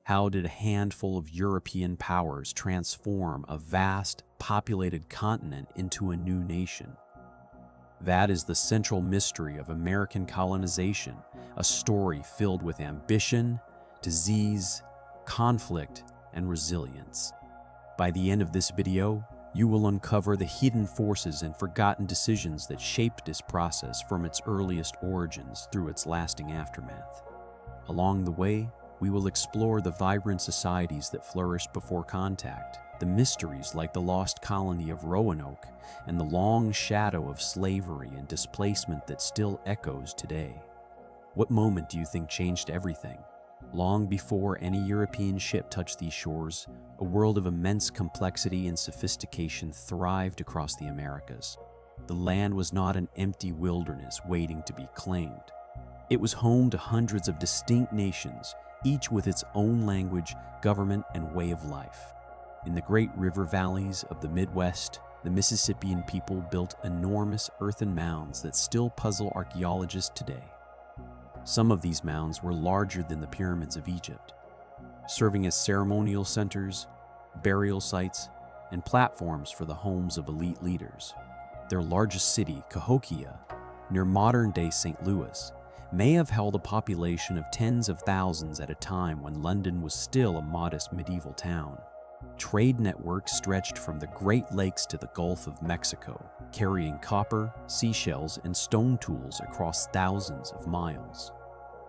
How did a handful of European powers transform a vast, populated continent into a new nation? That is the central mystery of American colonization, a story filled with ambition, disease, conflict, and resilience. By the end of this video, you will uncover the hidden forces and forgotten decisions that shaped this process from its earliest origins through its lasting aftermath. Along the way, we will explore the vibrant societies that flourished before contact, the mysteries like the lost colony of Roanoke, and the long shadow of slavery and displacement that still echoes today. What moment do you think changed everything? Long before any European ship touched these shores, a world of immense complexity and sophistication thrived across the Americas. The land was not an empty wilderness waiting to be claimed. It was home to hundreds of distinct nations, each with its own language, government, and way of life. In the great river valleys of the Midwest, the Mississippian people built enormous earthen mounds that still puzzle archaeologists today. Some of these mounds were larger than the pyramids of Egypt, serving as ceremonial centers, burial sites, and platforms for the homes of elite leaders. Their largest city, Cahokia, near modern-day St. Louis, may have held a population of tens of thousands at a time when London was still a modest medieval town. Trade networks stretched from the Great Lakes to the Gulf of Mexico, carrying copper, seashells, and stone tools across thousands of miles.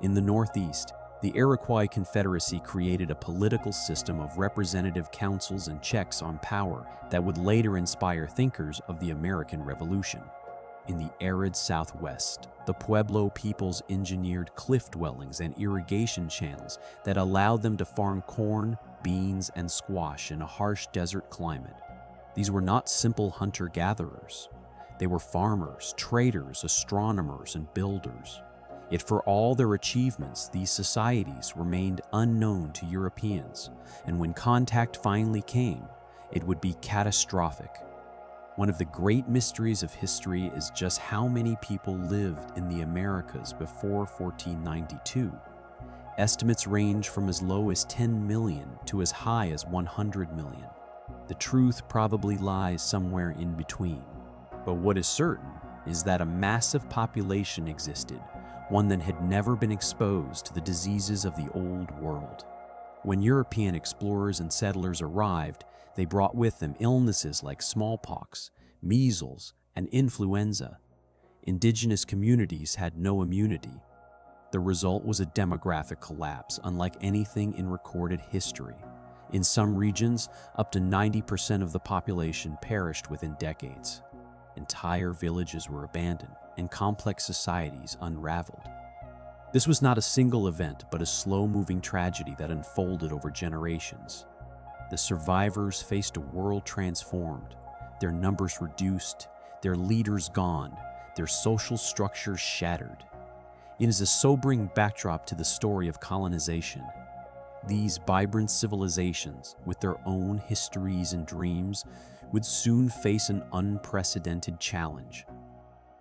In the Northeast, the Iroquois Confederacy created a political system of representative councils and checks on power that would later inspire thinkers of the American Revolution. In the arid Southwest, the Pueblo peoples engineered cliff dwellings and irrigation channels that allowed them to farm corn, beans, and squash in a harsh desert climate. These were not simple hunter-gatherers. They were farmers, traders, astronomers, and builders. Yet for all their achievements, these societies remained unknown to Europeans, and when contact finally came, it would be catastrophic. One of the great mysteries of history is just how many people lived in the Americas before 1492. Estimates range from as low as 10 million to as high as 100 million. The truth probably lies somewhere in between. But what is certain is that a massive population existed, one that had never been exposed to the diseases of the Old World. When European explorers and settlers arrived, they brought with them illnesses like smallpox, measles, and influenza. Indigenous communities had no immunity. The result was a demographic collapse unlike anything in recorded history. In some regions, up to 90% of the population perished within decades. Entire villages were abandoned, and complex societies unraveled. This was not a single event, but a slow-moving tragedy that unfolded over generations. The survivors faced a world transformed, their numbers reduced, their leaders gone, their social structures shattered. It is a sobering backdrop to the story of colonization. These vibrant civilizations, with their own histories and dreams, would soon face an unprecedented challenge.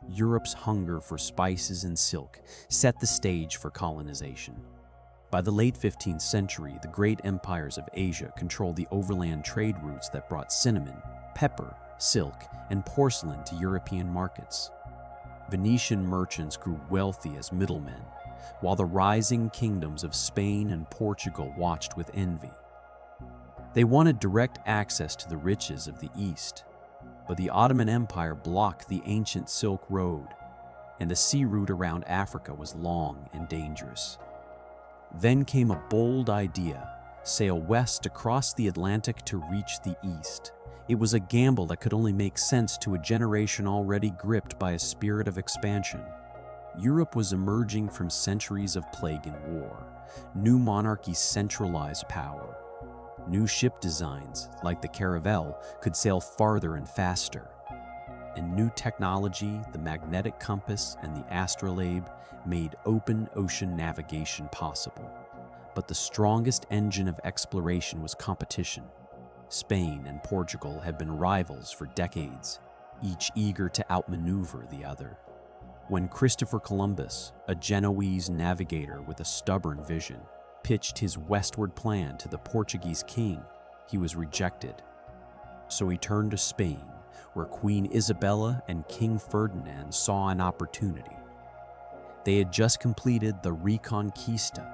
Europe's hunger for spices and silk set the stage for colonization. By the late 15th century, the great empires of Asia controlled the overland trade routes that brought cinnamon, pepper, silk, and porcelain to European markets. Venetian merchants grew wealthy as middlemen, while the rising kingdoms of Spain and Portugal watched with envy. They wanted direct access to the riches of the East, but the Ottoman Empire blocked the ancient Silk Road, and the sea route around Africa was long and dangerous. Then came a bold idea: sail west across the Atlantic to reach the East. It was a gamble that could only make sense to a generation already gripped by a spirit of expansion. Europe was emerging from centuries of plague and war. New monarchies centralized power. New ship designs, like the caravel, could sail farther and faster. And new technology, the magnetic compass and the astrolabe, made open ocean navigation possible. But the strongest engine of exploration was competition. Spain and Portugal had been rivals for decades, each eager to outmaneuver the other. When Christopher Columbus, a Genoese navigator with a stubborn vision, pitched his westward plan to the Portuguese king, he was rejected. So he turned to Spain, where Queen Isabella and King Ferdinand saw an opportunity. They had just completed the Reconquista,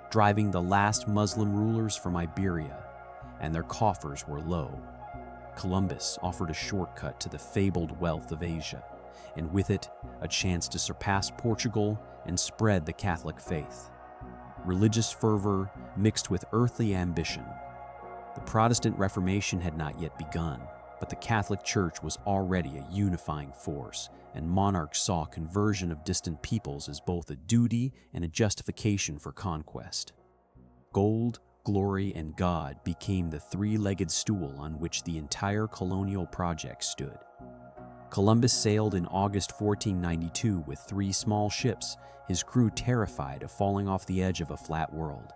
driving the last Muslim rulers from Iberia, and their coffers were low. Columbus offered a shortcut to the fabled wealth of Asia, and with it, a chance to surpass Portugal and spread the Catholic faith. Religious fervor mixed with earthly ambition. The Protestant Reformation had not yet begun, but the Catholic Church was already a unifying force, and monarchs saw conversion of distant peoples as both a duty and a justification for conquest. Gold, glory, and God became the three-legged stool on which the entire colonial project stood. Columbus sailed in August 1492 with 3 small ships, his crew terrified of falling off the edge of a flat world.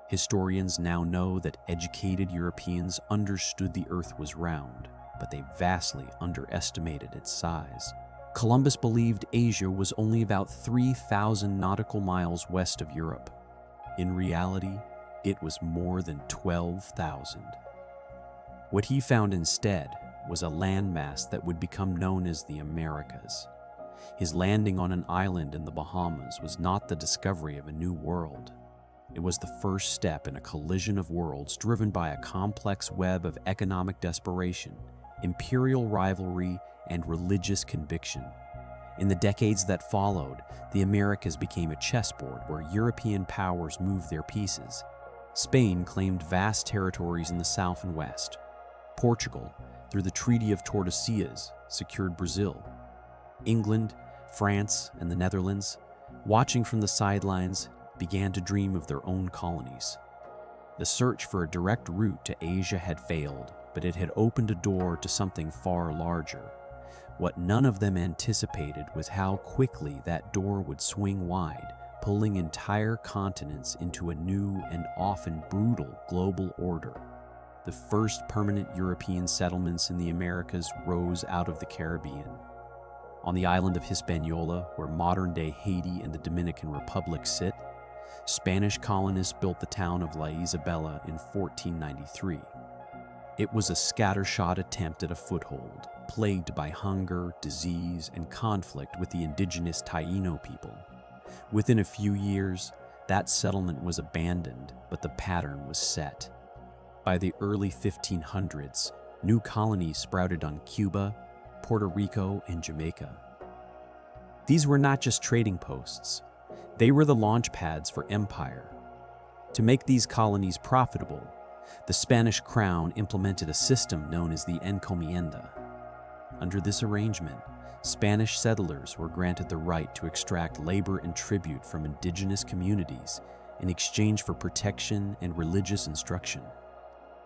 Historians now know that educated Europeans understood the earth was round, but they vastly underestimated its size. Columbus believed Asia was only about 3,000 nautical miles west of Europe. In reality, it was more than 12,000. What he found instead was a landmass that would become known as the Americas. His landing on an island in the Bahamas was not the discovery of a new world. It was the first step in a collision of worlds driven by a complex web of economic desperation, imperial rivalry, and religious conviction. In the decades that followed, the Americas became a chessboard where European powers moved their pieces. Spain claimed vast territories in the south and west. Portugal, through the Treaty of Tordesillas, secured Brazil. England, France, and the Netherlands, watching from the sidelines, began to dream of their own colonies. The search for a direct route to Asia had failed, but it had opened a door to something far larger. What none of them anticipated was how quickly that door would swing wide, pulling entire continents into a new and often brutal global order. The first permanent European settlements in the Americas rose out of the Caribbean. On the island of Hispaniola, where modern-day Haiti and the Dominican Republic sit, Spanish colonists built the town of La Isabela in 1493. It was a scattershot attempt at a foothold, plagued by hunger, disease, and conflict with the indigenous Taíno people. Within a few years, that settlement was abandoned, but the pattern was set. By the early 1500s, new colonies sprouted on Cuba, Puerto Rico, and Jamaica. These were not just trading posts. They were the launch pads for empire. To make these colonies profitable, the Spanish crown implemented a system known as the encomienda. Under this arrangement, Spanish settlers were granted the right to extract labor and tribute from indigenous communities in exchange for protection and religious instruction.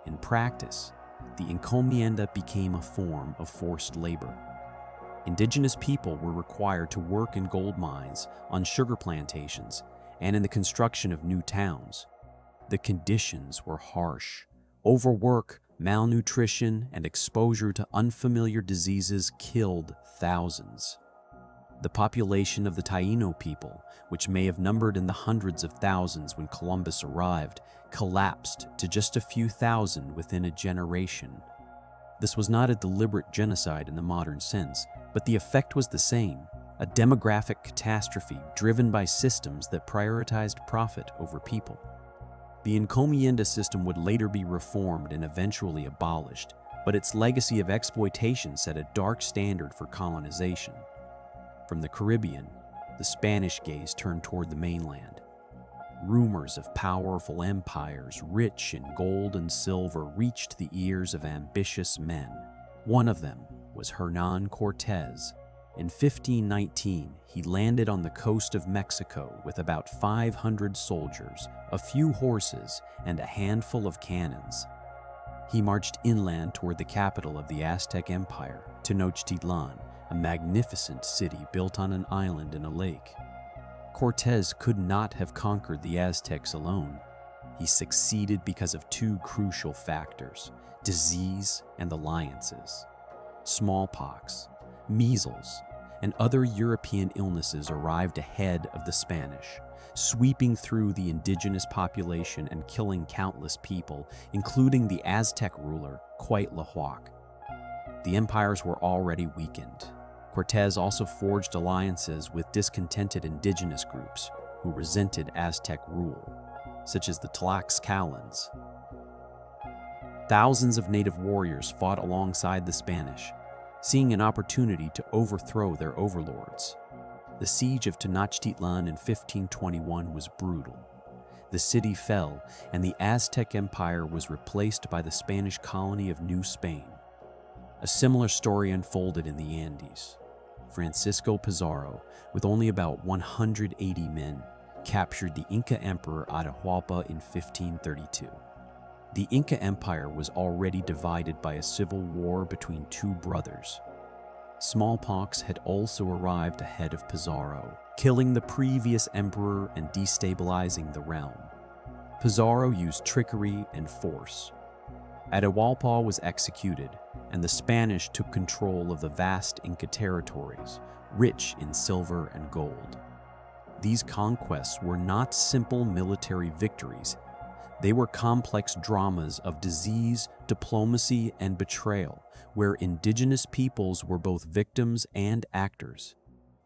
In practice, the encomienda became a form of forced labor. Indigenous people were required to work in gold mines, on sugar plantations, and in the construction of new towns. The conditions were harsh. Overwork, malnutrition, and exposure to unfamiliar diseases killed thousands. The population of the Taíno people, which may have numbered in the hundreds of thousands when Columbus arrived, collapsed to just a few thousand within a generation. This was not a deliberate genocide in the modern sense, but the effect was the same, a demographic catastrophe driven by systems that prioritized profit over people. The encomienda system would later be reformed and eventually abolished, but its legacy of exploitation set a dark standard for colonization. From the Caribbean, the Spanish gaze turned toward the mainland. Rumors of powerful empires rich in gold and silver reached the ears of ambitious men. One of them was Hernán Cortés. In 1519, he landed on the coast of Mexico with about 500 soldiers, a few horses, and a handful of cannons. He marched inland toward the capital of the Aztec Empire, Tenochtitlan, a magnificent city built on an island in a lake. Cortés could not have conquered the Aztecs alone. He succeeded because of two crucial factors: disease and alliances. Smallpox, measles, and other European illnesses arrived ahead of the Spanish, sweeping through the indigenous population and killing countless people, including the Aztec ruler Quetzalcoatl. The empires were already weakened. Cortés also forged alliances with discontented indigenous groups who resented Aztec rule, such as the Tlaxcalans. Thousands of native warriors fought alongside the Spanish, seeing an opportunity to overthrow their overlords. The siege of Tenochtitlan in 1521 was brutal. The city fell, and the Aztec Empire was replaced by the Spanish colony of New Spain. A similar story unfolded in the Andes. Francisco Pizarro, with only about 180 men, captured the Inca Emperor Atahualpa in 1532. The Inca Empire was already divided by a civil war between two brothers. Smallpox had also arrived ahead of Pizarro, killing the previous emperor and destabilizing the realm. Pizarro used trickery and force. Atahualpa was executed, and the Spanish took control of the vast Inca territories, rich in silver and gold. These conquests were not simple military victories. They were complex dramas of disease, diplomacy, and betrayal, where indigenous peoples were both victims and actors.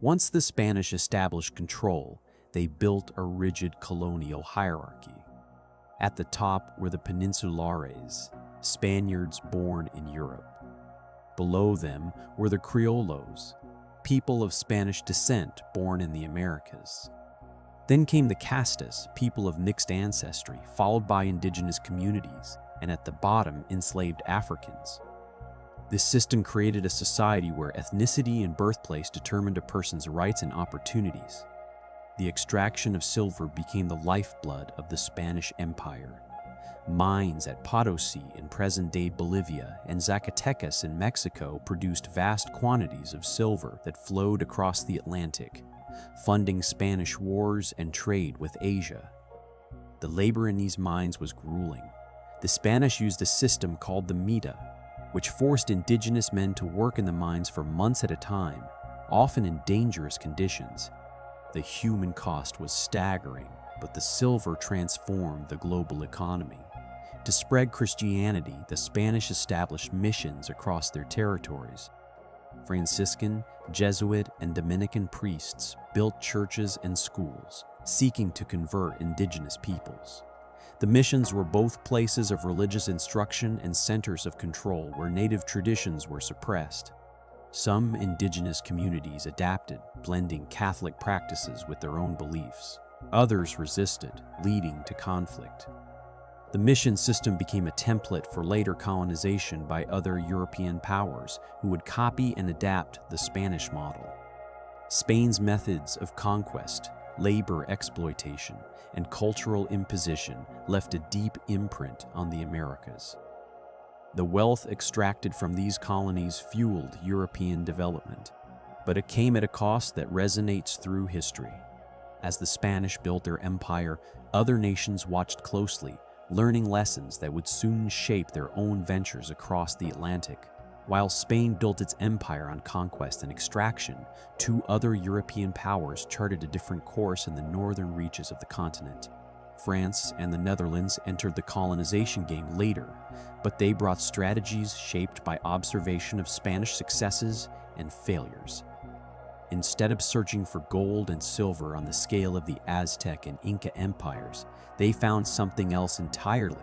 Once the Spanish established control, they built a rigid colonial hierarchy. At the top were the Peninsulares, Spaniards born in Europe. Below them were the Criollos, people of Spanish descent born in the Americas. Then came the castas, people of mixed ancestry, followed by indigenous communities, and at the bottom, enslaved Africans. This system created a society where ethnicity and birthplace determined a person's rights and opportunities. The extraction of silver became the lifeblood of the Spanish Empire. Mines at Potosi in present-day Bolivia and Zacatecas in Mexico produced vast quantities of silver that flowed across the Atlantic, funding Spanish wars and trade with Asia. The labor in these mines was grueling. The Spanish used a system called the mita, which forced indigenous men to work in the mines for months at a time, often in dangerous conditions. The human cost was staggering, but the silver transformed the global economy. To spread Christianity, the Spanish established missions across their territories. Franciscan, Jesuit, and Dominican priests built churches and schools, seeking to convert indigenous peoples. The missions were both places of religious instruction and centers of control where native traditions were suppressed. Some indigenous communities adapted, blending Catholic practices with their own beliefs. Others resisted, leading to conflict. The mission system became a template for later colonization by other European powers who would copy and adapt the Spanish model. Spain's methods of conquest, labor exploitation, and cultural imposition left a deep imprint on the Americas. The wealth extracted from these colonies fueled European development, but it came at a cost that resonates through history. As the Spanish built their empire, other nations watched closely, learning lessons that would soon shape their own ventures across the Atlantic. While Spain built its empire on conquest and extraction, two other European powers charted a different course in the northern reaches of the continent. France and the Netherlands entered the colonization game later, but they brought strategies shaped by observation of Spanish successes and failures. Instead of searching for gold and silver on the scale of the Aztec and Inca empires, they found something else entirely,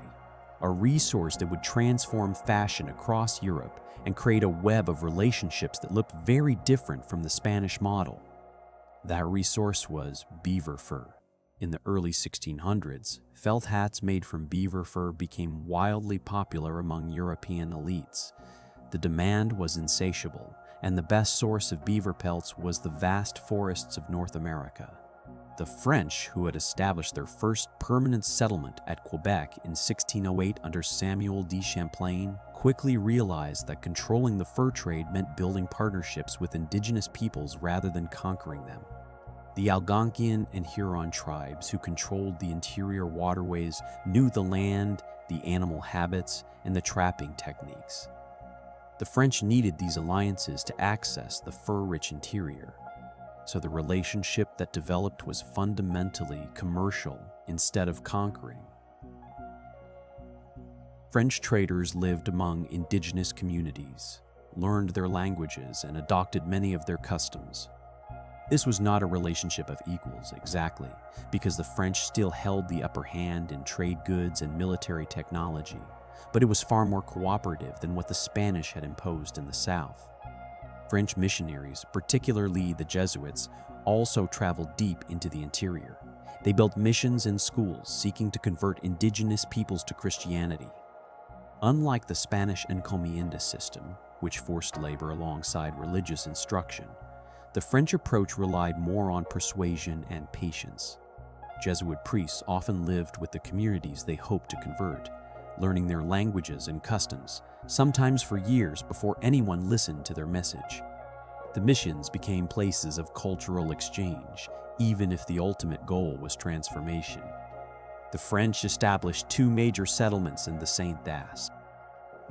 a resource that would transform fashion across Europe and create a web of relationships that looked very different from the Spanish model. That resource was beaver fur. In the early 1600s, felt hats made from beaver fur became wildly popular among European elites. The demand was insatiable, and the best source of beaver pelts was the vast forests of North America. The French, who had established their first permanent settlement at Quebec in 1608 under Samuel de Champlain, quickly realized that controlling the fur trade meant building partnerships with indigenous peoples rather than conquering them. The Algonquian and Huron tribes, who controlled the interior waterways, knew the land, the animal habits, and the trapping techniques. The French needed these alliances to access the fur-rich interior, so the relationship that developed was fundamentally commercial instead of conquering. French traders lived among indigenous communities, learned their languages, and adopted many of their customs. This was not a relationship of equals exactly, because the French still held the upper hand in trade goods and military technology, but it was far more cooperative than what the Spanish had imposed in the South. French missionaries, particularly the Jesuits, also traveled deep into the interior. They built missions and schools seeking to convert indigenous peoples to Christianity. Unlike the Spanish encomienda system, which forced labor alongside religious instruction, the French approach relied more on persuasion and patience. Jesuit priests often lived with the communities they hoped to convert, learning their languages and customs, sometimes for years before anyone listened to their message. The missions became places of cultural exchange, even if the ultimate goal was transformation. The French established two major settlements in the Saint-Thas,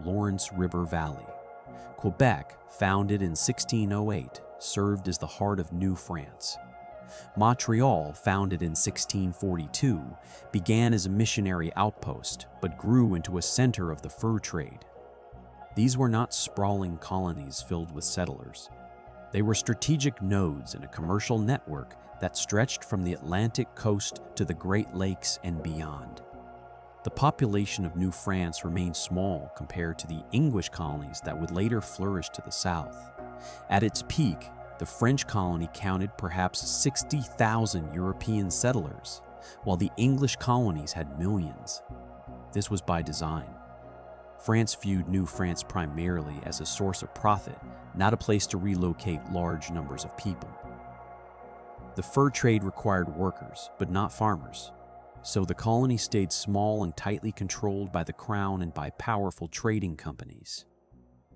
Lawrence River Valley. Quebec, founded in 1608, served as the heart of New France. Montreal, founded in 1642, began as a missionary outpost, but grew into a center of the fur trade. These were not sprawling colonies filled with settlers. They were strategic nodes in a commercial network that stretched from the Atlantic coast to the Great Lakes and beyond. The population of New France remained small compared to the English colonies that would later flourish to the south. At its peak, the French colony counted perhaps 60,000 European settlers, while the English colonies had millions. This was by design. France viewed New France primarily as a source of profit, not a place to relocate large numbers of people. The fur trade required workers, but not farmers, so the colony stayed small and tightly controlled by the crown and by powerful trading companies.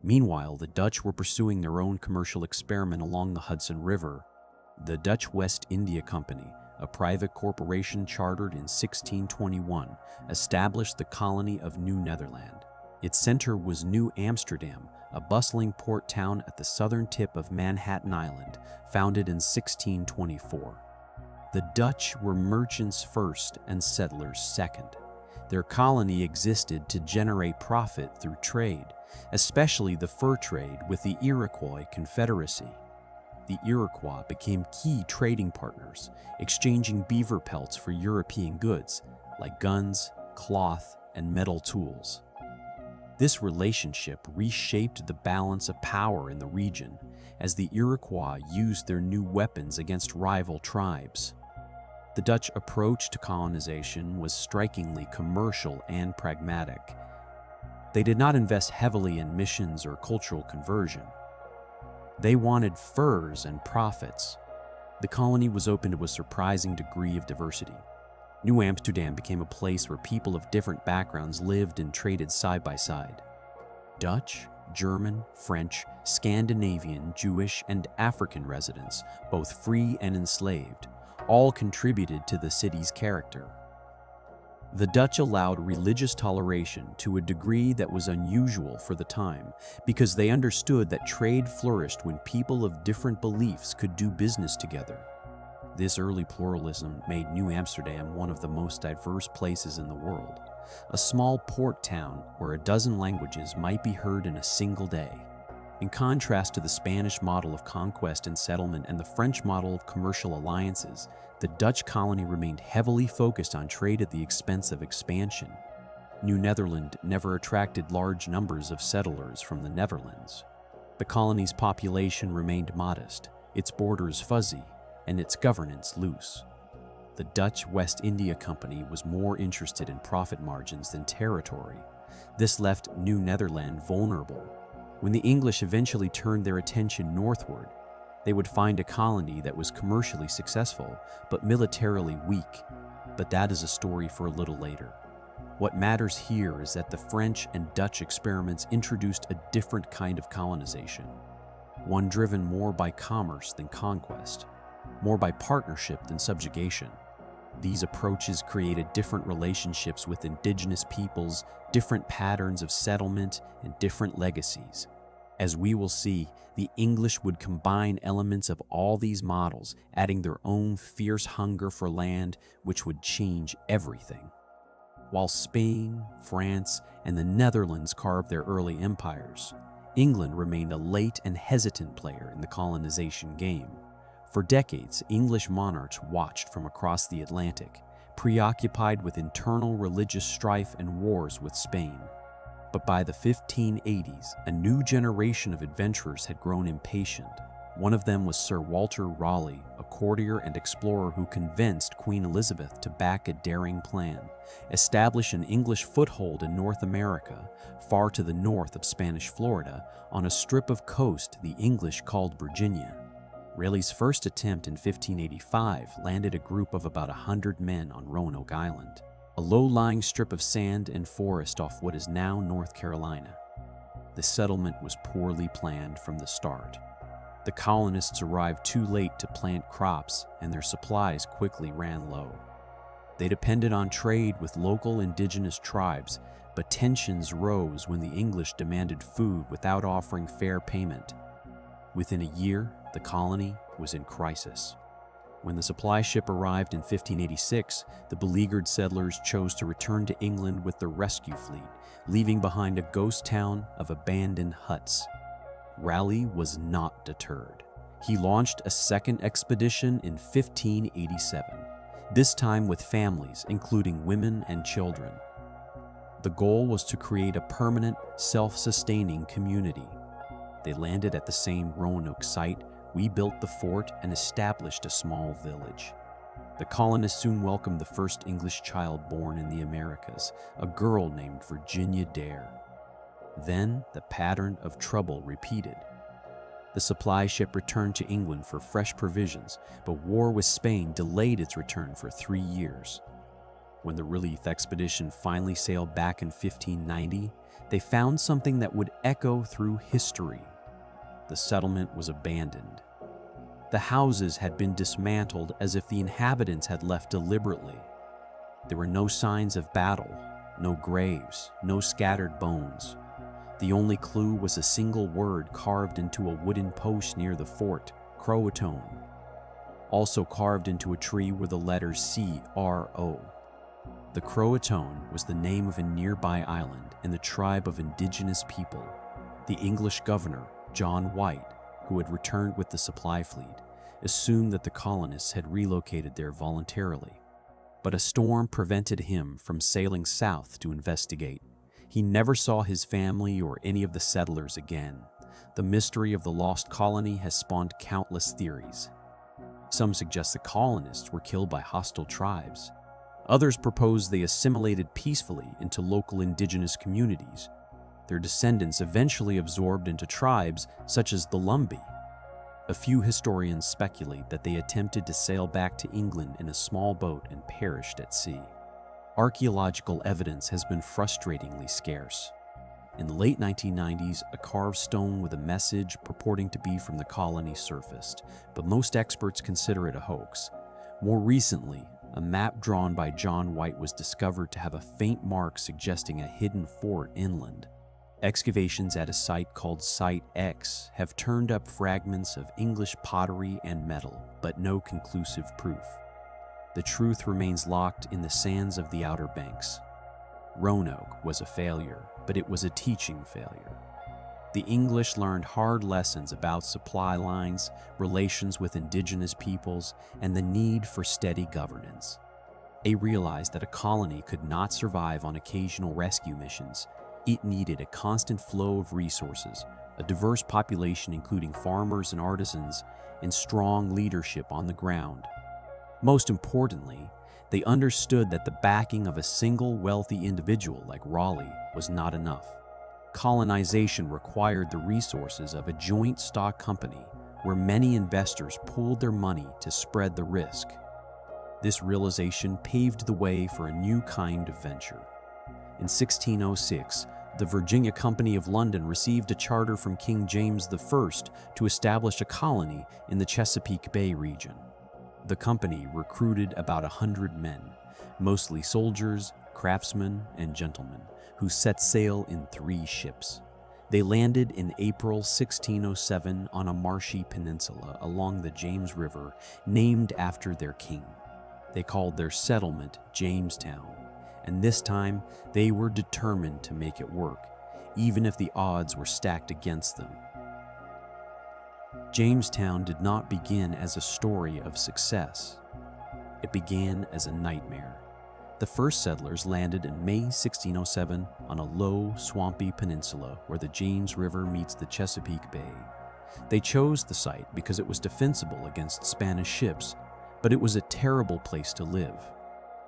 Meanwhile, the Dutch were pursuing their own commercial experiment along the Hudson River. The Dutch West India Company, a private corporation chartered in 1621, established the colony of New Netherland. Its center was New Amsterdam, a bustling port town at the southern tip of Manhattan Island, founded in 1624. The Dutch were merchants first and settlers second. Their colony existed to generate profit through trade, especially the fur trade with the Iroquois Confederacy. The Iroquois became key trading partners, exchanging beaver pelts for European goods like guns, cloth, and metal tools. This relationship reshaped the balance of power in the region as the Iroquois used their new weapons against rival tribes. The Dutch approach to colonization was strikingly commercial and pragmatic. They did not invest heavily in missions or cultural conversion. They wanted furs and profits. The colony was open to a surprising degree of diversity. New Amsterdam became a place where people of different backgrounds lived and traded side by side. Dutch, German, French, Scandinavian, Jewish, and African residents, both free and enslaved, all contributed to the city's character. The Dutch allowed religious toleration to a degree that was unusual for the time because they understood that trade flourished when people of different beliefs could do business together. This early pluralism made New Amsterdam one of the most diverse places in the world, a small port town where a dozen languages might be heard in a single day. In contrast to the Spanish model of conquest and settlement and the French model of commercial alliances, the Dutch colony remained heavily focused on trade at the expense of expansion. New Netherland never attracted large numbers of settlers from the Netherlands. The colony's population remained modest, its borders fuzzy, and its governance loose. The Dutch West India Company was more interested in profit margins than territory. This left New Netherland vulnerable. When the English eventually turned their attention northward, they would find a colony that was commercially successful, but militarily weak. But that is a story for a little later. What matters here is that the French and Dutch experiments introduced a different kind of colonization, one driven more by commerce than conquest, more by partnership than subjugation. These approaches created different relationships with indigenous peoples, different patterns of settlement, and different legacies. As we will see, the English would combine elements of all these models, adding their own fierce hunger for land, which would change everything. While Spain, France, and the Netherlands carved their early empires, England remained a late and hesitant player in the colonization game. For decades, English monarchs watched from across the Atlantic, preoccupied with internal religious strife and wars with Spain. But by the 1580s, a new generation of adventurers had grown impatient. One of them was Sir Walter Raleigh, a courtier and explorer who convinced Queen Elizabeth to back a daring plan: establish an English foothold in North America, far to the north of Spanish Florida, on a strip of coast the English called Virginia. Raleigh's first attempt in 1585 landed a group of about 100 men on Roanoke Island, a low-lying strip of sand and forest off what is now North Carolina. The settlement was poorly planned from the start. The colonists arrived too late to plant crops, and their supplies quickly ran low. They depended on trade with local indigenous tribes, but tensions rose when the English demanded food without offering fair payment. Within a year, the colony was in crisis. When the supply ship arrived in 1586, the beleaguered settlers chose to return to England with the rescue fleet, leaving behind a ghost town of abandoned huts. Raleigh was not deterred. He launched a second expedition in 1587, this time with families, including women and children. The goal was to create a permanent, self-sustaining community. They landed at the same Roanoke site, rebuilt the fort, and established a small village. The colonists soon welcomed the first English child born in the Americas, a girl named Virginia Dare. Then the pattern of trouble repeated. The supply ship returned to England for fresh provisions, but war with Spain delayed its return for 3 years. When the relief expedition finally sailed back in 1590, they found something that would echo through history. The settlement was abandoned. The houses had been dismantled as if the inhabitants had left deliberately. There were no signs of battle, no graves, no scattered bones. The only clue was a single word carved into a wooden post near the fort: Croatoan. Also carved into a tree were the letters C-R-O. The Croatoan was the name of a nearby island and the tribe of indigenous people. The English governor, John White, who had returned with the supply fleet, assumed that the colonists had relocated there voluntarily. But a storm prevented him from sailing south to investigate. He never saw his family or any of the settlers again. The mystery of the lost colony has spawned countless theories. Some suggest the colonists were killed by hostile tribes. Others propose they assimilated peacefully into local indigenous communities. Their descendants eventually absorbed into tribes such as the Lumbee. A few historians speculate that they attempted to sail back to England in a small boat and perished at sea. Archaeological evidence has been frustratingly scarce. In the late 1990s, a carved stone with a message purporting to be from the colony surfaced, but most experts consider it a hoax. More recently, a map drawn by John White was discovered to have a faint mark suggesting a hidden fort inland. Excavations at a site called Site X have turned up fragments of English pottery and metal, but no conclusive proof. The truth remains locked in the sands of the Outer Banks. Roanoke was a failure, but it was a teaching failure. The English learned hard lessons about supply lines, relations with indigenous peoples, and the need for steady governance. They realized that a colony could not survive on occasional rescue missions. It needed a constant flow of resources, a diverse population including farmers and artisans, and strong leadership on the ground. Most importantly, they understood that the backing of a single wealthy individual like Raleigh was not enough. Colonization required the resources of a joint stock company where many investors pooled their money to spread the risk. This realization paved the way for a new kind of venture. In 1606, the Virginia Company of London received a charter from King James I to establish a colony in the Chesapeake Bay region. The company recruited about 100 men, mostly soldiers, craftsmen, and gentlemen, who set sail in 3 ships. They landed in April 1607 on a marshy peninsula along the James River named after their king. They called their settlement Jamestown, and this time they were determined to make it work, even if the odds were stacked against them. Jamestown did not begin as a story of success. It began as a nightmare. The first settlers landed in May 1607 on a low, swampy peninsula where the James River meets the Chesapeake Bay. They chose the site because it was defensible against Spanish ships, but it was a terrible place to live.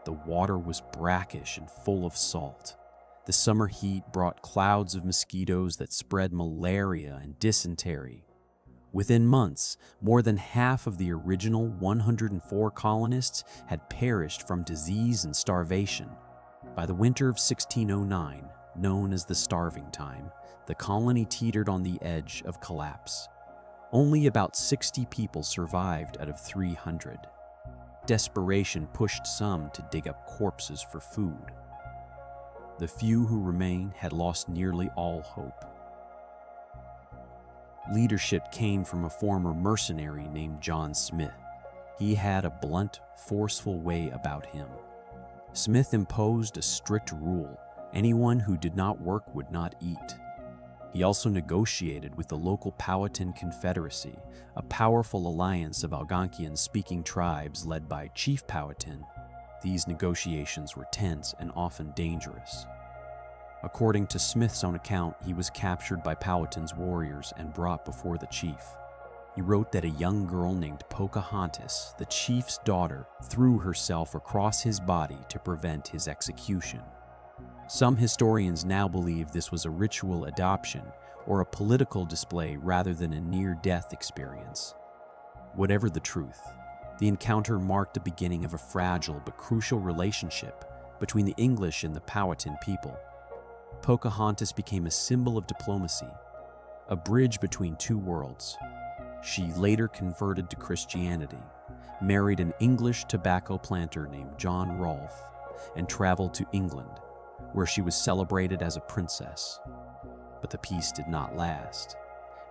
The water was brackish and full of salt. The summer heat brought clouds of mosquitoes that spread malaria and dysentery. Within months, more than half of the original 104 colonists had perished from disease and starvation. By the winter of 1609, known as the Starving Time, the colony teetered on the edge of collapse. Only about 60 people survived out of 300. Desperation pushed some to dig up corpses for food. The few who remained had lost nearly all hope. Leadership came from a former mercenary named John Smith. He had a blunt, forceful way about him. Smith imposed a strict rule: anyone who did not work would not eat. He also negotiated with the local Powhatan Confederacy, a powerful alliance of Algonquian-speaking tribes led by Chief Powhatan. These negotiations were tense and often dangerous. According to Smith's own account, he was captured by Powhatan's warriors and brought before the chief. He wrote that a young girl named Pocahontas, the chief's daughter, threw herself across his body to prevent his execution. Some historians now believe this was a ritual adoption or a political display rather than a near-death experience. Whatever the truth, the encounter marked the beginning of a fragile but crucial relationship between the English and the Powhatan people. Pocahontas became a symbol of diplomacy, a bridge between two worlds. She later converted to Christianity, married an English tobacco planter named John Rolfe, and traveled to England, where she was celebrated as a princess. But the peace did not last.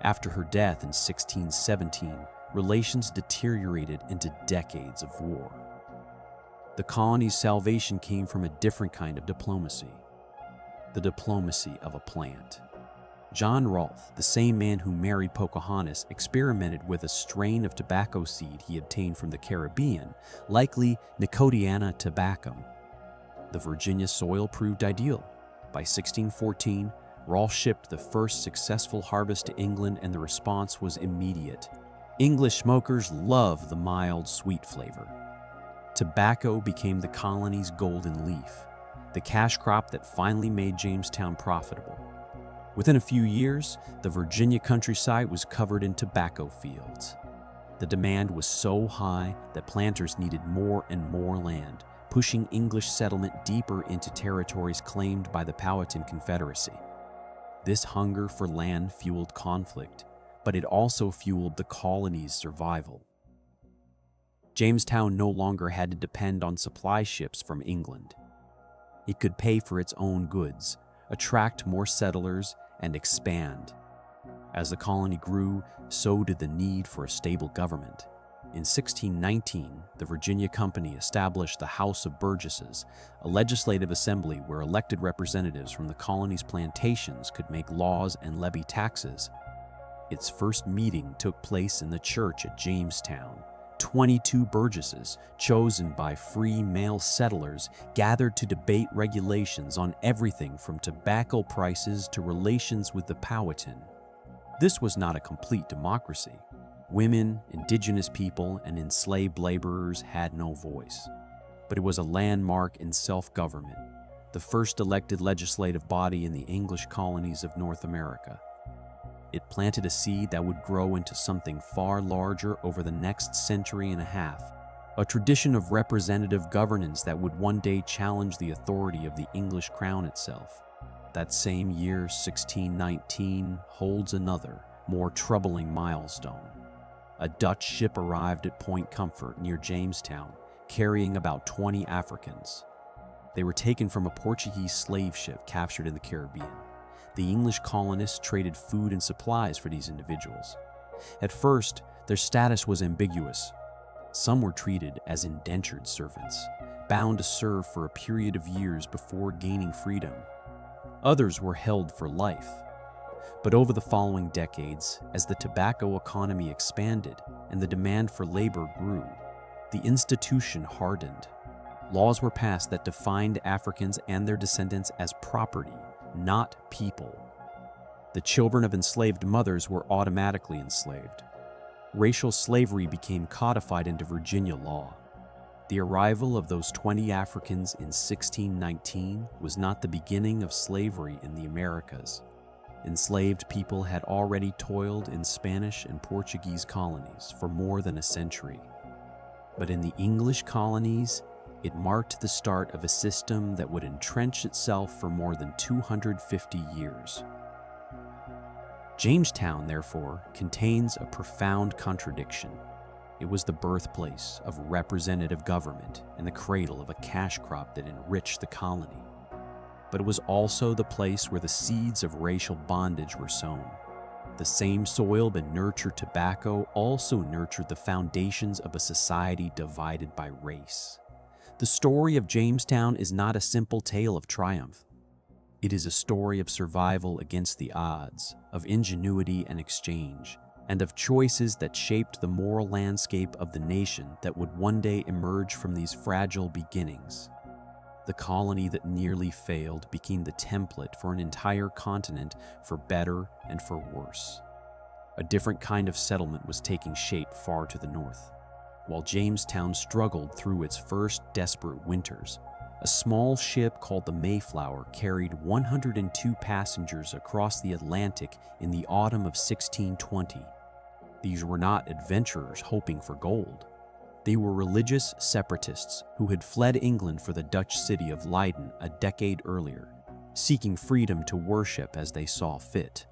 After her death in 1617, relations deteriorated into decades of war. The colony's salvation came from a different kind of diplomacy: the diplomacy of a plant. John Rolfe, the same man who married Pocahontas, experimented with a strain of tobacco seed he obtained from the Caribbean, likely Nicotiana tabacum. The Virginia soil proved ideal. By 1614, Rolfe shipped the first successful harvest to England, and the response was immediate. English smokers loved the mild, sweet flavor. Tobacco became the colony's golden leaf, the cash crop that finally made Jamestown profitable. Within a few years, the Virginia countryside was covered in tobacco fields. The demand was so high that planters needed more and more land, pushing English settlement deeper into territories claimed by the Powhatan Confederacy. This hunger for land fueled conflict, but it also fueled the colony's survival. Jamestown no longer had to depend on supply ships from England. It could pay for its own goods, attract more settlers, and expand. As the colony grew, so did the need for a stable government. In 1619, the Virginia Company established the House of Burgesses, a legislative assembly where elected representatives from the colony's plantations could make laws and levy taxes. Its first meeting took place in the church at Jamestown. 22 burgesses, chosen by free male settlers, gathered to debate regulations on everything from tobacco prices to relations with the Powhatan. This was not a complete democracy. Women, indigenous people, and enslaved laborers had no voice. But it was a landmark in self-government, the first elected legislative body in the English colonies of North America. It planted a seed that would grow into something far larger over the next century and a half, a tradition of representative governance that would one day challenge the authority of the English crown itself. That same year, 1619, holds another, more troubling milestone. A Dutch ship arrived at Point Comfort near Jamestown, carrying about 20 Africans. They were taken from a Portuguese slave ship captured in the Caribbean. The English colonists traded food and supplies for these individuals. At first, their status was ambiguous. Some were treated as indentured servants, bound to serve for a period of years before gaining freedom. Others were held for life. But over the following decades, as the tobacco economy expanded and the demand for labor grew, the institution hardened. Laws were passed that defined Africans and their descendants as property, not people. The children of enslaved mothers were automatically enslaved. Racial slavery became codified into Virginia law. The arrival of those 20 Africans in 1619 was not the beginning of slavery in the Americas. Enslaved people had already toiled in Spanish and Portuguese colonies for more than a century. But in the English colonies, it marked the start of a system that would entrench itself for more than 250 years. Jamestown, therefore, contains a profound contradiction. It was the birthplace of representative government and the cradle of a cash crop that enriched the colony. But it was also the place where the seeds of racial bondage were sown. The same soil that nurtured tobacco also nurtured the foundations of a society divided by race. The story of Jamestown is not a simple tale of triumph. It is a story of survival against the odds, of ingenuity and exchange, and of choices that shaped the moral landscape of the nation that would one day emerge from these fragile beginnings. The colony that nearly failed became the template for an entire continent, for better and for worse. A different kind of settlement was taking shape far to the north. While Jamestown struggled through its first desperate winters, a small ship called the Mayflower carried 102 passengers across the Atlantic in the autumn of 1620. These were not adventurers hoping for gold. They were religious separatists who had fled England for the Dutch city of Leiden a decade earlier, seeking freedom to worship as they saw fit.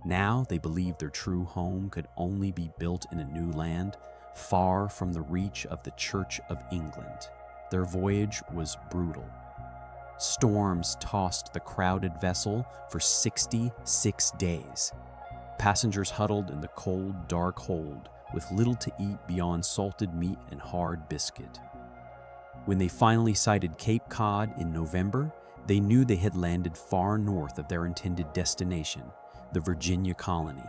Now they believed their true home could only be built in a new land, far from the reach of the Church of England. Their voyage was brutal. Storms tossed the crowded vessel for 66 days. Passengers huddled in the cold, dark hold with little to eat beyond salted meat and hard biscuit. When they finally sighted Cape Cod in November, they knew they had landed far north of their intended destination, the Virginia colony.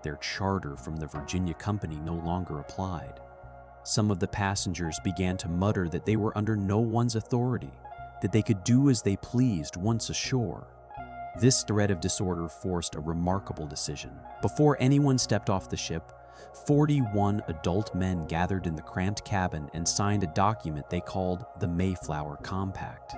Their charter from the Virginia Company no longer applied. Some of the passengers began to mutter that they were under no one's authority, that they could do as they pleased once ashore. This threat of disorder forced a remarkable decision. Before anyone stepped off the ship, 41 adult men gathered in the cramped cabin and signed a document they called the Mayflower Compact.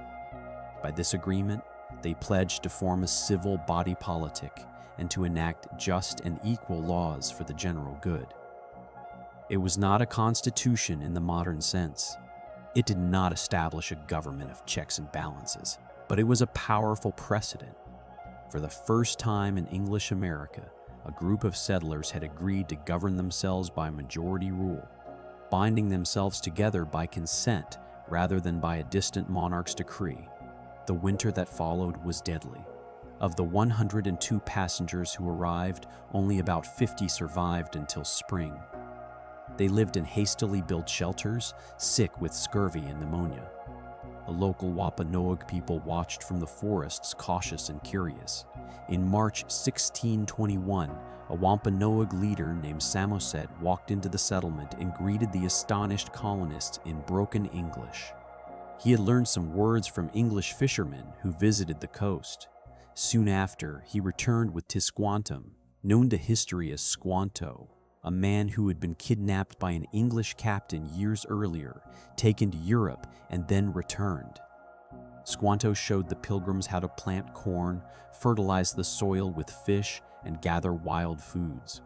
By this agreement, they pledged to form a civil body politic and to enact just and equal laws for the general good. It was not a constitution in the modern sense. It did not establish a government of checks and balances, but it was a powerful precedent. For the first time in English America, a group of settlers had agreed to govern themselves by majority rule, binding themselves together by consent rather than by a distant monarch's decree. The winter that followed was deadly. Of the 102 passengers who arrived, only about 50 survived until spring. They lived in hastily built shelters, sick with scurvy and pneumonia. The local Wampanoag people watched from the forests, cautious and curious. In March 1621, a Wampanoag leader named Samoset walked into the settlement and greeted the astonished colonists in broken English. He had learned some words from English fishermen who visited the coast. Soon after, he returned with Tisquantum, known to history as Squanto, a man who had been kidnapped by an English captain years earlier, taken to Europe, and then returned. Squanto showed the pilgrims how to plant corn, fertilize the soil with fish, and gather wild foods.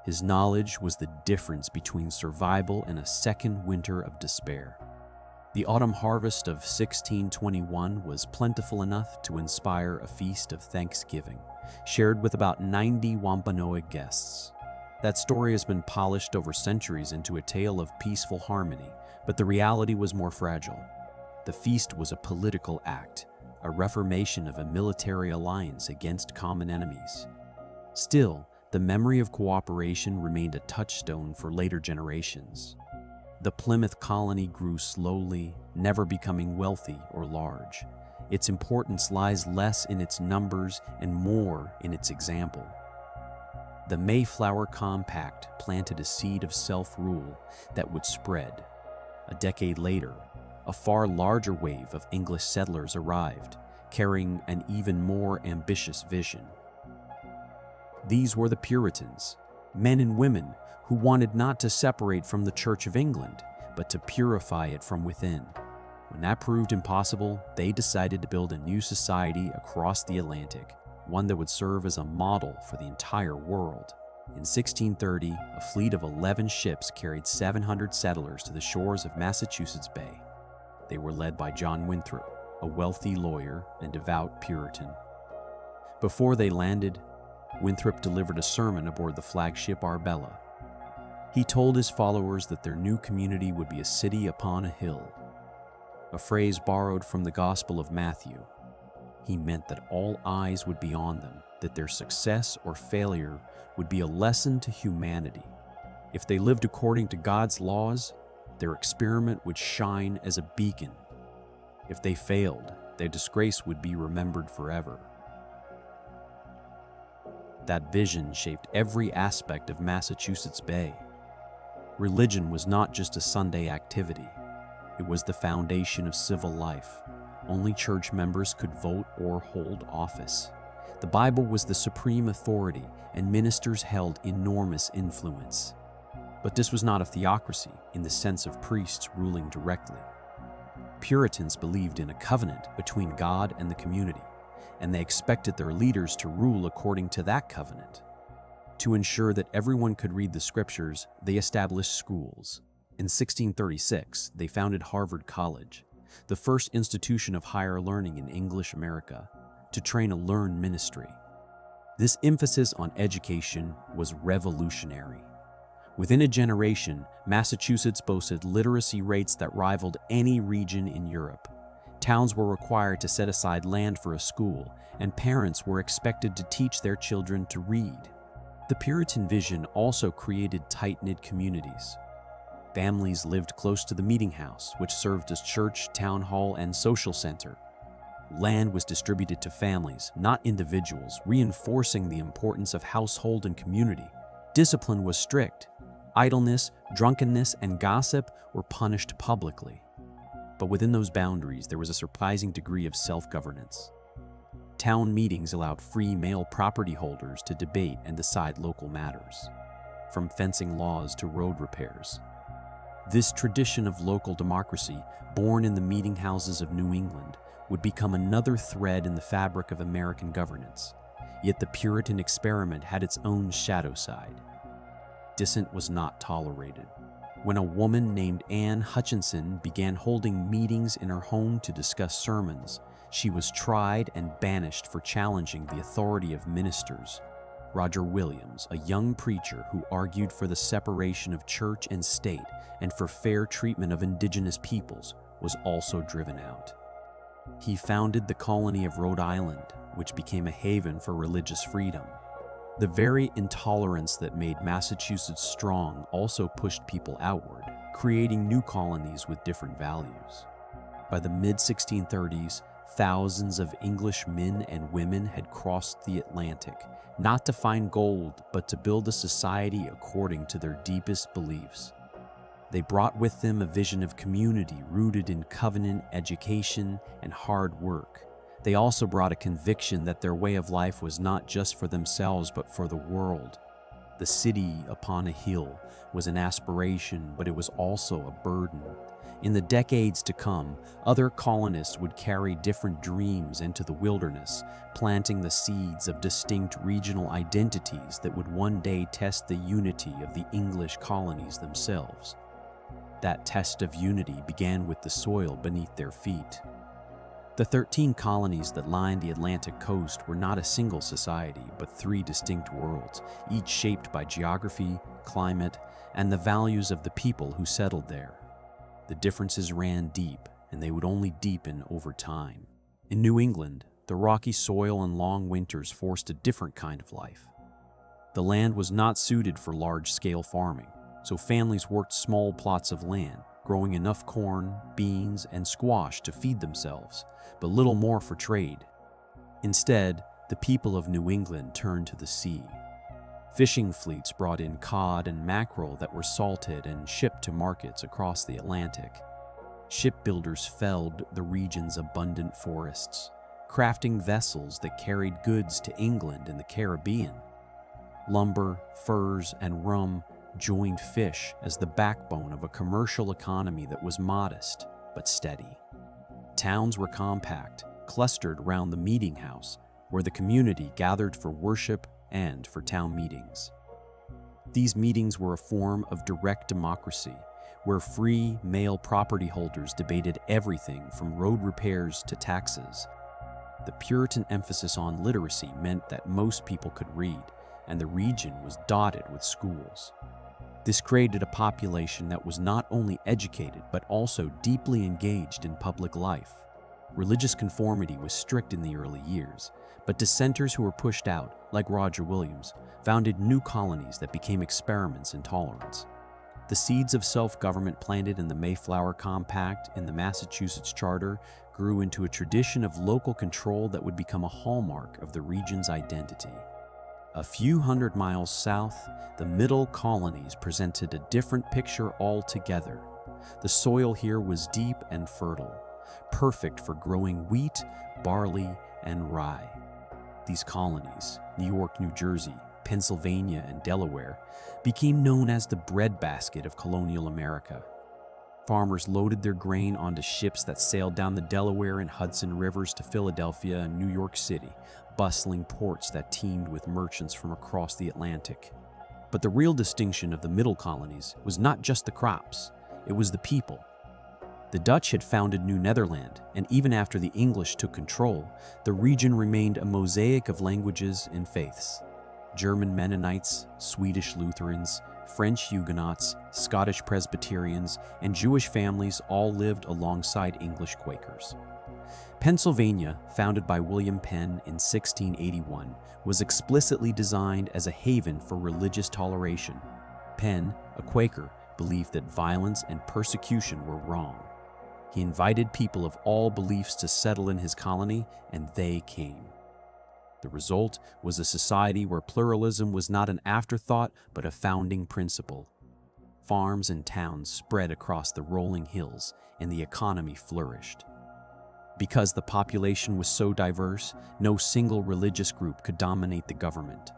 His knowledge was the difference between survival and a second winter of despair. The autumn harvest of 1621 was plentiful enough to inspire a feast of Thanksgiving, shared with about 90 Wampanoag guests. That story has been polished over centuries into a tale of peaceful harmony, but the reality was more fragile. The feast was a political act, a reformation of a military alliance against common enemies. Still, the memory of cooperation remained a touchstone for later generations. The Plymouth colony grew slowly, never becoming wealthy or large. Its importance lies less in its numbers and more in its example. The Mayflower Compact planted a seed of self-rule that would spread. A decade later, a far larger wave of English settlers arrived, carrying an even more ambitious vision. These were the Puritans, men and women who wanted not to separate from the Church of England, but to purify it from within. When that proved impossible, they decided to build a new society across the Atlantic, one that would serve as a model for the entire world. In 1630, a fleet of 11 ships carried 700 settlers to the shores of Massachusetts Bay. They were led by John Winthrop, a wealthy lawyer and devout Puritan. Before they landed, Winthrop delivered a sermon aboard the flagship Arbella. He told his followers that their new community would be a city upon a hill, a phrase borrowed from the Gospel of Matthew. He meant that all eyes would be on them, that their success or failure would be a lesson to humanity. If they lived according to God's laws, their experiment would shine as a beacon. If they failed, their disgrace would be remembered forever. That vision shaped every aspect of Massachusetts Bay. Religion was not just a Sunday activity. It was the foundation of civil life. Only church members could vote or hold office. The Bible was the supreme authority, and ministers held enormous influence. But this was not a theocracy in the sense of priests ruling directly. Puritans believed in a covenant between God and the community, and they expected their leaders to rule according to that covenant. To ensure that everyone could read the scriptures, they established schools. In 1636, they founded Harvard College, the first institution of higher learning in English America, to train a learned ministry. This emphasis on education was revolutionary. Within a generation, Massachusetts boasted literacy rates that rivaled any region in Europe. Towns were required to set aside land for a school, and parents were expected to teach their children to read. The Puritan vision also created tight-knit communities. Families lived close to the meeting house, which served as church, town hall, and social center. Land was distributed to families, not individuals, reinforcing the importance of household and community. Discipline was strict. Idleness, drunkenness, and gossip were punished publicly. But within those boundaries, there was a surprising degree of self-governance. Town meetings allowed free male property holders to debate and decide local matters, from fencing laws to road repairs. This tradition of local democracy, born in the meeting houses of New England, would become another thread in the fabric of American governance. Yet the Puritan experiment had its own shadow side. Dissent was not tolerated. When a woman named Anne Hutchinson began holding meetings in her home to discuss sermons, she was tried and banished for challenging the authority of ministers. Roger Williams, a young preacher who argued for the separation of church and state and for fair treatment of indigenous peoples, was also driven out. He founded the colony of Rhode Island, which became a haven for religious freedom. The very intolerance that made Massachusetts strong also pushed people outward, creating new colonies with different values. By the mid-1630s, thousands of English men and women had crossed the Atlantic, not to find gold, but to build a society according to their deepest beliefs. They brought with them a vision of community rooted in covenant, education, and hard work. They also brought a conviction that their way of life was not just for themselves, but for the world. The city upon a hill was an aspiration, but it was also a burden. In the decades to come, other colonists would carry different dreams into the wilderness, planting the seeds of distinct regional identities that would one day test the unity of the English colonies themselves. That test of unity began with the soil beneath their feet. The 13 colonies that lined the Atlantic coast were not a single society, but 3 distinct worlds, each shaped by geography, climate, and the values of the people who settled there. The differences ran deep, and they would only deepen over time. In New England, the rocky soil and long winters forced a different kind of life. The land was not suited for large-scale farming, so families worked small plots of land, growing enough corn, beans, and squash to feed themselves, but little more for trade. Instead, the people of New England turned to the sea. Fishing fleets brought in cod and mackerel that were salted and shipped to markets across the Atlantic. Shipbuilders felled the region's abundant forests, crafting vessels that carried goods to England and the Caribbean. Lumber, furs, and rum joined fish as the backbone of a commercial economy that was modest but steady. Towns were compact, clustered around the meeting house, where the community gathered for worship and for town meetings. These meetings were a form of direct democracy, where free male property holders debated everything from road repairs to taxes. The Puritan emphasis on literacy meant that most people could read, and the region was dotted with schools. This created a population that was not only educated but also deeply engaged in public life. Religious conformity was strict in the early years, but dissenters who were pushed out, like Roger Williams, founded new colonies that became experiments in tolerance. The seeds of self-government planted in the Mayflower Compact and the Massachusetts Charter grew into a tradition of local control that would become a hallmark of the region's identity. A few hundred miles south, the Middle Colonies presented a different picture altogether. The soil here was deep and fertile, perfect for growing wheat, barley, and rye. These colonies, New York, New Jersey, Pennsylvania, and Delaware, became known as the breadbasket of colonial America. Farmers loaded their grain onto ships that sailed down the Delaware and Hudson rivers to Philadelphia and New York City, bustling ports that teemed with merchants from across the Atlantic. But the real distinction of the Middle Colonies was not just the crops, it was the people. The Dutch had founded New Netherland, and even after the English took control, the region remained a mosaic of languages and faiths. German Mennonites, Swedish Lutherans, French Huguenots, Scottish Presbyterians, and Jewish families all lived alongside English Quakers. Pennsylvania, founded by William Penn in 1681, was explicitly designed as a haven for religious toleration. Penn, a Quaker, believed that violence and persecution were wrong. He invited people of all beliefs to settle in his colony, and they came. The result was a society where pluralism was not an afterthought but a founding principle. Farms and towns spread across the rolling hills, and the economy flourished. Because the population was so diverse, no single religious group could dominate the government.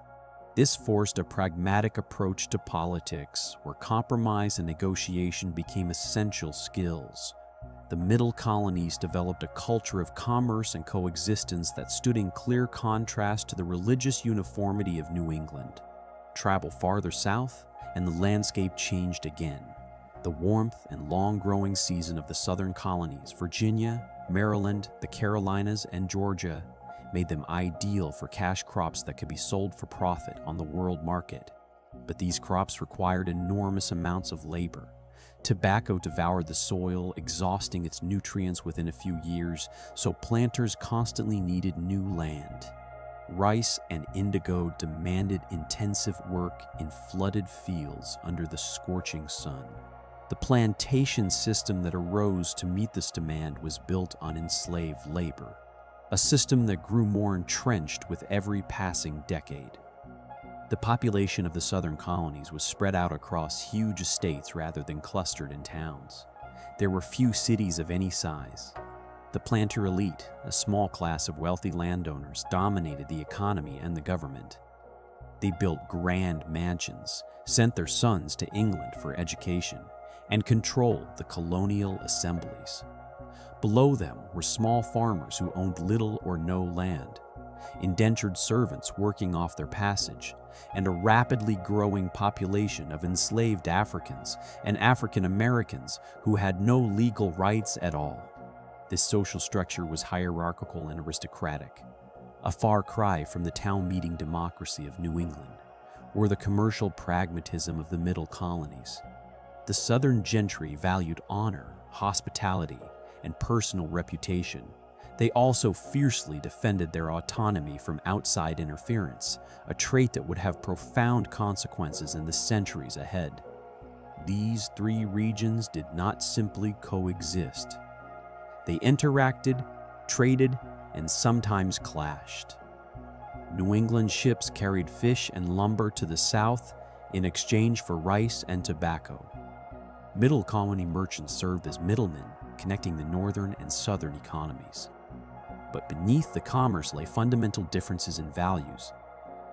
This forced a pragmatic approach to politics, where compromise and negotiation became essential skills. The Middle Colonies developed a culture of commerce and coexistence that stood in clear contrast to the religious uniformity of New England. Travel farther south, and the landscape changed again. The warmth and long-growing season of the southern colonies, Virginia, Maryland, the Carolinas, and Georgia, made them ideal for cash crops that could be sold for profit on the world market. But these crops required enormous amounts of labor. Tobacco devoured the soil, exhausting its nutrients within a few years, so planters constantly needed new land. Rice and indigo demanded intensive work in flooded fields under the scorching sun. The plantation system that arose to meet this demand was built on enslaved labor, a system that grew more entrenched with every passing decade. The population of the southern colonies was spread out across huge estates rather than clustered in towns. There were few cities of any size. The planter elite, a small class of wealthy landowners, dominated the economy and the government. They built grand mansions, sent their sons to England for education, and controlled the colonial assemblies. Below them were small farmers who owned little or no land, indentured servants working off their passage, and a rapidly growing population of enslaved Africans and African Americans who had no legal rights at all. This social structure was hierarchical and aristocratic, a far cry from the town meeting democracy of New England, or the commercial pragmatism of the Middle Colonies. The Southern gentry valued honor, hospitality, and personal reputation, They also fiercely defended their autonomy from outside interference, a trait that would have profound consequences in the centuries ahead. These three regions did not simply coexist. They interacted, traded, and sometimes clashed. New England ships carried fish and lumber to the south in exchange for rice and tobacco. Middle colony merchants served as middlemen, connecting the northern and southern economies. But beneath the commerce lay fundamental differences in values.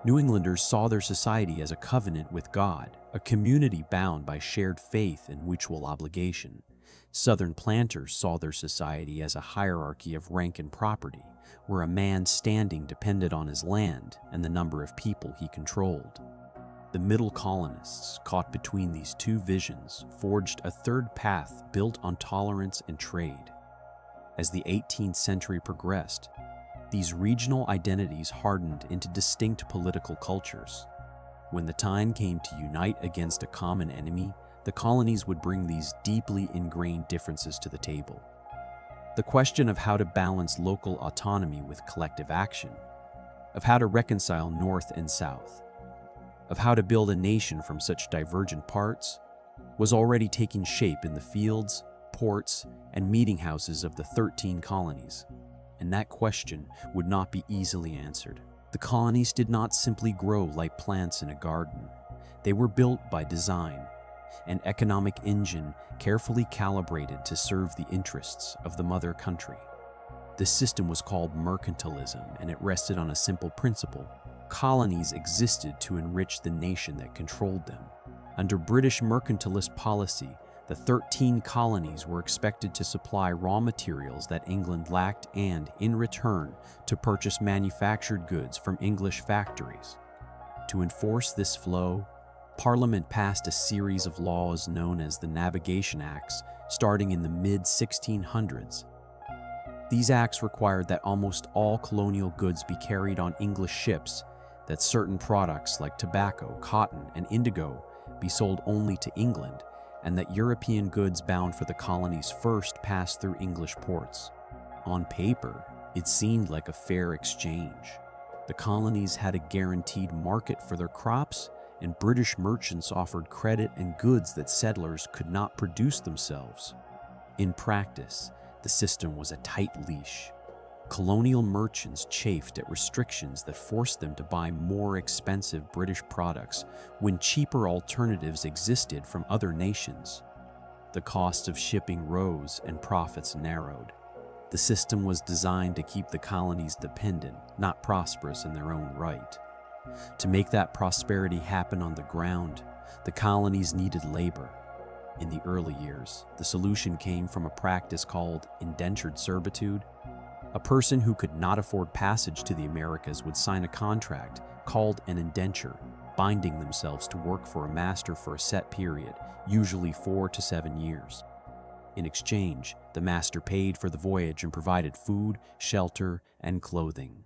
New Englanders saw their society as a covenant with God, a community bound by shared faith and mutual obligation. Southern planters saw their society as a hierarchy of rank and property, where a man's standing depended on his land and the number of people he controlled. The middle colonists, caught between these two visions, forged a third path built on tolerance and trade. As the 18th century progressed, these regional identities hardened into distinct political cultures. When the time came to unite against a common enemy, the colonies would bring these deeply ingrained differences to the table. The question of how to balance local autonomy with collective action, of how to reconcile North and South, of how to build a nation from such divergent parts, was already taking shape in the fields, ports, and meeting houses of the 13 colonies. And that question would not be easily answered. The colonies did not simply grow like plants in a garden. They were built by design, an economic engine carefully calibrated to serve the interests of the mother country. This system was called mercantilism, and it rested on a simple principle. Colonies existed to enrich the nation that controlled them. Under British mercantilist policy, the 13 colonies were expected to supply raw materials that England lacked and, in return, to purchase manufactured goods from English factories. To enforce this flow, Parliament passed a series of laws known as the Navigation Acts, starting in the mid-1600s. These acts required that almost all colonial goods be carried on English ships, that certain products like tobacco, cotton, and indigo be sold only to England, and that European goods bound for the colonies first pass through English ports. On paper, it seemed like a fair exchange. The colonies had a guaranteed market for their crops, and British merchants offered credit and goods that settlers could not produce themselves. In practice, the system was a tight leash. Colonial merchants chafed at restrictions that forced them to buy more expensive British products when cheaper alternatives existed from other nations. The cost of shipping rose and profits narrowed. The system was designed to keep the colonies dependent, not prosperous in their own right. To make that prosperity happen on the ground, the colonies needed labor. In the early years, the solution came from a practice called indentured servitude. A person who could not afford passage to the Americas would sign a contract called an indenture, binding themselves to work for a master for a set period, usually 4 to 7 years. In exchange, the master paid for the voyage and provided food, shelter, and clothing.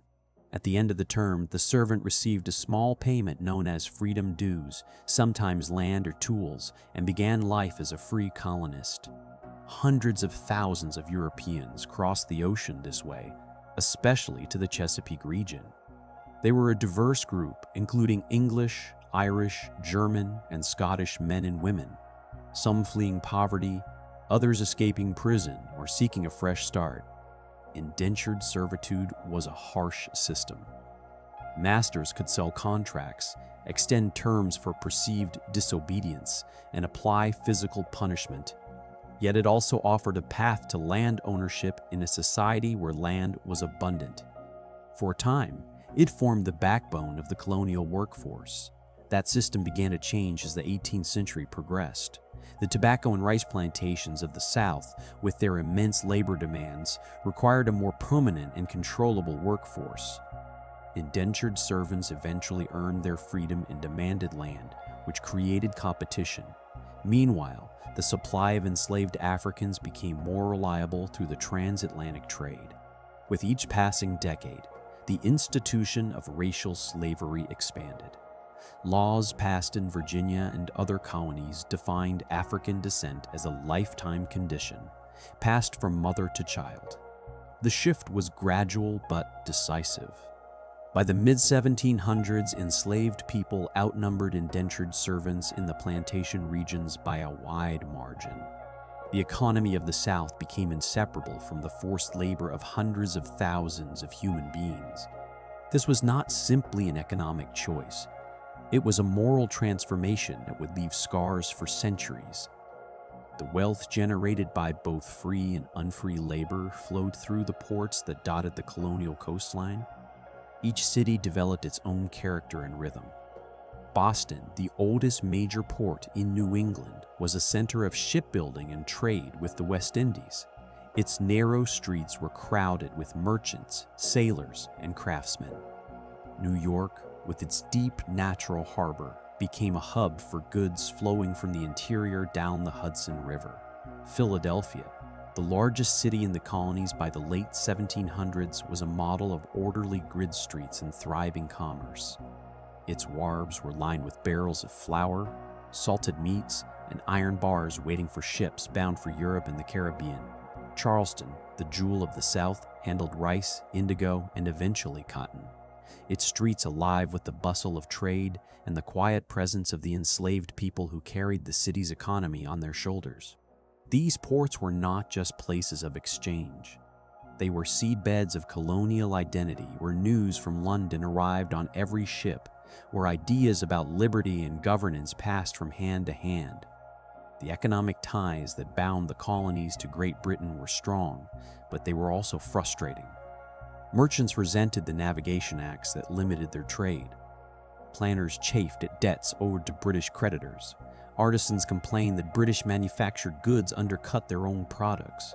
At the end of the term, the servant received a small payment known as freedom dues, sometimes land or tools, and began life as a free colonist. Hundreds of thousands of Europeans crossed the ocean this way, especially to the Chesapeake region. They were a diverse group, including English, Irish, German, and Scottish men and women, some fleeing poverty, others escaping prison or seeking a fresh start. Indentured servitude was a harsh system. Masters could sell contracts, extend terms for perceived disobedience, and apply physical punishment. Yet it also offered a path to land ownership in a society where land was abundant. For a time, it formed the backbone of the colonial workforce. That system began to change as the 18th century progressed. The tobacco and rice plantations of the South, with their immense labor demands, required a more permanent and controllable workforce. Indentured servants eventually earned their freedom and demanded land, which created competition. Meanwhile, the supply of enslaved Africans became more reliable through the transatlantic trade. With each passing decade, the institution of racial slavery expanded. Laws passed in Virginia and other colonies defined African descent as a lifetime condition, passed from mother to child. The shift was gradual but decisive. By the mid-1700s, enslaved people outnumbered indentured servants in the plantation regions by a wide margin. The economy of the South became inseparable from the forced labor of hundreds of thousands of human beings. This was not simply an economic choice. It was a moral transformation that would leave scars for centuries. The wealth generated by both free and unfree labor flowed through the ports that dotted the colonial coastline. Each city developed its own character and rhythm. Boston, the oldest major port in New England, was a center of shipbuilding and trade with the West Indies. Its narrow streets were crowded with merchants, sailors, and craftsmen. New York, with its deep natural harbor, became a hub for goods flowing from the interior down the Hudson River. Philadelphia, the largest city in the colonies by the late 1700s, was a model of orderly grid streets and thriving commerce. Its wharves were lined with barrels of flour, salted meats, and iron bars waiting for ships bound for Europe and the Caribbean. Charleston, the jewel of the South, handled rice, indigo, and eventually cotton. Its streets alive with the bustle of trade and the quiet presence of the enslaved people who carried the city's economy on their shoulders. These ports were not just places of exchange. They were seedbeds of colonial identity, where news from London arrived on every ship, where ideas about liberty and governance passed from hand to hand. The economic ties that bound the colonies to Great Britain were strong, but they were also frustrating. Merchants resented the navigation acts that limited their trade. Planters chafed at debts owed to British creditors. Artisans complained that British manufactured goods undercut their own products.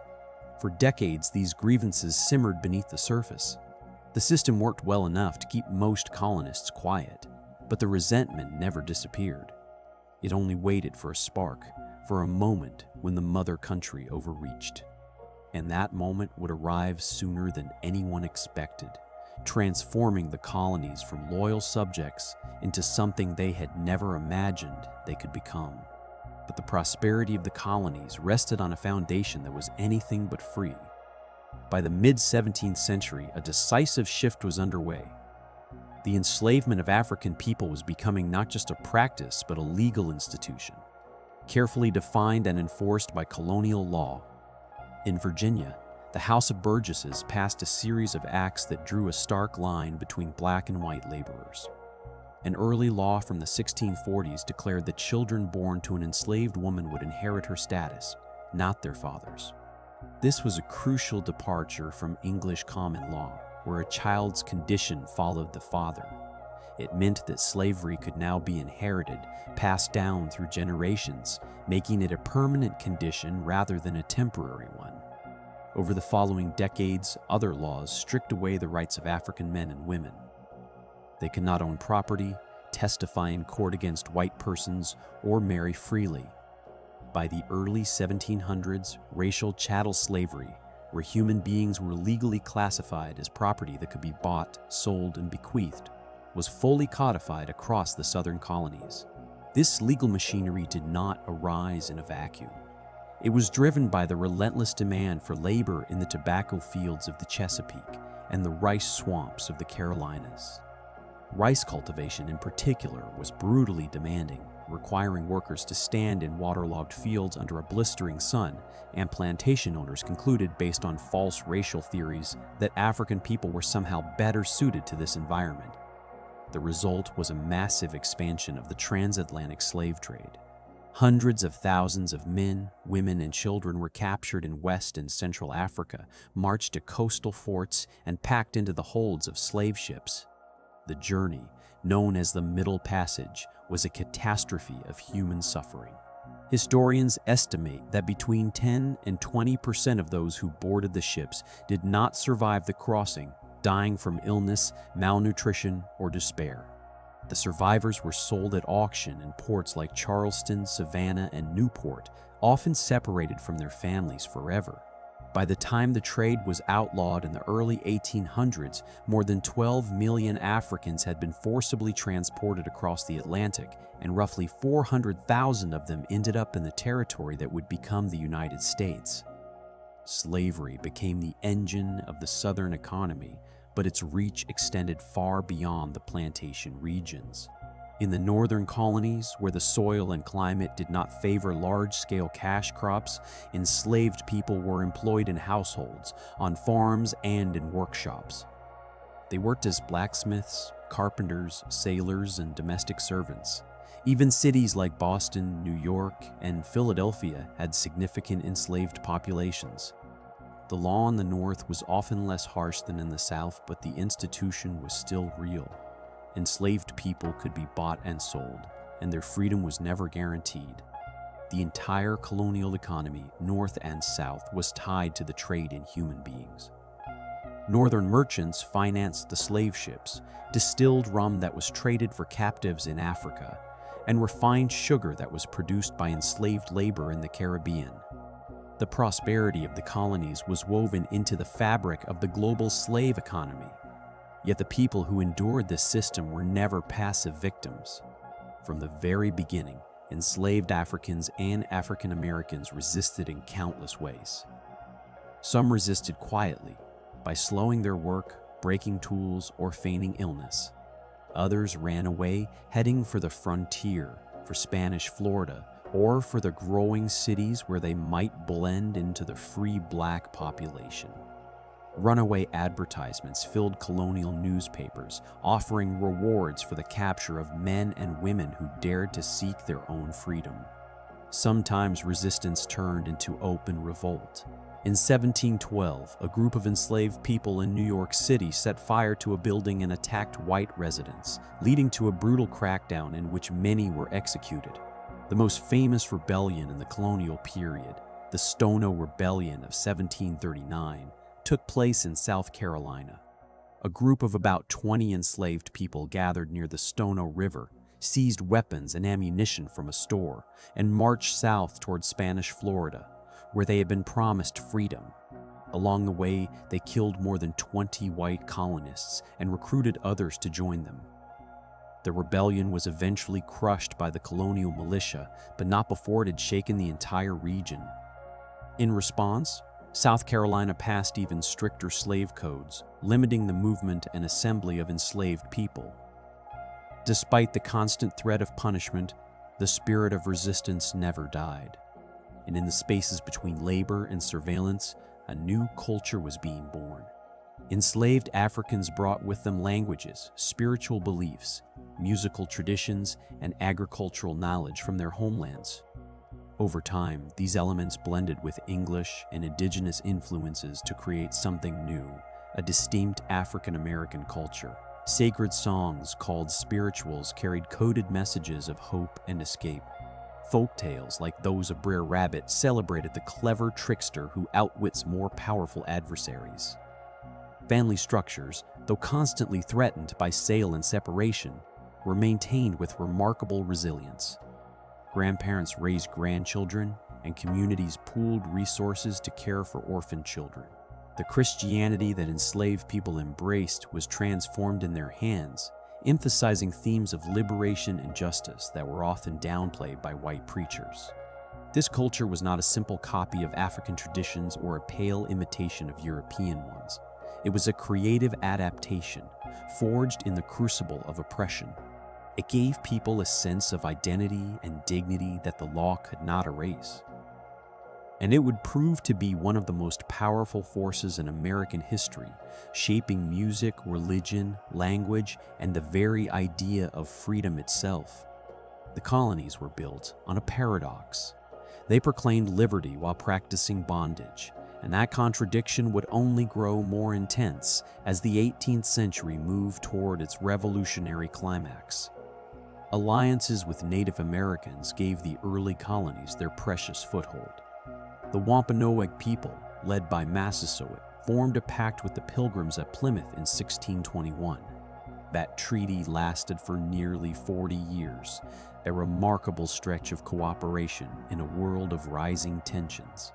For decades, these grievances simmered beneath the surface. The system worked well enough to keep most colonists quiet, but the resentment never disappeared. It only waited for a spark, for a moment when the mother country overreached. And that moment would arrive sooner than anyone expected, transforming the colonies from loyal subjects into something they had never imagined they could become. But the prosperity of the colonies rested on a foundation that was anything but free. By the mid-17th century, a decisive shift was underway. The enslavement of African people was becoming not just a practice, but a legal institution, carefully defined and enforced by colonial law. In Virginia, the House of Burgesses passed a series of acts that drew a stark line between black and white laborers. An early law from the 1640s declared that children born to an enslaved woman would inherit her status, not their father's. This was a crucial departure from English common law, where a child's condition followed the father. It meant that slavery could now be inherited, passed down through generations, making it a permanent condition rather than a temporary one. Over the following decades, other laws stripped away the rights of African men and women. They could not own property, testify in court against white persons, or marry freely. By the early 1700s, racial chattel slavery, where human beings were legally classified as property that could be bought, sold, and bequeathed, was fully codified across the southern colonies. This legal machinery did not arise in a vacuum. It was driven by the relentless demand for labor in the tobacco fields of the Chesapeake and the rice swamps of the Carolinas. Rice cultivation in particular was brutally demanding, requiring workers to stand in waterlogged fields under a blistering sun, and plantation owners concluded, based on false racial theories, that African people were somehow better suited to this environment. The result was a massive expansion of the transatlantic slave trade. Hundreds of thousands of men, women, and children were captured in West and Central Africa, marched to coastal forts, and packed into the holds of slave ships. The journey, known as the Middle Passage, was a catastrophe of human suffering. Historians estimate that between 10 and 20% of those who boarded the ships did not survive the crossing, dying from illness, malnutrition, or despair. The survivors were sold at auction in ports like Charleston, Savannah, and Newport, often separated from their families forever. By the time the trade was outlawed in the early 1800s, more than 12 million Africans had been forcibly transported across the Atlantic, and roughly 400,000 of them ended up in the territory that would become the United States. Slavery became the engine of the Southern economy, but its reach extended far beyond the plantation regions. In the northern colonies, where the soil and climate did not favor large-scale cash crops, enslaved people were employed in households, on farms, and in workshops. They worked as blacksmiths, carpenters, sailors, and domestic servants. Even cities like Boston, New York, and Philadelphia had significant enslaved populations. The law in the North was often less harsh than in the South, but the institution was still real. Enslaved people could be bought and sold, and their freedom was never guaranteed. The entire colonial economy, North and South, was tied to the trade in human beings. Northern merchants financed the slave ships, distilled rum that was traded for captives in Africa, and refined sugar that was produced by enslaved labor in the Caribbean. The prosperity of the colonies was woven into the fabric of the global slave economy. Yet the people who endured this system were never passive victims. From the very beginning, enslaved Africans and African Americans resisted in countless ways. Some resisted quietly, by slowing their work, breaking tools, or feigning illness. Others ran away, heading for the frontier, for Spanish Florida, or for the growing cities where they might blend into the free black population. Runaway advertisements filled colonial newspapers, offering rewards for the capture of men and women who dared to seek their own freedom. Sometimes resistance turned into open revolt. In 1712, a group of enslaved people in New York City set fire to a building and attacked white residents, leading to a brutal crackdown in which many were executed. The most famous rebellion in the colonial period, the Stono Rebellion of 1739, took place in South Carolina. A group of about 20 enslaved people gathered near the Stono River, seized weapons and ammunition from a store, and marched south toward Spanish Florida, where they had been promised freedom. Along the way, they killed more than 20 white colonists and recruited others to join them. The rebellion was eventually crushed by the colonial militia, but not before it had shaken the entire region. In response, South Carolina passed even stricter slave codes, limiting the movement and assembly of enslaved people. Despite the constant threat of punishment, the spirit of resistance never died. And in the spaces between labor and surveillance, a new culture was being born. Enslaved Africans brought with them languages, spiritual beliefs, musical traditions, and agricultural knowledge from their homelands. Over time, these elements blended with English and indigenous influences to create something new, a distinct African American culture. Sacred songs called spirituals carried coded messages of hope and escape. Folk tales like those of Brer Rabbit celebrated the clever trickster who outwits more powerful adversaries. Family structures, though constantly threatened by sale and separation, were maintained with remarkable resilience. Grandparents raised grandchildren, and communities pooled resources to care for orphan children. The Christianity that enslaved people embraced was transformed in their hands, emphasizing themes of liberation and justice that were often downplayed by white preachers. This culture was not a simple copy of African traditions or a pale imitation of European ones. It was a creative adaptation, forged in the crucible of oppression. It gave people a sense of identity and dignity that the law could not erase. And it would prove to be one of the most powerful forces in American history, shaping music, religion, language, and the very idea of freedom itself. The colonies were built on a paradox. They proclaimed liberty while practicing bondage, and that contradiction would only grow more intense as the 18th century moved toward its revolutionary climax. Alliances with Native Americans gave the early colonies their precious foothold. The Wampanoag people, led by Massasoit, formed a pact with the Pilgrims at Plymouth in 1621. That treaty lasted for nearly 40 years, a remarkable stretch of cooperation in a world of rising tensions.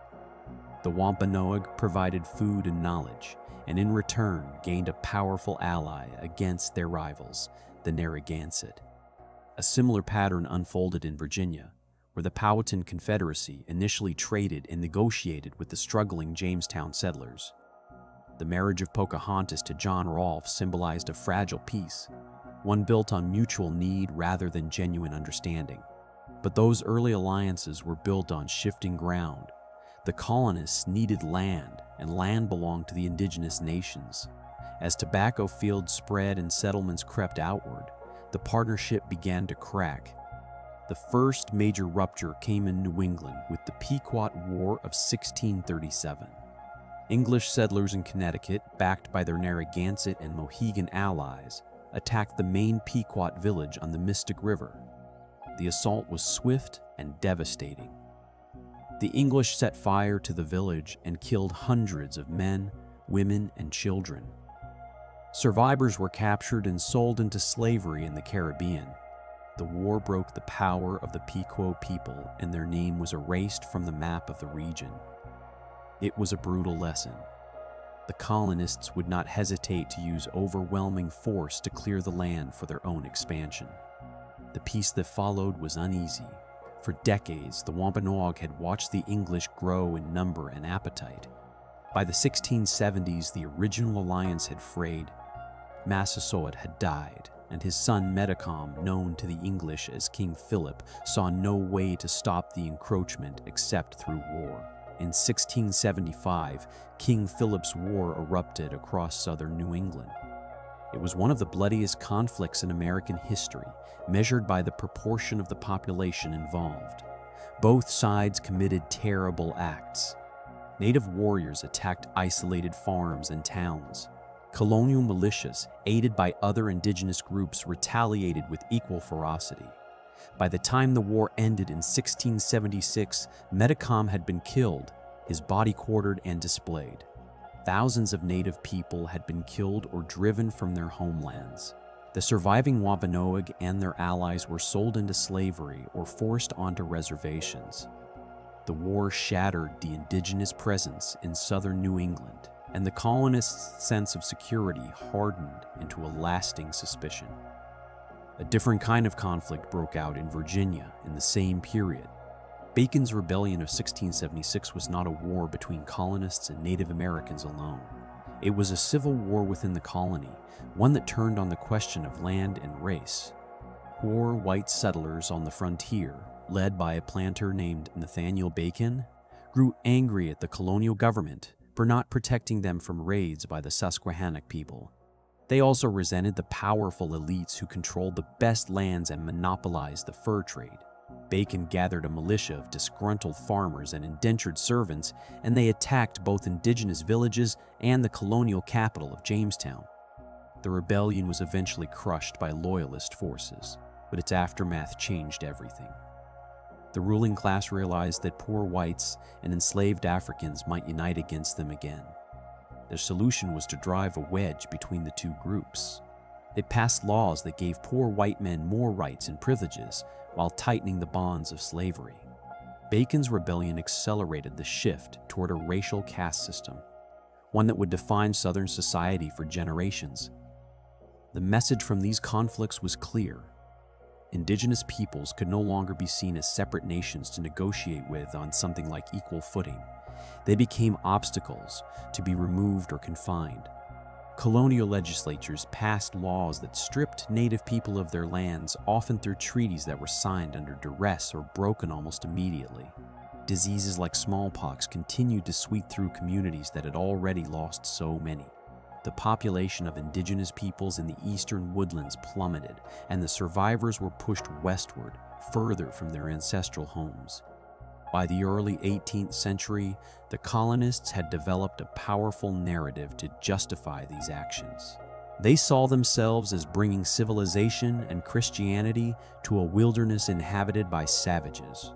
The Wampanoag provided food and knowledge, and in return gained a powerful ally against their rivals, the Narragansett. A similar pattern unfolded in Virginia, where the Powhatan Confederacy initially traded and negotiated with the struggling Jamestown settlers. The marriage of Pocahontas to John Rolfe symbolized a fragile peace, one built on mutual need rather than genuine understanding. But those early alliances were built on shifting ground. The colonists needed land, and land belonged to the indigenous nations. As tobacco fields spread and settlements crept outward, the partnership began to crack. The first major rupture came in New England with the Pequot War of 1637. English settlers in Connecticut, backed by their Narragansett and Mohegan allies, attacked the main Pequot village on the Mystic River. The assault was swift and devastating. The English set fire to the village and killed hundreds of men, women, and children. Survivors were captured and sold into slavery in the Caribbean. The war broke the power of the Pequot people, and their name was erased from the map of the region. It was a brutal lesson. The colonists would not hesitate to use overwhelming force to clear the land for their own expansion. The peace that followed was uneasy. For decades, the Wampanoag had watched the English grow in number and appetite. By the 1670s, the original alliance had frayed. Massasoit had died, and his son Metacom, known to the English as King Philip, saw no way to stop the encroachment except through war. In 1675, King Philip's War erupted across southern New England. It was one of the bloodiest conflicts in American history, measured by the proportion of the population involved. Both sides committed terrible acts. Native warriors attacked isolated farms and towns. Colonial militias, aided by other indigenous groups, retaliated with equal ferocity. By the time the war ended in 1676, Metacom had been killed, his body quartered and displayed. Thousands of native people had been killed or driven from their homelands. The surviving Wampanoag and their allies were sold into slavery or forced onto reservations. The war shattered the indigenous presence in southern New England, and the colonists' sense of security hardened into a lasting suspicion. A different kind of conflict broke out in Virginia in the same period. Bacon's Rebellion of 1676 was not a war between colonists and Native Americans alone. It was a civil war within the colony, one that turned on the question of land and race. Poor white settlers on the frontier, led by a planter named Nathaniel Bacon, grew angry at the colonial government for not protecting them from raids by the Susquehannock people. They also resented the powerful elites who controlled the best lands and monopolized the fur trade. Bacon gathered a militia of disgruntled farmers and indentured servants, and they attacked both indigenous villages and the colonial capital of Jamestown. The rebellion was eventually crushed by loyalist forces, but its aftermath changed everything. The ruling class realized that poor whites and enslaved Africans might unite against them again. Their solution was to drive a wedge between the two groups. They passed laws that gave poor white men more rights and privileges while tightening the bonds of slavery. Bacon's rebellion accelerated the shift toward a racial caste system, one that would define Southern society for generations. The message from these conflicts was clear. Indigenous peoples could no longer be seen as separate nations to negotiate with on something like equal footing. They became obstacles to be removed or confined. Colonial legislatures passed laws that stripped Native people of their lands, often through treaties that were signed under duress or broken almost immediately. Diseases like smallpox continued to sweep through communities that had already lost so many. The population of indigenous peoples in the eastern woodlands plummeted, and the survivors were pushed westward, further from their ancestral homes. By the early 18th century, the colonists had developed a powerful narrative to justify these actions. They saw themselves as bringing civilization and Christianity to a wilderness inhabited by savages.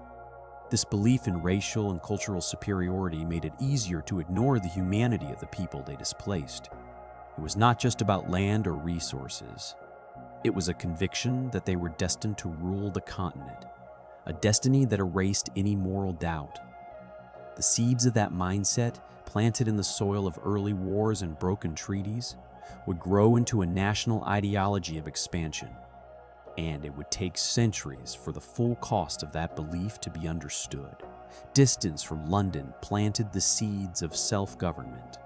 This belief in racial and cultural superiority made it easier to ignore the humanity of the people they displaced. It was not just about land or resources. It was a conviction that they were destined to rule the continent, a destiny that erased any moral doubt. The seeds of that mindset, planted in the soil of early wars and broken treaties, would grow into a national ideology of expansion. And it would take centuries for the full cost of that belief to be understood. Distance from London planted the seeds of self-government.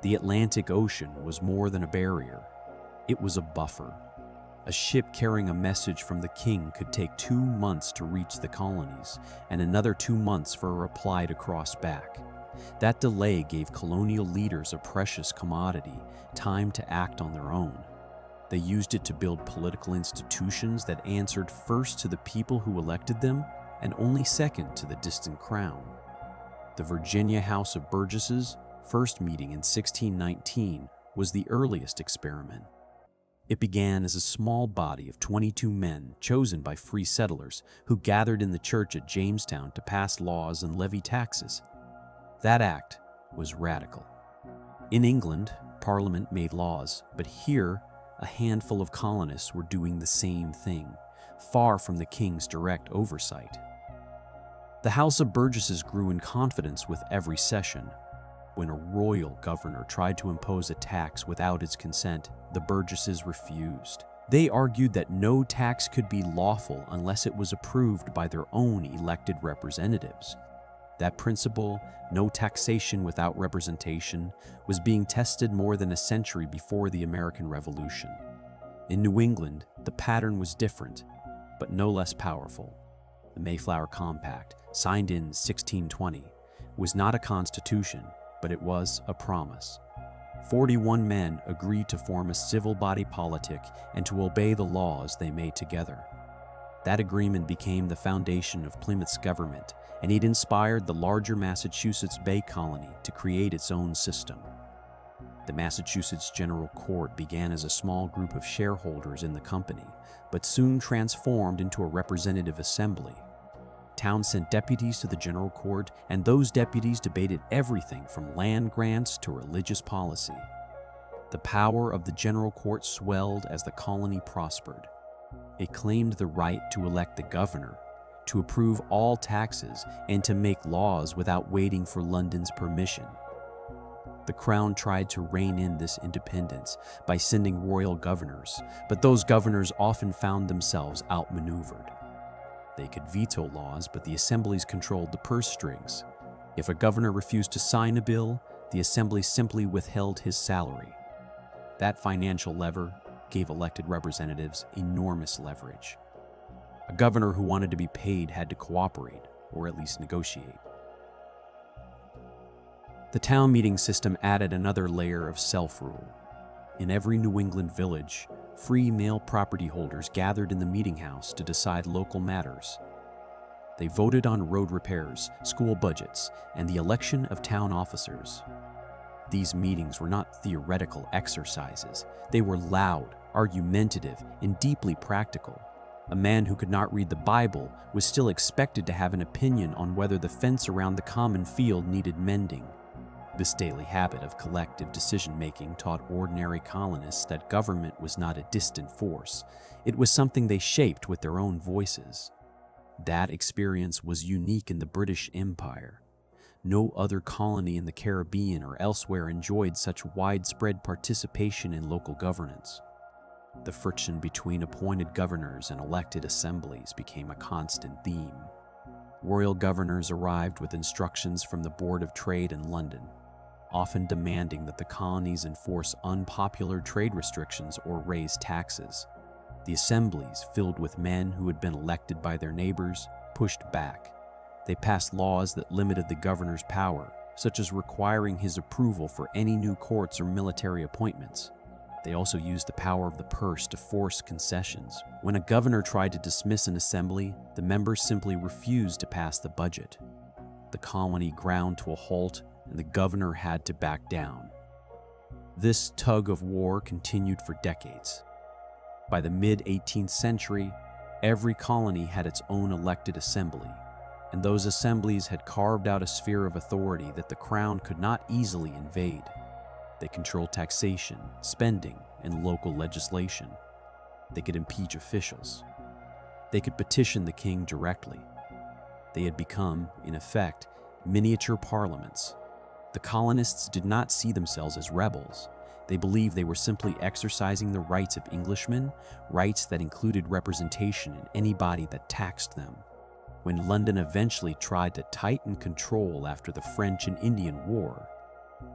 The Atlantic Ocean was more than a barrier. It was a buffer. A ship carrying a message from the king could take 2 months to reach the colonies, and another 2 months for a reply to cross back. That delay gave colonial leaders a precious commodity, time to act on their own. They used it to build political institutions that answered first to the people who elected them and only second to the distant crown. The Virginia House of Burgesses, first meeting in 1619, was the earliest experiment. It began as a small body of 22 men chosen by free settlers who gathered in the church at Jamestown to pass laws and levy taxes. That act was radical. In England, Parliament made laws, but here, a handful of colonists were doing the same thing, far from the king's direct oversight. The House of Burgesses grew in confidence with every session. When a royal governor tried to impose a tax without his consent, the Burgesses refused. They argued that no tax could be lawful unless it was approved by their own elected representatives. That principle, no taxation without representation, was being tested more than a century before the American Revolution. In New England, the pattern was different, but no less powerful. The Mayflower Compact, signed in 1620, was not a constitution, but it was a promise. 41 men agreed to form a civil body politic and to obey the laws they made together. That agreement became the foundation of Plymouth's government, and it inspired the larger Massachusetts Bay Colony to create its own system. The Massachusetts General Court began as a small group of shareholders in the company, but soon transformed into a representative assembly. Towns sent deputies to the General Court, and those deputies debated everything from land grants to religious policy. The power of the General Court swelled as the colony prospered. It claimed the right to elect the governor, to approve all taxes, and to make laws without waiting for London's permission. The Crown tried to rein in this independence by sending royal governors, but those governors often found themselves outmaneuvered. They could veto laws, but the assemblies controlled the purse strings. If a governor refused to sign a bill, the assembly simply withheld his salary. That financial lever gave elected representatives enormous leverage. A governor who wanted to be paid had to cooperate, or at least negotiate. The town meeting system added another layer of self-rule. In every New England village, free male property holders gathered in the meeting house to decide local matters. They voted on road repairs, school budgets, and the election of town officers. These meetings were not theoretical exercises. They were loud, argumentative, and deeply practical. A man who could not read the Bible was still expected to have an opinion on whether the fence around the common field needed mending. This daily habit of collective decision-making taught ordinary colonists that government was not a distant force. It was something they shaped with their own voices. That experience was unique in the British Empire. No other colony in the Caribbean or elsewhere enjoyed such widespread participation in local governance. The friction between appointed governors and elected assemblies became a constant theme. Royal governors arrived with instructions from the Board of Trade in London, often demanding that the colonies enforce unpopular trade restrictions or raise taxes. The assemblies, filled with men who had been elected by their neighbors, pushed back. They passed laws that limited the governor's power, such as requiring his approval for any new courts or military appointments. They also used the power of the purse to force concessions. When a governor tried to dismiss an assembly, the members simply refused to pass the budget. The colony ground to a halt, and the governor had to back down. This tug of war continued for decades. By the mid-18th century, every colony had its own elected assembly, and those assemblies had carved out a sphere of authority that the crown could not easily invade. They controlled taxation, spending, and local legislation. They could impeach officials. They could petition the king directly. They had become, in effect, miniature parliaments. The colonists did not see themselves as rebels. They believed they were simply exercising the rights of Englishmen, rights that included representation in any body that taxed them. When London eventually tried to tighten control after the French and Indian War,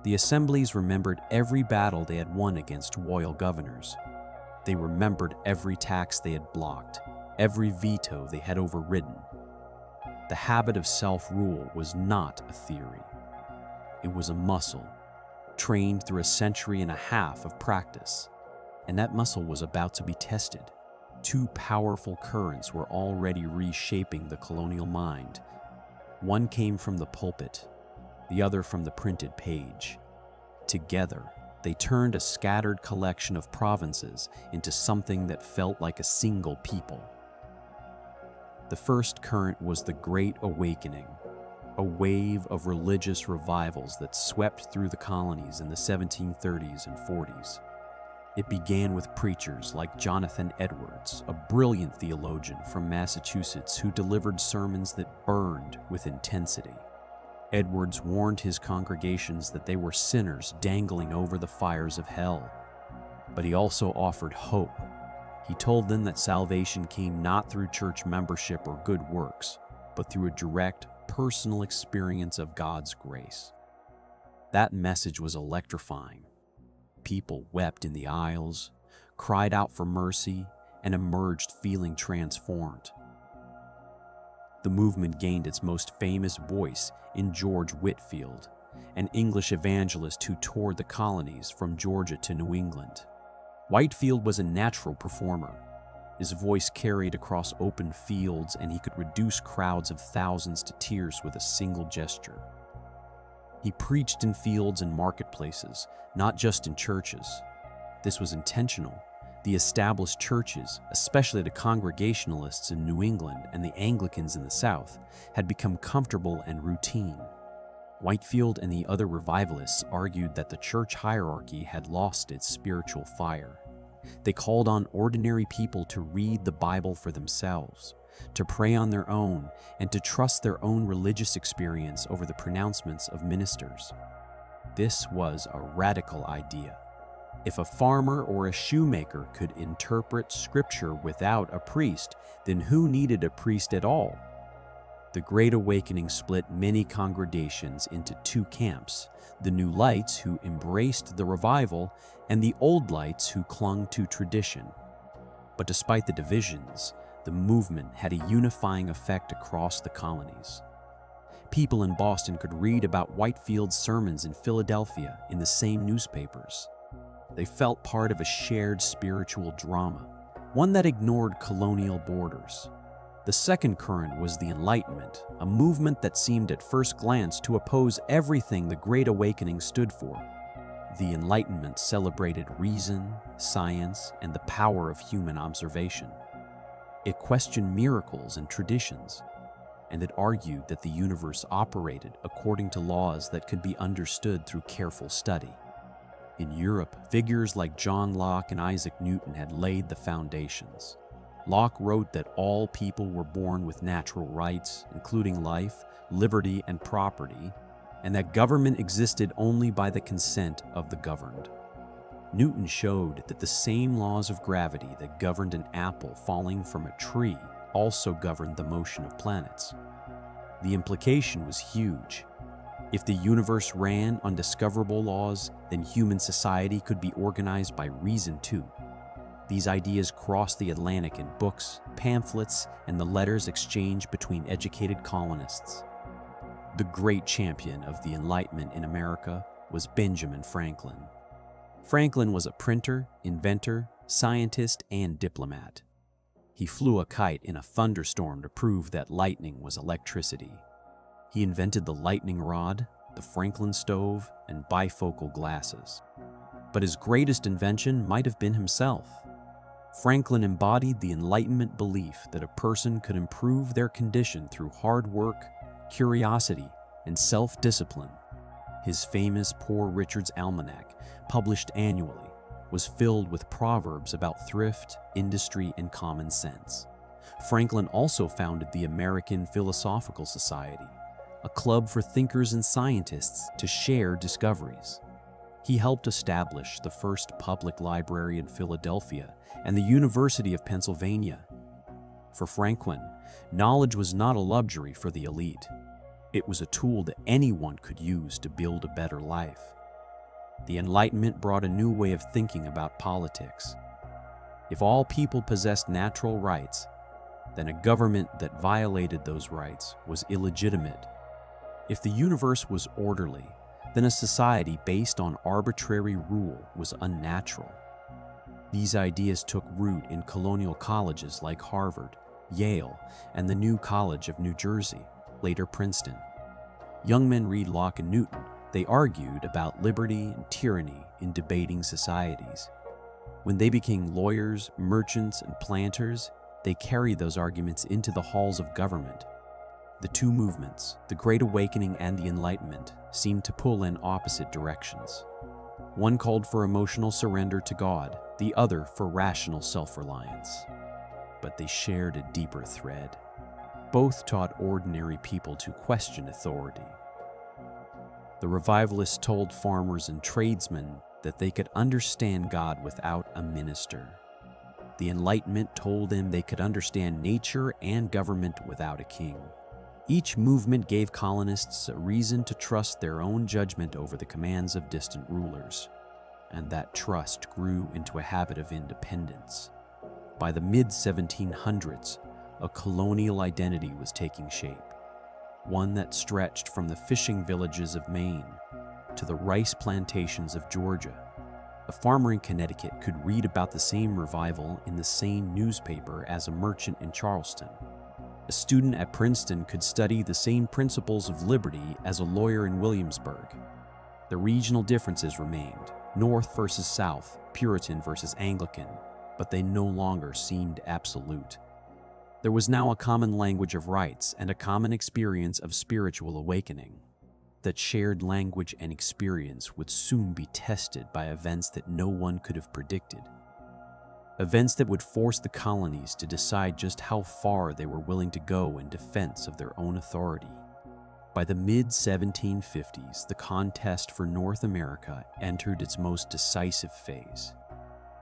the assemblies remembered every battle they had won against royal governors. They remembered every tax they had blocked, every veto they had overridden. The habit of self-rule was not a theory. It was a muscle, trained through a century and a half of practice, and that muscle was about to be tested. Two powerful currents were already reshaping the colonial mind. One came from the pulpit, the other from the printed page. Together, they turned a scattered collection of provinces into something that felt like a single people. The first current was the Great Awakening, a wave of religious revivals that swept through the colonies in the 1730s and 40s. It began with preachers like Jonathan Edwards, a brilliant theologian from Massachusetts who delivered sermons that burned with intensity. Edwards warned his congregations that they were sinners dangling over the fires of hell. But he also offered hope. He told them that salvation came not through church membership or good works, but through a direct, personal experience of God's grace. That message was electrifying. People wept in the aisles, cried out for mercy, and emerged feeling transformed. The movement gained its most famous voice in George Whitefield, an English evangelist who toured the colonies from Georgia to New England. Whitefield was a natural performer. His voice carried across open fields, and he could reduce crowds of thousands to tears with a single gesture. He preached in fields and marketplaces, not just in churches. This was intentional. The established churches, especially the Congregationalists in New England and the Anglicans in the South, had become comfortable and routine. Whitefield and the other revivalists argued that the church hierarchy had lost its spiritual fire. They called on ordinary people to read the Bible for themselves, to pray on their own, and to trust their own religious experience over the pronouncements of ministers. This was a radical idea. If a farmer or a shoemaker could interpret Scripture without a priest, then who needed a priest at all? The Great Awakening split many congregations into two camps: the New Lights, who embraced the revival, and the Old Lights, who clung to tradition. But despite the divisions, the movement had a unifying effect across the colonies. People in Boston could read about Whitefield's sermons in Philadelphia in the same newspapers. They felt part of a shared spiritual drama, one that ignored colonial borders. The second current was the Enlightenment, a movement that seemed at first glance to oppose everything the Great Awakening stood for. The Enlightenment celebrated reason, science, and the power of human observation. It questioned miracles and traditions, and it argued that the universe operated according to laws that could be understood through careful study. In Europe, figures like John Locke and Isaac Newton had laid the foundations. Locke wrote that all people were born with natural rights, including life, liberty, and property, and that government existed only by the consent of the governed. Newton showed that the same laws of gravity that governed an apple falling from a tree also governed the motion of planets. The implication was huge. If the universe ran on discoverable laws, then human society could be organized by reason too. These ideas crossed the Atlantic in books, pamphlets, and the letters exchanged between educated colonists. The great champion of the Enlightenment in America was Benjamin Franklin. Franklin was a printer, inventor, scientist, and diplomat. He flew a kite in a thunderstorm to prove that lightning was electricity. He invented the lightning rod, the Franklin stove, and bifocal glasses. But his greatest invention might have been himself. Franklin embodied the Enlightenment belief that a person could improve their condition through hard work, curiosity, and self-discipline. His famous Poor Richard's Almanac, published annually, was filled with proverbs about thrift, industry, and common sense. Franklin also founded the American Philosophical Society, a club for thinkers and scientists to share discoveries. He helped establish the first public library in Philadelphia and the University of Pennsylvania. For Franklin, knowledge was not a luxury for the elite. It was a tool that anyone could use to build a better life. The Enlightenment brought a new way of thinking about politics. If all people possessed natural rights, then a government that violated those rights was illegitimate. If the universe was orderly, then a society based on arbitrary rule was unnatural. These ideas took root in colonial colleges like Harvard, Yale, and the New College of New Jersey, later Princeton. Young men read Locke and Newton. They argued about liberty and tyranny in debating societies. When they became lawyers, merchants, and planters, they carried those arguments into the halls of government. The two movements, the Great Awakening and the Enlightenment, seemed to pull in opposite directions. One called for emotional surrender to God, the other for rational self-reliance. But they shared a deeper thread. Both taught ordinary people to question authority. The revivalists told farmers and tradesmen that they could understand God without a minister. The Enlightenment told them they could understand nature and government without a king. Each movement gave colonists a reason to trust their own judgment over the commands of distant rulers, and that trust grew into a habit of independence. By the mid-1700s, a colonial identity was taking shape, one that stretched from the fishing villages of Maine to the rice plantations of Georgia. A farmer in Connecticut could read about the same revival in the same newspaper as a merchant in Charleston. A student at Princeton could study the same principles of liberty as a lawyer in Williamsburg. The regional differences remained, North versus South, Puritan versus Anglican, but they no longer seemed absolute. There was now a common language of rights and a common experience of spiritual awakening. That shared language and experience would soon be tested by events that no one could have predicted. Events that would force the colonies to decide just how far they were willing to go in defense of their own authority. By the mid-1750s, the contest for North America entered its most decisive phase.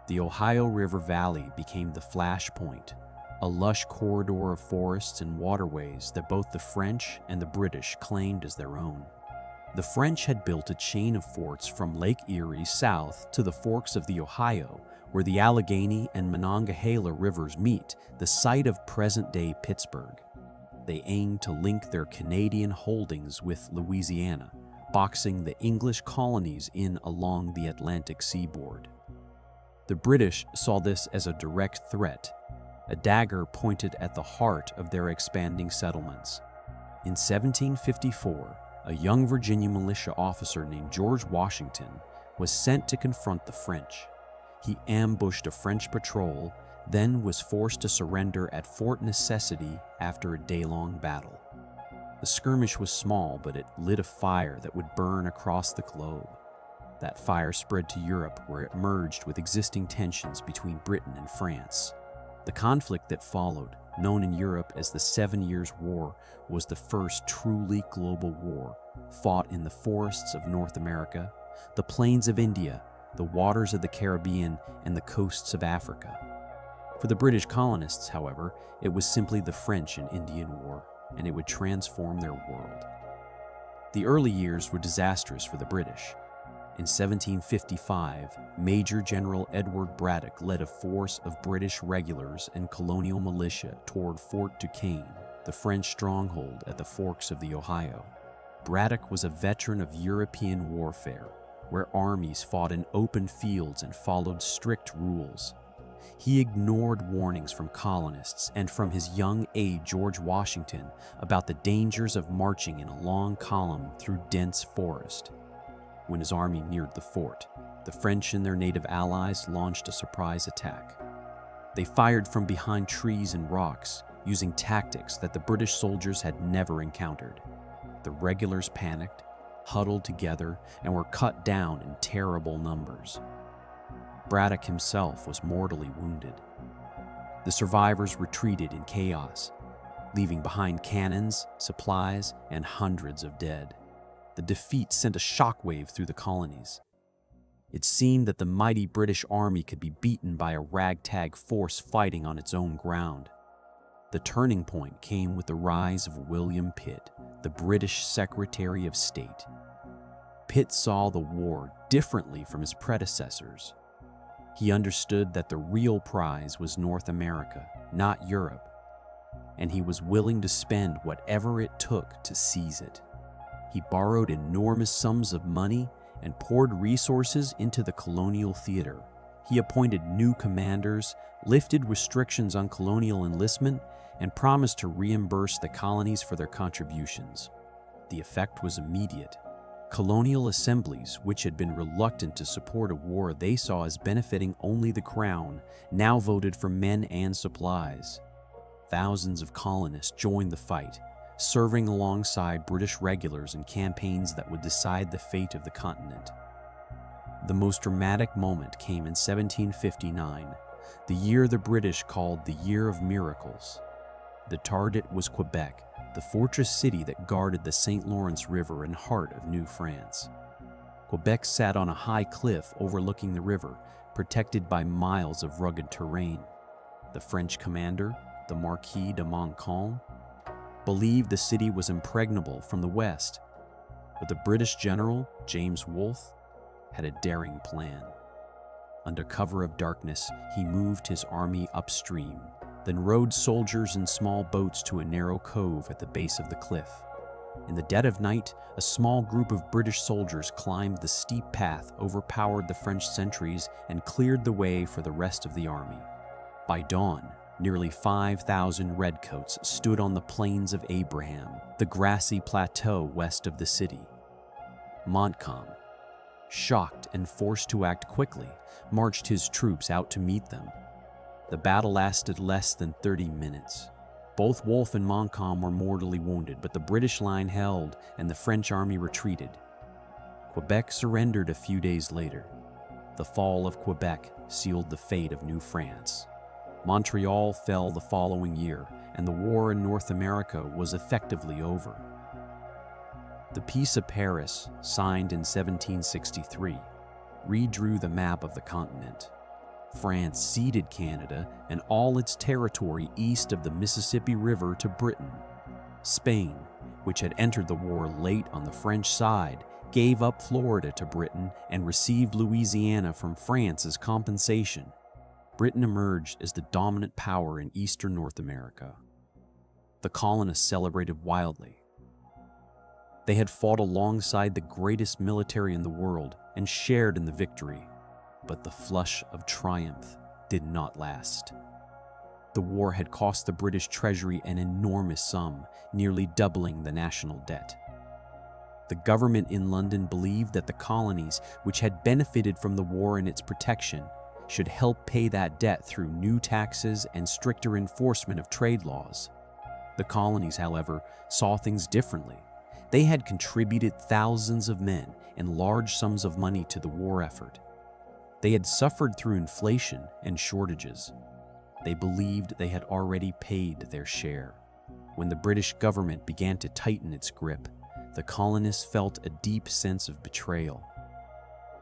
The Ohio River Valley became the flashpoint, a lush corridor of forests and waterways that both the French and the British claimed as their own. The French had built a chain of forts from Lake Erie south to the forks of the Ohio, where the Allegheny and Monongahela rivers meet, the site of present-day Pittsburgh. They aimed to link their Canadian holdings with Louisiana, boxing the English colonies in along the Atlantic seaboard. The British saw this as a direct threat, a dagger pointed at the heart of their expanding settlements. In 1754, a young Virginia militia officer named George Washington was sent to confront the French. He ambushed a French patrol, then was forced to surrender at Fort Necessity after a day-long battle. The skirmish was small, but it lit a fire that would burn across the globe. That fire spread to Europe, where it merged with existing tensions between Britain and France. The conflict that followed, known in Europe as the 7 Years' War, was the first truly global war, fought in the forests of North America, the plains of India, the waters of the Caribbean, and the coasts of Africa. For the British colonists, however, it was simply the French and Indian War, and it would transform their world. The early years were disastrous for the British. In 1755, Major General Edward Braddock led a force of British regulars and colonial militia toward Fort Duquesne, the French stronghold at the forks of the Ohio. Braddock was a veteran of European warfare, where armies fought in open fields and followed strict rules. He ignored warnings from colonists and from his young aide George Washington about the dangers of marching in a long column through dense forest. When his army neared the fort, the French and their native allies launched a surprise attack. They fired from behind trees and rocks, using tactics that the British soldiers had never encountered. The regulars panicked, huddled together, and were cut down in terrible numbers. Braddock himself was mortally wounded. The survivors retreated in chaos, leaving behind cannons, supplies, and hundreds of dead. The defeat sent a shockwave through the colonies. It seemed that the mighty British army could be beaten by a ragtag force fighting on its own ground. The turning point came with the rise of William Pitt, the British Secretary of State. Pitt saw the war differently from his predecessors. He understood that the real prize was North America, not Europe, and he was willing to spend whatever it took to seize it. He borrowed enormous sums of money and poured resources into the colonial theater. He appointed new commanders, lifted restrictions on colonial enlistment, and promised to reimburse the colonies for their contributions. The effect was immediate. Colonial assemblies, which had been reluctant to support a war they saw as benefiting only the crown, now voted for men and supplies. Thousands of colonists joined the fight, serving alongside British regulars in campaigns that would decide the fate of the continent. The most dramatic moment came in 1759, the year the British called the Year of Miracles. The target was Quebec, the fortress city that guarded the St. Lawrence River and heart of New France. Quebec sat on a high cliff overlooking the river, protected by miles of rugged terrain. The French commander, the Marquis de Montcalm, believed the city was impregnable from the west, but the British general, James Wolfe, had a daring plan. Under cover of darkness, he moved his army upstream, then rowed soldiers in small boats to a narrow cove at the base of the cliff. In the dead of night, a small group of British soldiers climbed the steep path, overpowered the French sentries, and cleared the way for the rest of the army. By dawn, nearly 5,000 redcoats stood on the Plains of Abraham, the grassy plateau west of the city. Montcalm, shocked and forced to act quickly, marched his troops out to meet them. The battle lasted less than 30 minutes. Both Wolfe and Montcalm were mortally wounded, but the British line held and the French army retreated. Quebec surrendered a few days later. The fall of Quebec sealed the fate of New France. Montreal fell the following year, and the war in North America was effectively over. The Peace of Paris, signed in 1763, redrew the map of the continent. France ceded Canada and all its territory east of the Mississippi River to Britain. Spain, which had entered the war late on the French side, gave up Florida to Britain and received Louisiana from France as compensation. Britain emerged as the dominant power in eastern North America. The colonists celebrated wildly. They had fought alongside the greatest military in the world and shared in the victory. But the flush of triumph did not last. The war had cost the British treasury an enormous sum, nearly doubling the national debt. The government in London believed that the colonies, which had benefited from the war and its protection, should help pay that debt through new taxes and stricter enforcement of trade laws. The colonies, however, saw things differently. They had contributed thousands of men and large sums of money to the war effort. They had suffered through inflation and shortages. They believed they had already paid their share. When the British government began to tighten its grip, the colonists felt a deep sense of betrayal.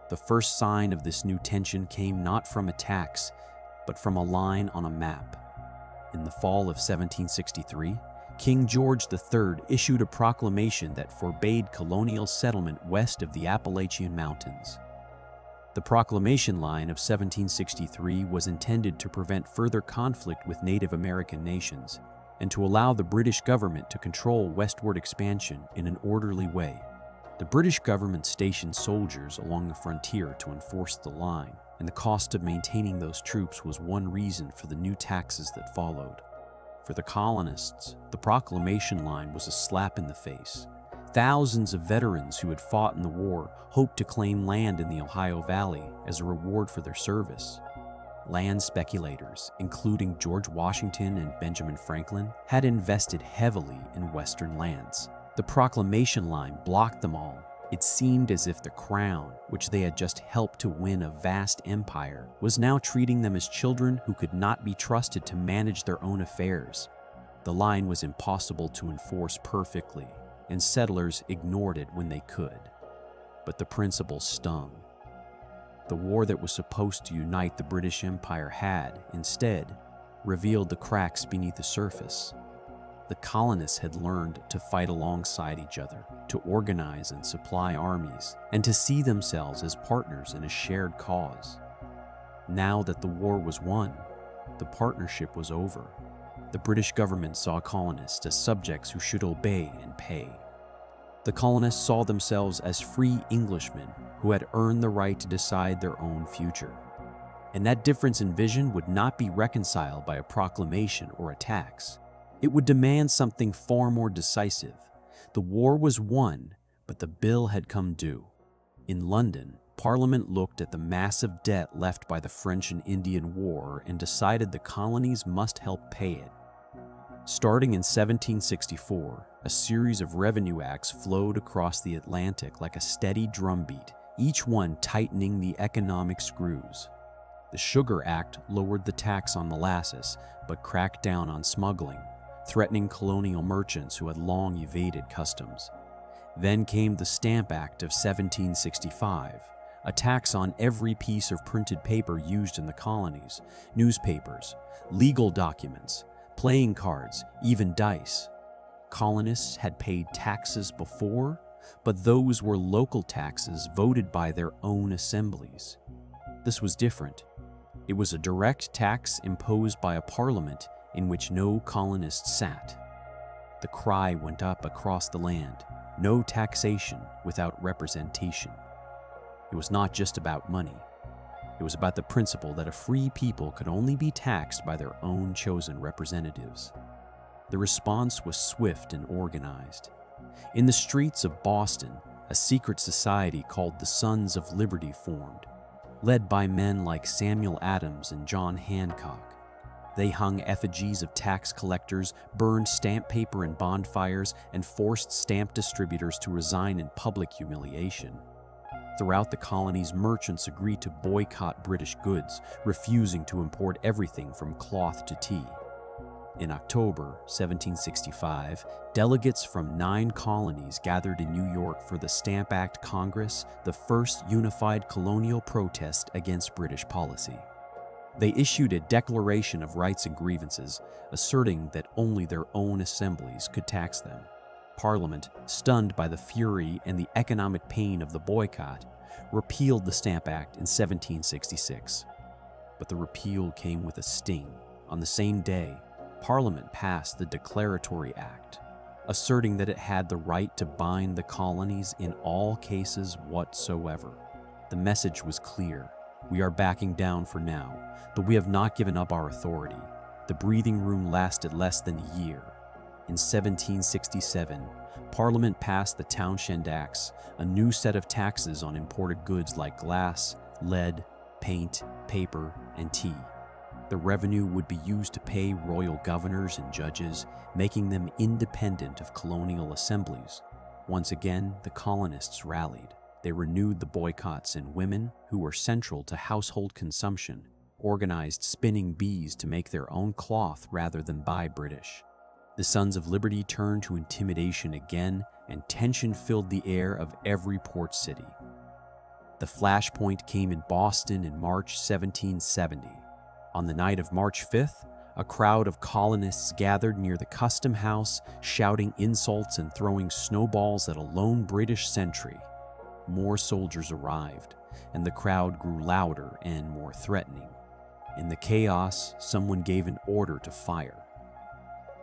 The first sign of this new tension came not from attacks, but from a line on a map. In the fall of 1763, King George III issued a proclamation that forbade colonial settlement west of the Appalachian Mountains. The proclamation line of 1763 was intended to prevent further conflict with Native American nations and to allow the British government to control westward expansion in an orderly way. The British government stationed soldiers along the frontier to enforce the line, and the cost of maintaining those troops was one reason for the new taxes that followed. For the colonists, the proclamation line was a slap in the face. Thousands of veterans who had fought in the war hoped to claim land in the Ohio Valley as a reward for their service. Land speculators, including George Washington and Benjamin Franklin, had invested heavily in western lands. The proclamation line blocked them all. It seemed as if the crown, which they had just helped to win a vast empire, was now treating them as children who could not be trusted to manage their own affairs. The line was impossible to enforce perfectly, and settlers ignored it when they could. But the principle stung. The war that was supposed to unite the British Empire had, instead, revealed the cracks beneath the surface. The colonists had learned to fight alongside each other, to organize and supply armies, and to see themselves as partners in a shared cause. Now that the war was won, the partnership was over. The British government saw colonists as subjects who should obey and pay. The colonists saw themselves as free Englishmen who had earned the right to decide their own future. And that difference in vision would not be reconciled by a proclamation or a tax. It would demand something far more decisive. The war was won, but the bill had come due. In London, Parliament looked at the massive debt left by the French and Indian War and decided the colonies must help pay it. Starting in 1764, a series of revenue acts flowed across the Atlantic like a steady drumbeat, each one tightening the economic screws. The Sugar Act lowered the tax on molasses, but cracked down on smuggling, threatening colonial merchants who had long evaded customs. Then came the Stamp Act of 1765, a tax on every piece of printed paper used in the colonies, newspapers, legal documents, playing cards, even dice. Colonists had paid taxes before, but those were local taxes voted by their own assemblies. This was different. It was a direct tax imposed by a parliament in which no colonists sat. The cry went up across the land, no taxation without representation. It was not just about money. It was about the principle that a free people could only be taxed by their own chosen representatives. The response was swift and organized. In the streets of Boston, a secret society called the Sons of Liberty formed, led by men like Samuel Adams and John Hancock. They hung effigies of tax collectors, burned stamp paper in bonfires, and forced stamp distributors to resign in public humiliation. Throughout the colonies, merchants agreed to boycott British goods, refusing to import everything from cloth to tea. In October 1765, delegates from 9 colonies gathered in New York for the Stamp Act Congress, the first unified colonial protest against British policy. They issued a Declaration of Rights and Grievances, asserting that only their own assemblies could tax them. Parliament, stunned by the fury and the economic pain of the boycott, repealed the Stamp Act in 1766. But the repeal came with a sting. On the same day, Parliament passed the Declaratory Act, asserting that it had the right to bind the colonies in all cases whatsoever. The message was clear. We are backing down for now, but we have not given up our authority. The breathing room lasted less than a year. In 1767, Parliament passed the Townshend Acts, a new set of taxes on imported goods like glass, lead, paint, paper, and tea. The revenue would be used to pay royal governors and judges, making them independent of colonial assemblies. Once again, the colonists rallied. They renewed the boycotts, and women, who were central to household consumption, organized spinning bees to make their own cloth rather than buy British. The Sons of Liberty turned to intimidation again, and tension filled the air of every port city. The flashpoint came in Boston in March 1770. On the night of March 5th, a crowd of colonists gathered near the Custom House, shouting insults and throwing snowballs at a lone British sentry. More soldiers arrived, and the crowd grew louder and more threatening. In the chaos, someone gave an order to fire.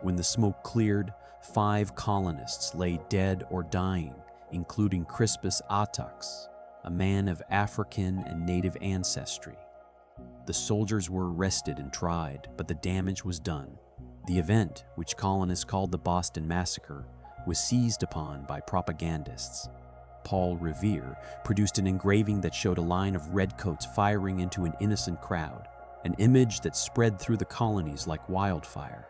When the smoke cleared, 5 colonists lay dead or dying, including Crispus Attucks, a man of African and native ancestry. The soldiers were arrested and tried, but the damage was done. The event, which colonists called the Boston Massacre, was seized upon by propagandists. Paul Revere produced an engraving that showed a line of redcoats firing into an innocent crowd, an image that spread through the colonies like wildfire.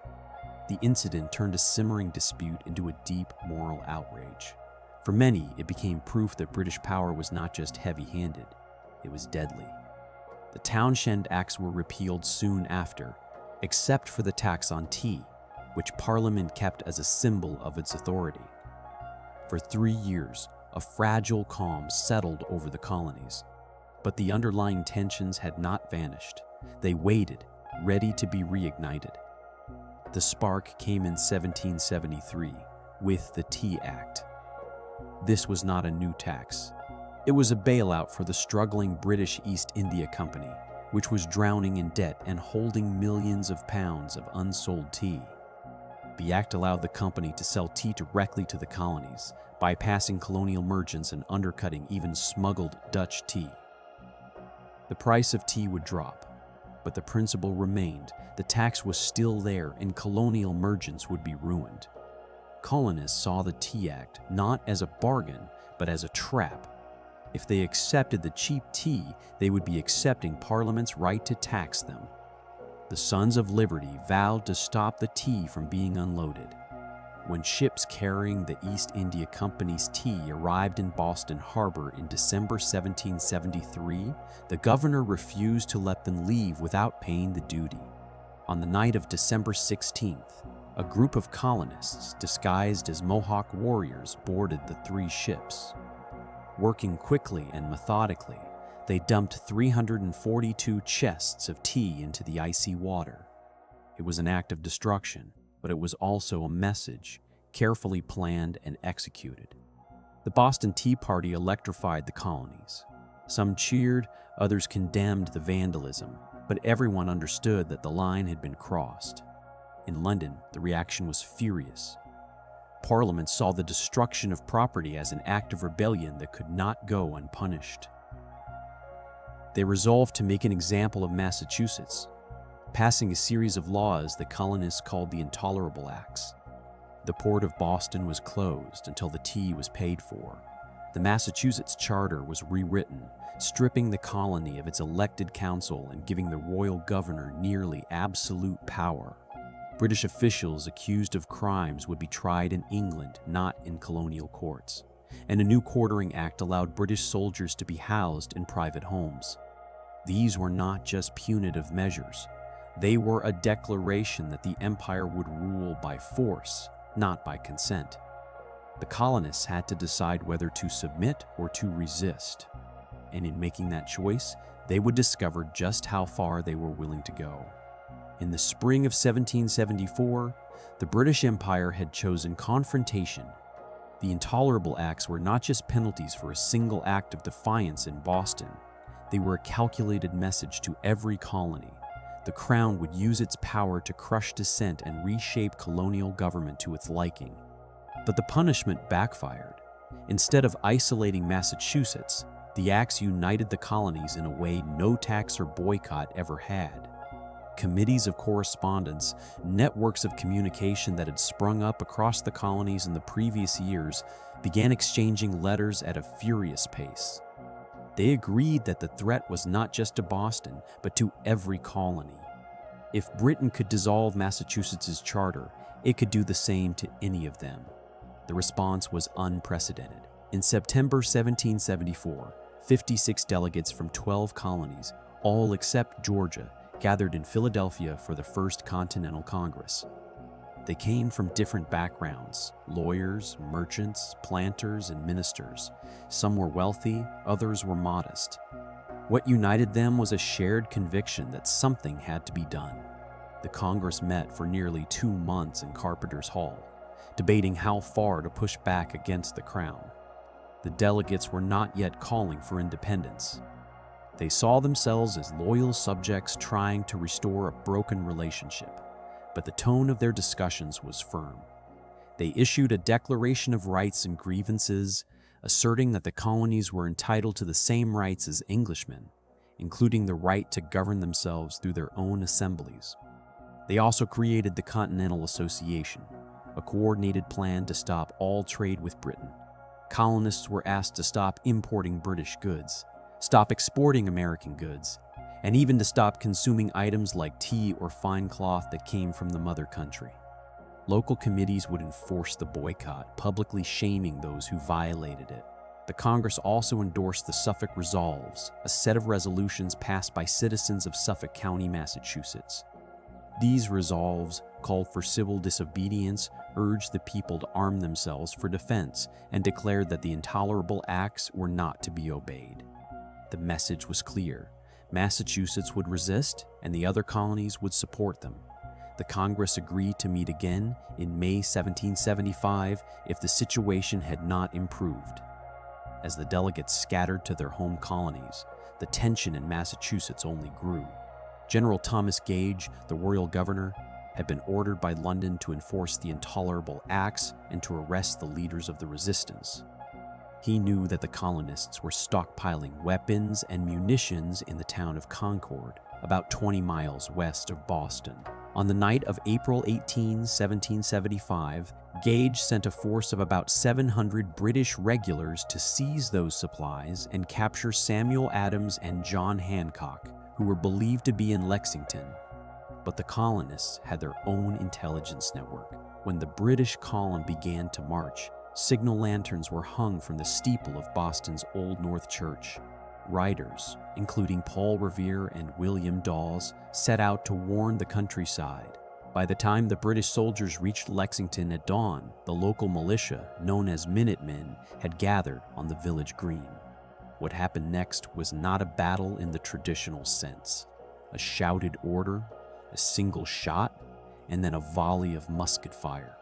The incident turned a simmering dispute into a deep moral outrage. For many, it became proof that British power was not just heavy-handed, it was deadly. The Townshend Acts were repealed soon after, except for the tax on tea, which Parliament kept as a symbol of its authority. For 3 years, a fragile calm settled over the colonies. But the underlying tensions had not vanished. They waited, ready to be reignited. The spark came in 1773 with the Tea Act. This was not a new tax. It was a bailout for the struggling British East India Company, which was drowning in debt and holding millions of pounds of unsold tea. The act allowed the company to sell tea directly to the colonies, bypassing colonial merchants and undercutting even smuggled Dutch tea. The price of tea would drop, but the principle remained. The tax was still there and colonial merchants would be ruined. Colonists saw the Tea Act not as a bargain, but as a trap. If they accepted the cheap tea, they would be accepting Parliament's right to tax them. The Sons of Liberty vowed to stop the tea from being unloaded. When ships carrying the East India Company's tea arrived in Boston Harbor in December 1773, the governor refused to let them leave without paying the duty. On the night of December 16th, a group of colonists disguised as Mohawk warriors boarded the 3 ships. Working quickly and methodically, they dumped 342 chests of tea into the icy water. It was an act of destruction, but it was also a message, carefully planned and executed. The Boston Tea Party electrified the colonies. Some cheered, others condemned the vandalism, but everyone understood that the line had been crossed. In London, the reaction was furious. Parliament saw the destruction of property as an act of rebellion that could not go unpunished. They resolved to make an example of Massachusetts, passing a series of laws the colonists called the Intolerable Acts. The port of Boston was closed until the tea was paid for. The Massachusetts Charter was rewritten, stripping the colony of its elected council and giving the royal governor nearly absolute power. British officials accused of crimes would be tried in England, not in colonial courts. And a new quartering act allowed British soldiers to be housed in private homes. These were not just punitive measures. They were a declaration that the empire would rule by force, not by consent. The colonists had to decide whether to submit or to resist. And in making that choice, they would discover just how far they were willing to go. In the spring of 1774, the British Empire had chosen confrontation. The Intolerable Acts were not just penalties for a single act of defiance in Boston. They were a calculated message to every colony. The Crown would use its power to crush dissent and reshape colonial government to its liking. But the punishment backfired. Instead of isolating Massachusetts, the acts united the colonies in a way no tax or boycott ever had. Committees of correspondence, networks of communication that had sprung up across the colonies in the previous years, began exchanging letters at a furious pace. They agreed that the threat was not just to Boston, but to every colony. If Britain could dissolve Massachusetts' charter, it could do the same to any of them. The response was unprecedented. In September 1774, 56 delegates from 12 colonies, all except Georgia, gathered in Philadelphia for the First Continental Congress. They came from different backgrounds: lawyers, merchants, planters, and ministers. Some were wealthy, others were modest. What united them was a shared conviction that something had to be done. The Congress met for nearly 2 months in Carpenter's Hall, debating how far to push back against the Crown. The delegates were not yet calling for independence. They saw themselves as loyal subjects trying to restore a broken relationship, but the tone of their discussions was firm. They issued a Declaration of Rights and Grievances, asserting that the colonies were entitled to the same rights as Englishmen, including the right to govern themselves through their own assemblies. They also created the Continental Association, a coordinated plan to stop all trade with Britain. Colonists were asked to stop importing British goods, stop exporting American goods, and even to stop consuming items like tea or fine cloth that came from the mother country. Local committees would enforce the boycott, publicly shaming those who violated it. The Congress also endorsed the Suffolk Resolves, a set of resolutions passed by citizens of Suffolk County, Massachusetts. These resolves called for civil disobedience, urged the people to arm themselves for defense, and declared that the Intolerable Acts were not to be obeyed. The message was clear. Massachusetts would resist, and the other colonies would support them. The Congress agreed to meet again in May 1775 if the situation had not improved. As the delegates scattered to their home colonies, the tension in Massachusetts only grew. General Thomas Gage, the royal governor, had been ordered by London to enforce the intolerable acts and to arrest the leaders of the resistance. He knew that the colonists were stockpiling weapons and munitions in the town of Concord, about 20 miles west of Boston. On the night of April 18, 1775, Gage sent a force of about 700 British regulars to seize those supplies and capture Samuel Adams and John Hancock, who were believed to be in Lexington. But the colonists had their own intelligence network. When the British column began to march, signal lanterns were hung from the steeple of Boston's Old North Church. Riders, including Paul Revere and William Dawes, set out to warn the countryside. By the time the British soldiers reached Lexington at dawn, the local militia, known as Minutemen, had gathered on the village green. What happened next was not a battle in the traditional sense. A shouted order, a single shot, and then a volley of musket fire.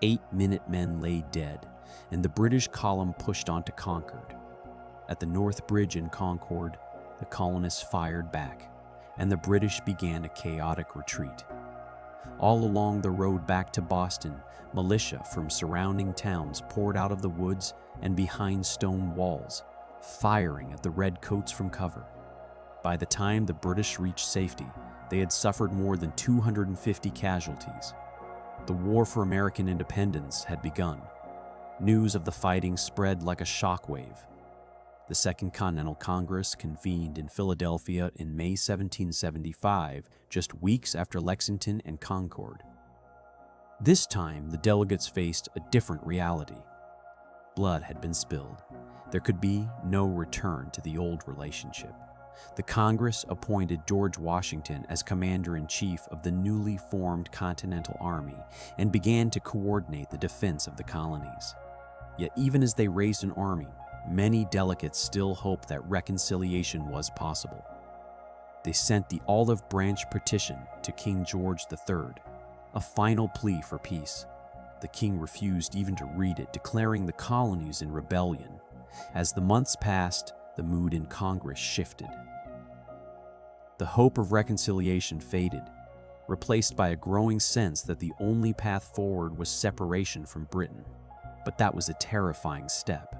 8 Minutemen lay dead, and the British column pushed on to Concord. At the North Bridge in Concord, the colonists fired back, and the British began a chaotic retreat. All along the road back to Boston, militia from surrounding towns poured out of the woods and behind stone walls, firing at the redcoats from cover. By the time the British reached safety, they had suffered more than 250 casualties. The war for American independence had begun. News of the fighting spread like a shockwave. The Second Continental Congress convened in Philadelphia in May 1775, just weeks after Lexington and Concord. This time, the delegates faced a different reality. Blood had been spilled. There could be no return to the old relationship. The Congress appointed George Washington as commander-in-chief of the newly formed Continental Army and began to coordinate the defense of the colonies. Yet even as they raised an army, many delegates still hoped that reconciliation was possible. They sent the Olive Branch Petition to King George III, a final plea for peace. The king refused even to read it, declaring the colonies in rebellion. As the months passed, the mood in Congress shifted. The hope of reconciliation faded, replaced by a growing sense that the only path forward was separation from Britain. But that was a terrifying step.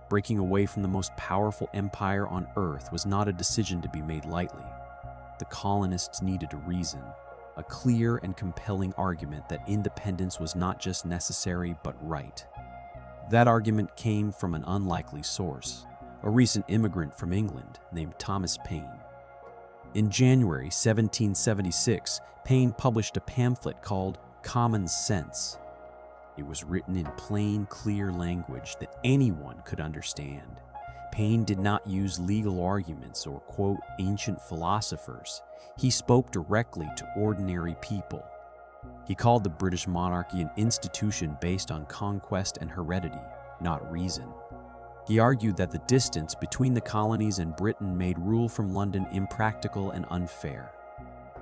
Breaking away from the most powerful empire on earth was not a decision to be made lightly. The colonists needed a reason, a clear and compelling argument that independence was not just necessary but right. That argument came from an unlikely source, a recent immigrant from England named Thomas Paine. In January 1776, Paine published a pamphlet called Common Sense. It was written in plain, clear language that anyone could understand. Paine did not use legal arguments or quote ancient philosophers. He spoke directly to ordinary people. He called the British monarchy an institution based on conquest and heredity, not reason. He argued that the distance between the colonies and Britain made rule from London impractical and unfair.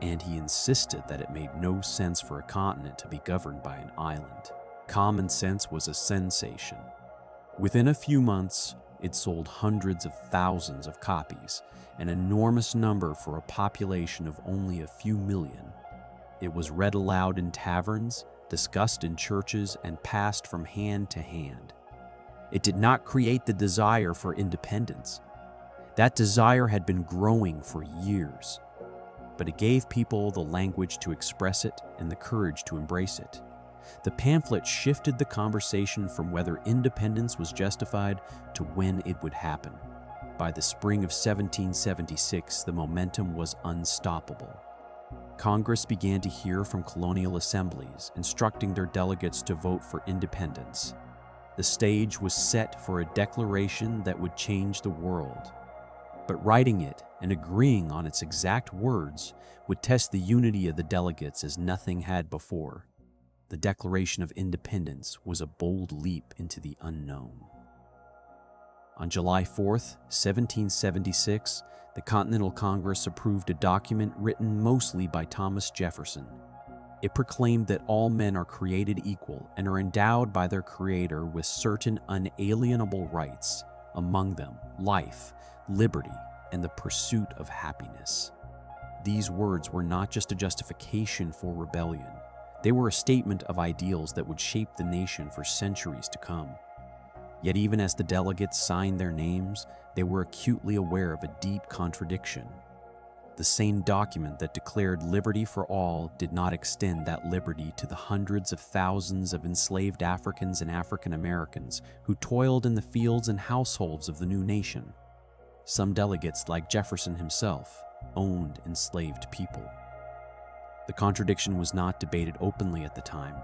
And he insisted that it made no sense for a continent to be governed by an island. Common Sense was a sensation. Within a few months, it sold hundreds of thousands of copies, an enormous number for a population of only a few million. It was read aloud in taverns, discussed in churches, and passed from hand to hand. It did not create the desire for independence. That desire had been growing for years, but it gave people the language to express it and the courage to embrace it. The pamphlet shifted the conversation from whether independence was justified to when it would happen. By the spring of 1776, the momentum was unstoppable. Congress began to hear from colonial assemblies, instructing their delegates to vote for independence. The stage was set for a declaration that would change the world. But writing it and agreeing on its exact words would test the unity of the delegates as nothing had before. The Declaration of Independence was a bold leap into the unknown. On July 4th, 1776, the Continental Congress approved a document written mostly by Thomas Jefferson. It proclaimed that all men are created equal and are endowed by their Creator with certain unalienable rights, among them life, liberty, and the pursuit of happiness. These words were not just a justification for rebellion. They were a statement of ideals that would shape the nation for centuries to come. Yet even as the delegates signed their names, they were acutely aware of a deep contradiction. The same document that declared liberty for all did not extend that liberty to the hundreds of thousands of enslaved Africans and African Americans who toiled in the fields and households of the new nation. Some delegates, like Jefferson himself, owned enslaved people. The contradiction was not debated openly at the time.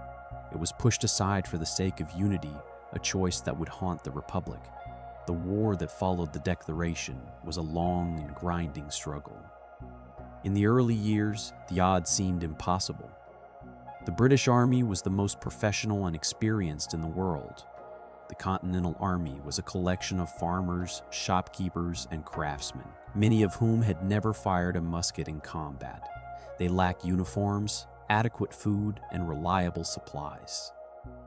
It was pushed aside for the sake of unity, a choice that would haunt the Republic. The war that followed the Declaration was a long and grinding struggle. In the early years, the odds seemed impossible. The British Army was the most professional and experienced in the world. The Continental Army was a collection of farmers, shopkeepers, and craftsmen, many of whom had never fired a musket in combat. They lacked uniforms, adequate food, and reliable supplies.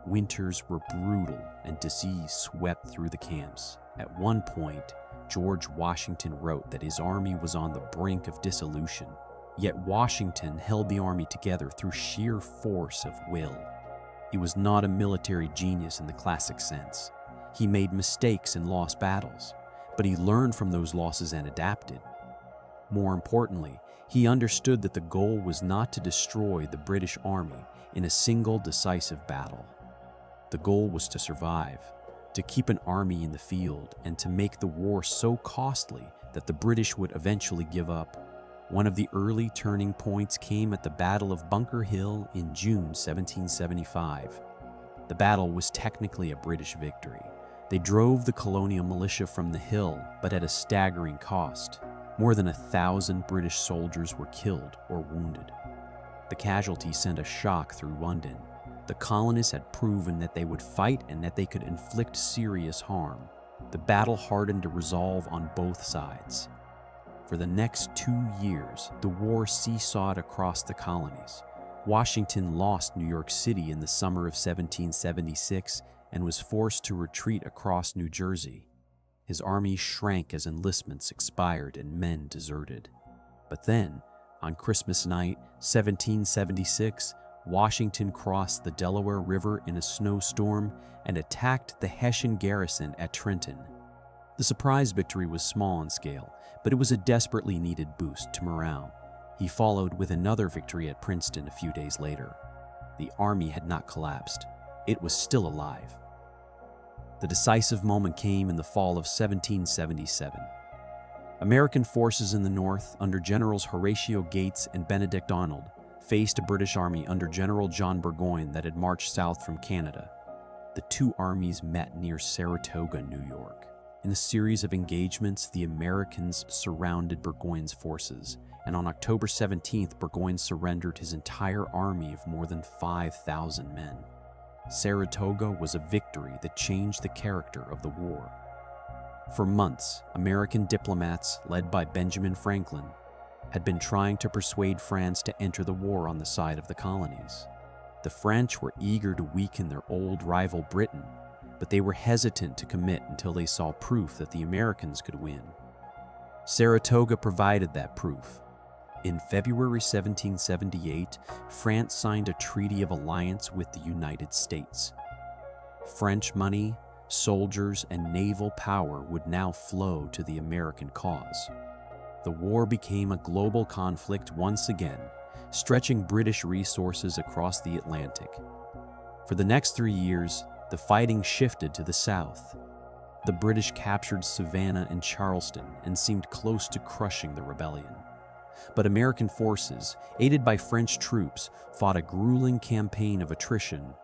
Winters were brutal and disease swept through the camps. At one point, George Washington wrote that his army was on the brink of dissolution. Yet Washington held the army together through sheer force of will. He was not a military genius in the classic sense. He made mistakes and lost battles, but he learned from those losses and adapted. More importantly, he understood that the goal was not to destroy the British Army in a single decisive battle. The goal was to survive, to keep an army in the field, and to make the war so costly that the British would eventually give up. One of the early turning points came at the Battle of Bunker Hill in June 1775. The battle was technically a British victory. They drove the colonial militia from the hill, but at a staggering cost. More than 1,000 British soldiers were killed or wounded. The casualties sent a shock through London. The colonists had proven that they would fight and that they could inflict serious harm. The battle hardened a resolve on both sides. For the next 2 years, the war seesawed across the colonies. Washington lost New York City in the summer of 1776 and was forced to retreat across New Jersey. His army shrank as enlistments expired and men deserted. But then, on Christmas night, 1776, Washington crossed the Delaware River in a snowstorm and attacked the Hessian garrison at Trenton. The surprise victory was small in scale, but it was a desperately needed boost to morale. He followed with another victory at Princeton a few days later. The army had not collapsed. It was still alive. The decisive moment came in the fall of 1777. American forces in the North, under Generals Horatio Gates and Benedict Arnold, faced a British army under General John Burgoyne that had marched south from Canada. The two armies met near Saratoga, New York. In a series of engagements, the Americans surrounded Burgoyne's forces, and on October 17th, Burgoyne surrendered his entire army of more than 5,000 men. Saratoga was a victory that changed the character of the war. For months, American diplomats, led by Benjamin Franklin, had been trying to persuade France to enter the war on the side of the colonies. The French were eager to weaken their old rival Britain, but they were hesitant to commit until they saw proof that the Americans could win. Saratoga provided that proof. In February 1778, France signed a treaty of alliance with the United States. French money, soldiers, and naval power would now flow to the American cause. The war became a global conflict once again, stretching British resources across the Atlantic. For the next 3 years, the fighting shifted to the south. The British captured Savannah and Charleston and seemed close to crushing the rebellion. But American forces, aided by French troops, fought a grueling campaign of attrition.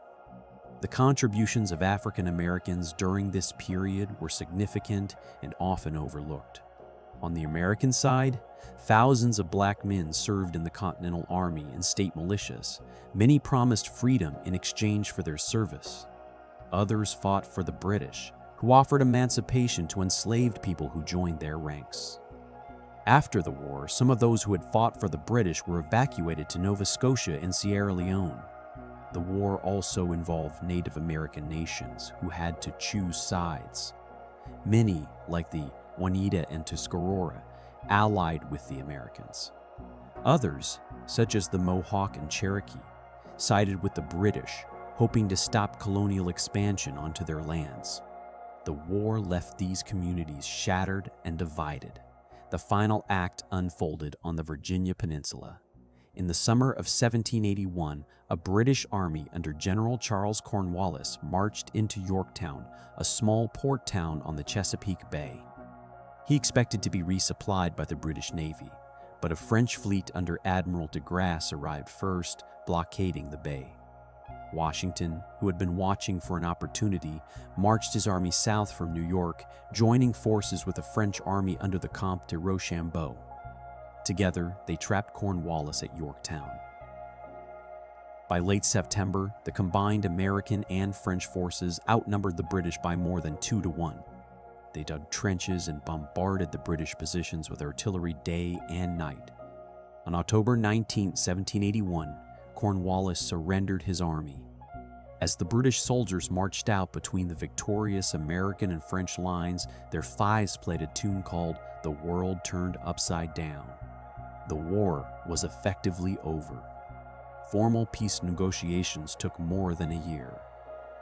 The contributions of African Americans during this period were significant and often overlooked. On the American side, thousands of black men served in the Continental Army and state militias. Many promised freedom in exchange for their service. Others fought for the British, who offered emancipation to enslaved people who joined their ranks. After the war, some of those who had fought for the British were evacuated to Nova Scotia and Sierra Leone. The war also involved Native American nations who had to choose sides. Many, like the Oneida and Tuscarora, allied with the Americans. Others, such as the Mohawk and Cherokee, sided with the British, hoping to stop colonial expansion onto their lands. The war left these communities shattered and divided. The final act unfolded on the Virginia Peninsula. In the summer of 1781, a British army under General Charles Cornwallis marched into Yorktown, a small port town on the Chesapeake Bay. He expected to be resupplied by the British Navy, but a French fleet under Admiral de Grasse arrived first, blockading the bay. Washington, who had been watching for an opportunity, marched his army south from New York, joining forces with the French army under the Comte de Rochambeau. Together, they trapped Cornwallis at Yorktown. By late September, the combined American and French forces outnumbered the British by more than 2-1. They dug trenches and bombarded the British positions with artillery day and night. On October 19, 1781, Cornwallis surrendered his army. As the British soldiers marched out between the victorious American and French lines, their fifes played a tune called "The World Turned Upside Down." The war was effectively over. Formal peace negotiations took more than a year.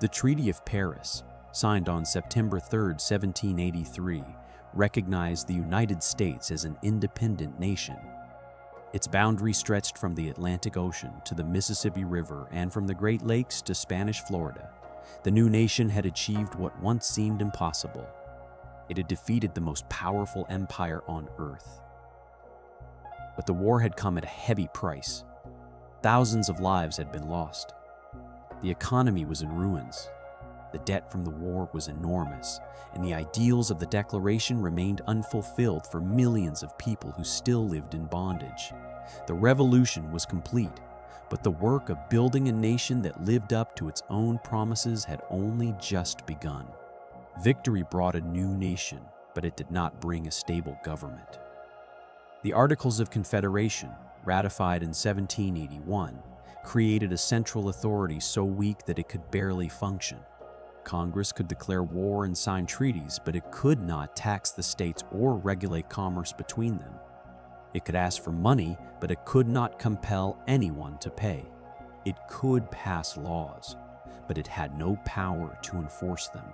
The Treaty of Paris, signed on September 3, 1783, recognized the United States as an independent nation. Its boundary stretched from the Atlantic Ocean to the Mississippi River and from the Great Lakes to Spanish Florida. The new nation had achieved what once seemed impossible. It had defeated the most powerful empire on earth. But the war had come at a heavy price. Thousands of lives had been lost. The economy was in ruins. The debt from the war was enormous, and the ideals of the Declaration remained unfulfilled for millions of people who still lived in bondage. The revolution was complete, but the work of building a nation that lived up to its own promises had only just begun. Victory brought a new nation, but it did not bring a stable government. The Articles of Confederation, ratified in 1781, created a central authority so weak that it could barely function. Congress could declare war and sign treaties, but it could not tax the states or regulate commerce between them. It could ask for money, but it could not compel anyone to pay. It could pass laws, but it had no power to enforce them.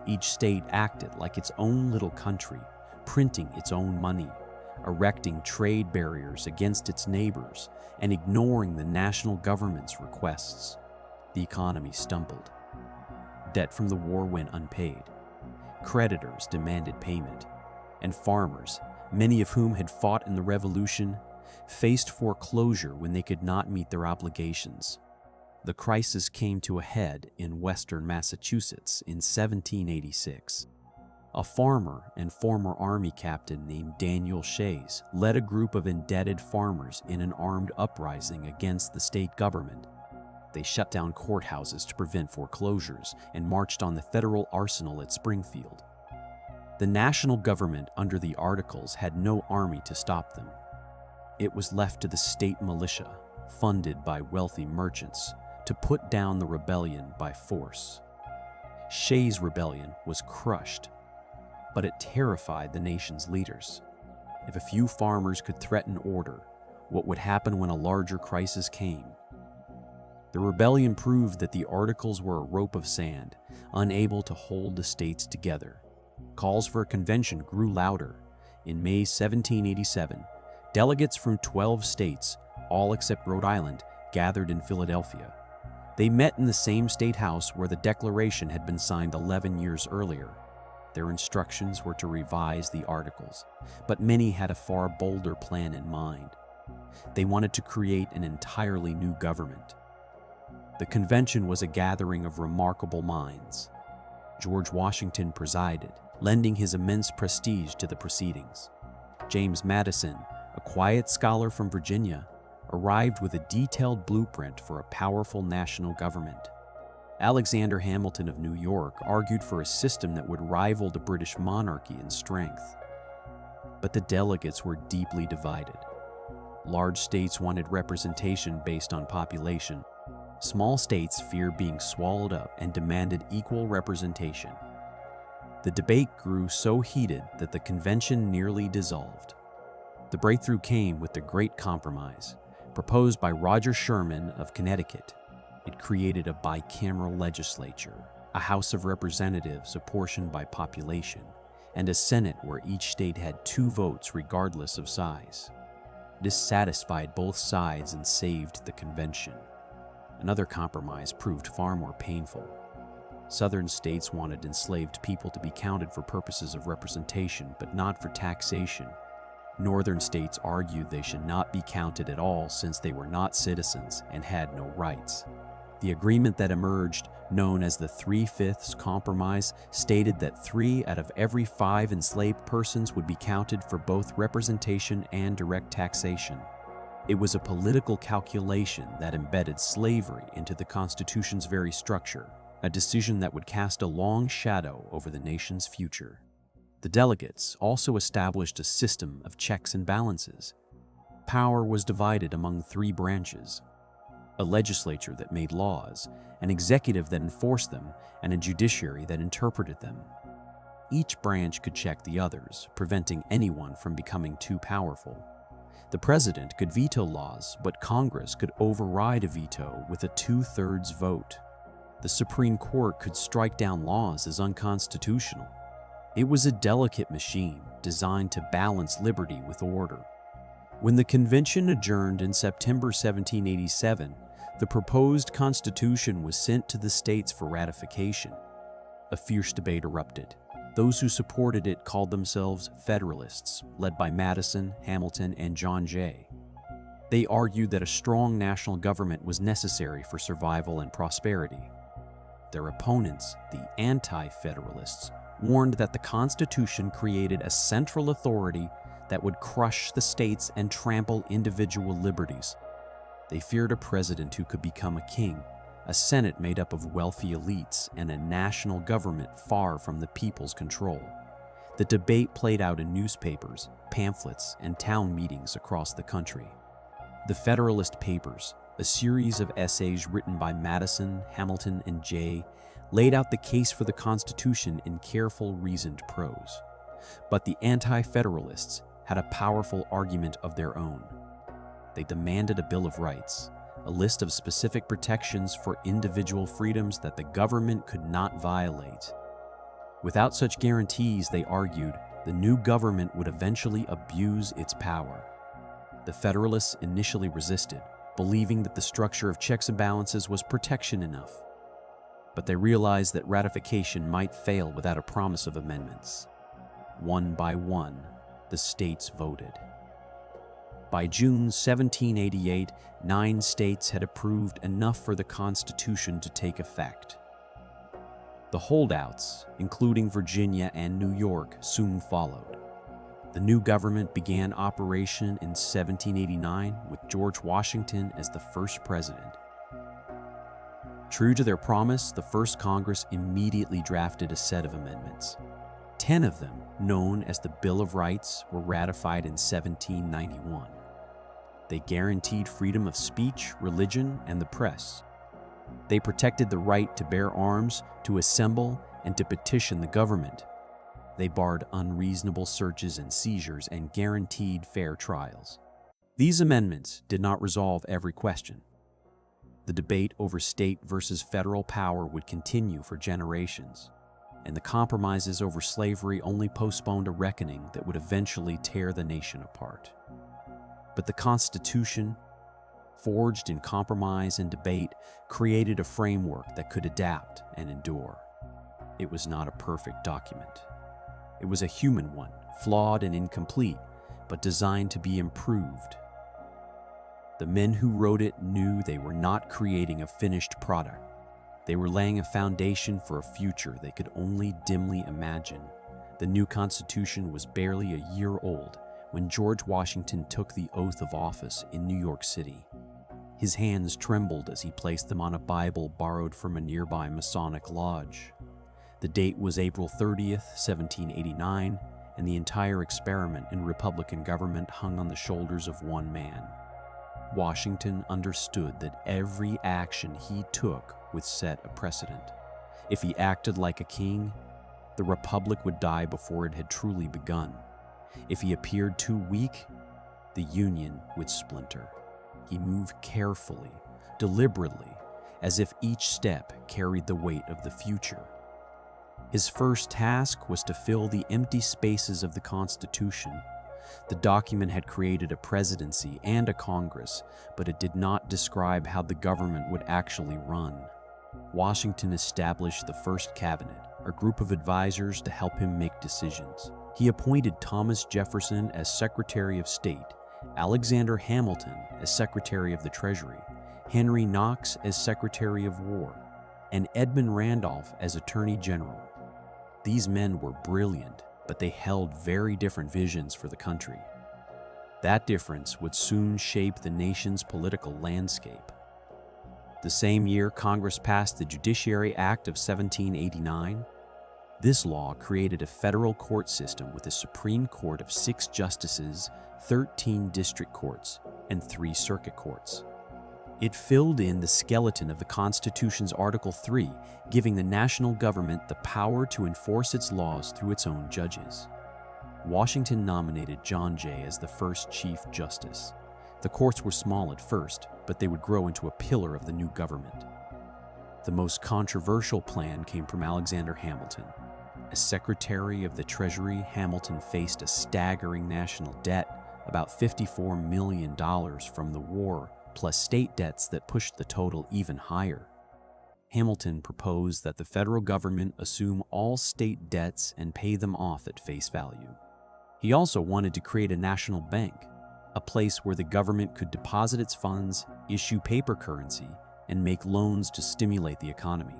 Each state acted like its own little country, printing its own money, erecting trade barriers against its neighbors, and ignoring the national government's requests. The economy stumbled. Debt from the war went unpaid. Creditors demanded payment, and farmers, many of whom had fought in the Revolution, faced foreclosure when they could not meet their obligations. The crisis came to a head in western Massachusetts in 1786. A farmer and former Army captain named Daniel Shays led a group of indebted farmers in an armed uprising against the state government. They shut down courthouses to prevent foreclosures and marched on the federal arsenal at Springfield. The national government under the Articles had no army to stop them. It was left to the state militia, funded by wealthy merchants, to put down the rebellion by force. Shays' rebellion was crushed, but it terrified the nation's leaders. If a few farmers could threaten order, what would happen when a larger crisis came? The rebellion proved that the Articles were a rope of sand, unable to hold the states together. Calls for a convention grew louder. In May 1787, delegates from 12 states, all except Rhode Island, gathered in Philadelphia. They met in the same state house where the Declaration had been signed 11 years earlier. Their instructions were to revise the Articles, but many had a far bolder plan in mind. They wanted to create an entirely new government. The convention was a gathering of remarkable minds. George Washington presided, lending his immense prestige to the proceedings. James Madison, a quiet scholar from Virginia, arrived with a detailed blueprint for a powerful national government. Alexander Hamilton of New York argued for a system that would rival the British monarchy in strength. But the delegates were deeply divided. Large states wanted representation based on population. Small states feared being swallowed up and demanded equal representation. The debate grew so heated that the convention nearly dissolved. The breakthrough came with the Great Compromise, proposed by Roger Sherman of Connecticut. It created a bicameral legislature, a House of Representatives apportioned by population, and a Senate where each state had 2 votes regardless of size. This satisfied both sides and saved the convention. Another compromise proved far more painful. Southern states wanted enslaved people to be counted for purposes of representation, but not for taxation. Northern states argued they should not be counted at all since they were not citizens and had no rights. The agreement that emerged, known as the 3/5 Compromise, stated that 3 out of every 5 enslaved persons would be counted for both representation and direct taxation. It was a political calculation that embedded slavery into the Constitution's very structure, a decision that would cast a long shadow over the nation's future. The delegates also established a system of checks and balances. Power was divided among 3 branches: a legislature that made laws, an executive that enforced them, and a judiciary that interpreted them. Each branch could check the others, preventing anyone from becoming too powerful. The president could veto laws, but Congress could override a veto with a 2/3 vote. The Supreme Court could strike down laws as unconstitutional. It was a delicate machine designed to balance liberty with order. When the convention adjourned in September 1787, the proposed constitution was sent to the states for ratification. A fierce debate erupted. Those who supported it called themselves Federalists, led by Madison, Hamilton, and John Jay. They argued that a strong national government was necessary for survival and prosperity. Their opponents, the Anti-Federalists, warned that the Constitution created a central authority that would crush the states and trample individual liberties. They feared a president who could become a king, a Senate made up of wealthy elites, and a national government far from the people's control. The debate played out in newspapers, pamphlets, and town meetings across the country. The Federalist Papers, a series of essays written by Madison, Hamilton, and Jay, laid out the case for the Constitution in careful, reasoned prose. But the Anti-Federalists had a powerful argument of their own. They demanded a Bill of Rights, a list of specific protections for individual freedoms that the government could not violate. Without such guarantees, they argued, the new government would eventually abuse its power. The Federalists initially resisted, believing that the structure of checks and balances was protection enough. But they realized that ratification might fail without a promise of amendments. One by one, the states voted. By June 1788, 9 states had approved enough for the Constitution to take effect. The holdouts, including Virginia and New York, soon followed. The new government began operation in 1789 with George Washington as the first president. True to their promise, the first Congress immediately drafted a set of amendments. 10 of them, known as the Bill of Rights, were ratified in 1791. They guaranteed freedom of speech, religion, and the press. They protected the right to bear arms, to assemble, and to petition the government. They barred unreasonable searches and seizures and guaranteed fair trials. These amendments did not resolve every question. The debate over state versus federal power would continue for generations, and the compromises over slavery only postponed a reckoning that would eventually tear the nation apart. But the Constitution, forged in compromise and debate, created a framework that could adapt and endure. It was not a perfect document. It was a human one, flawed and incomplete, but designed to be improved. The men who wrote it knew they were not creating a finished product. They were laying a foundation for a future they could only dimly imagine. The new Constitution was barely a year old when George Washington took the oath of office in New York City. His hands trembled as he placed them on a Bible borrowed from a nearby Masonic lodge. The date was April 30th, 1789, and the entire experiment in Republican government hung on the shoulders of one man. Washington understood that every action he took would set a precedent. If he acted like a king, the Republic would die before it had truly begun. If he appeared too weak, the Union would splinter. He moved carefully, deliberately, as if each step carried the weight of the future. His first task was to fill the empty spaces of the Constitution. The document had created a presidency and a Congress, but it did not describe how the government would actually run. Washington established the first cabinet, a group of advisors to help him make decisions. He appointed Thomas Jefferson as Secretary of State, Alexander Hamilton as Secretary of the Treasury, Henry Knox as Secretary of War, and Edmund Randolph as Attorney General. These men were brilliant, but they held very different visions for the country. That difference would soon shape the nation's political landscape. The same year, Congress passed the Judiciary Act of 1789. This law created a federal court system with a Supreme Court of 6 justices, 13 district courts, and 3 circuit courts. It filled in the skeleton of the Constitution's Article 3, giving the national government the power to enforce its laws through its own judges. Washington nominated John Jay as the first Chief Justice. The courts were small at first, but they would grow into a pillar of the new government. The most controversial plan came from Alexander Hamilton. As Secretary of the Treasury, Hamilton faced a staggering national debt, about $54 million from the war, plus state debts that pushed the total even higher. Hamilton proposed that the federal government assume all state debts and pay them off at face value. He also wanted to create a national bank, a place where the government could deposit its funds, issue paper currency, and make loans to stimulate the economy.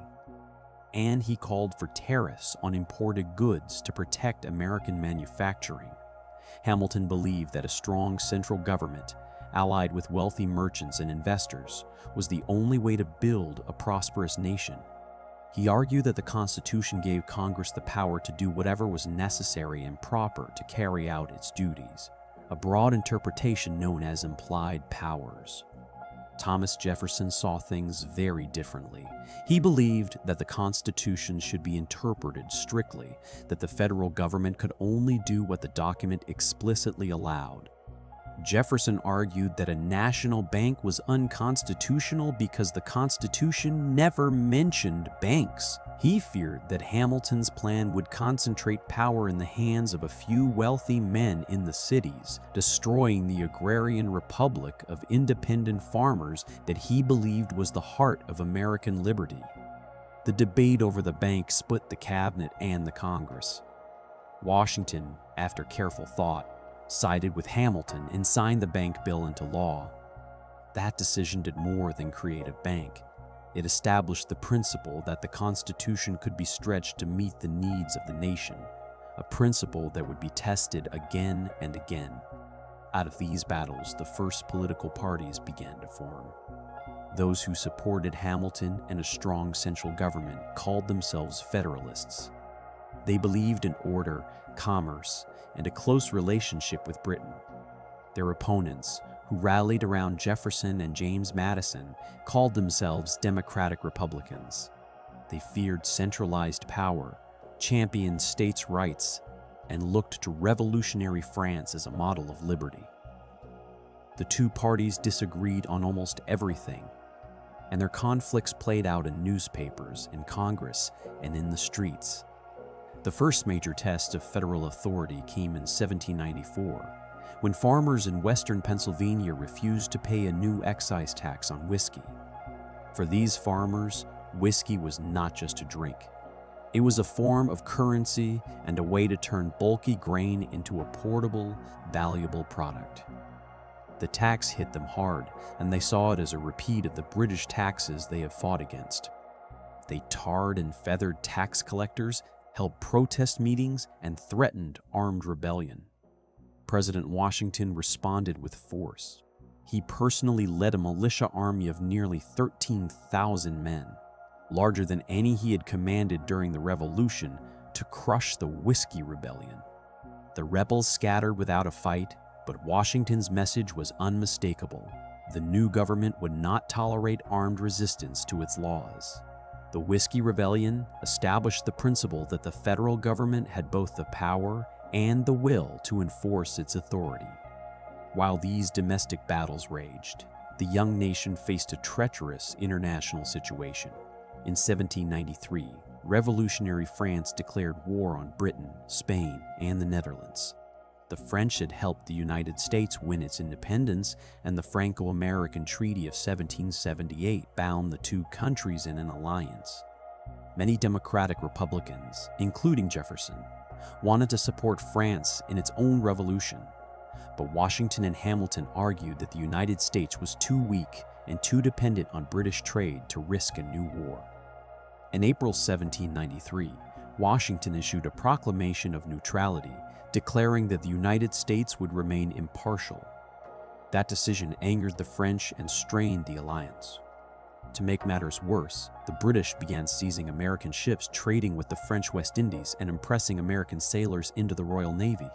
And he called for tariffs on imported goods to protect American manufacturing. Hamilton believed that a strong central government, allied with wealthy merchants and investors, was the only way to build a prosperous nation. He argued that the Constitution gave Congress the power to do whatever was necessary and proper to carry out its duties, a broad interpretation known as implied powers. Thomas Jefferson saw things very differently. He believed that the Constitution should be interpreted strictly, that the federal government could only do what the document explicitly allowed. Jefferson argued that a national bank was unconstitutional because the Constitution never mentioned banks. He feared that Hamilton's plan would concentrate power in the hands of a few wealthy men in the cities, destroying the agrarian republic of independent farmers that he believed was the heart of American liberty. The debate over the bank split the cabinet and the Congress. Washington, after careful thought, sided with Hamilton and signed the bank bill into law. That decision did more than create a bank. It established the principle that the Constitution could be stretched to meet the needs of the nation, a principle that would be tested again and again. Out of these battles, the first political parties began to form. Those who supported Hamilton and a strong central government called themselves Federalists. They believed in order, commerce, and a close relationship with Britain. Their opponents, who rallied around Jefferson and James Madison, called themselves Democratic Republicans. They feared centralized power, championed states' rights, and looked to revolutionary France as a model of liberty. The two parties disagreed on almost everything, and their conflicts played out in newspapers, in Congress, and in the streets. The first major test of federal authority came in 1794, when farmers in western Pennsylvania refused to pay a new excise tax on whiskey. For these farmers, whiskey was not just a drink. It was a form of currency and a way to turn bulky grain into a portable, valuable product. The tax hit them hard, and they saw it as a repeat of the British taxes they have fought against. They tarred and feathered tax collectors, held protest meetings, and threatened armed rebellion. President Washington responded with force. He personally led a militia army of nearly 13,000 men, larger than any he had commanded during the Revolution, to crush the Whiskey Rebellion. The rebels scattered without a fight, but Washington's message was unmistakable. The new government would not tolerate armed resistance to its laws. The Whiskey Rebellion established the principle that the federal government had both the power and the will to enforce its authority. While these domestic battles raged, the young nation faced a treacherous international situation. In 1793, revolutionary France declared war on Britain, Spain, and the Netherlands. The French had helped the United States win its independence, and the Franco-American Treaty of 1778 bound the two countries in an alliance. Many Democratic Republicans, including Jefferson, wanted to support France in its own revolution, but Washington and Hamilton argued that the United States was too weak and too dependent on British trade to risk a new war. In April 1793, Washington issued a proclamation of neutrality, declaring that the United States would remain impartial. That decision angered the French and strained the alliance. To make matters worse, the British began seizing American ships trading with the French West Indies and impressing American sailors into the Royal Navy.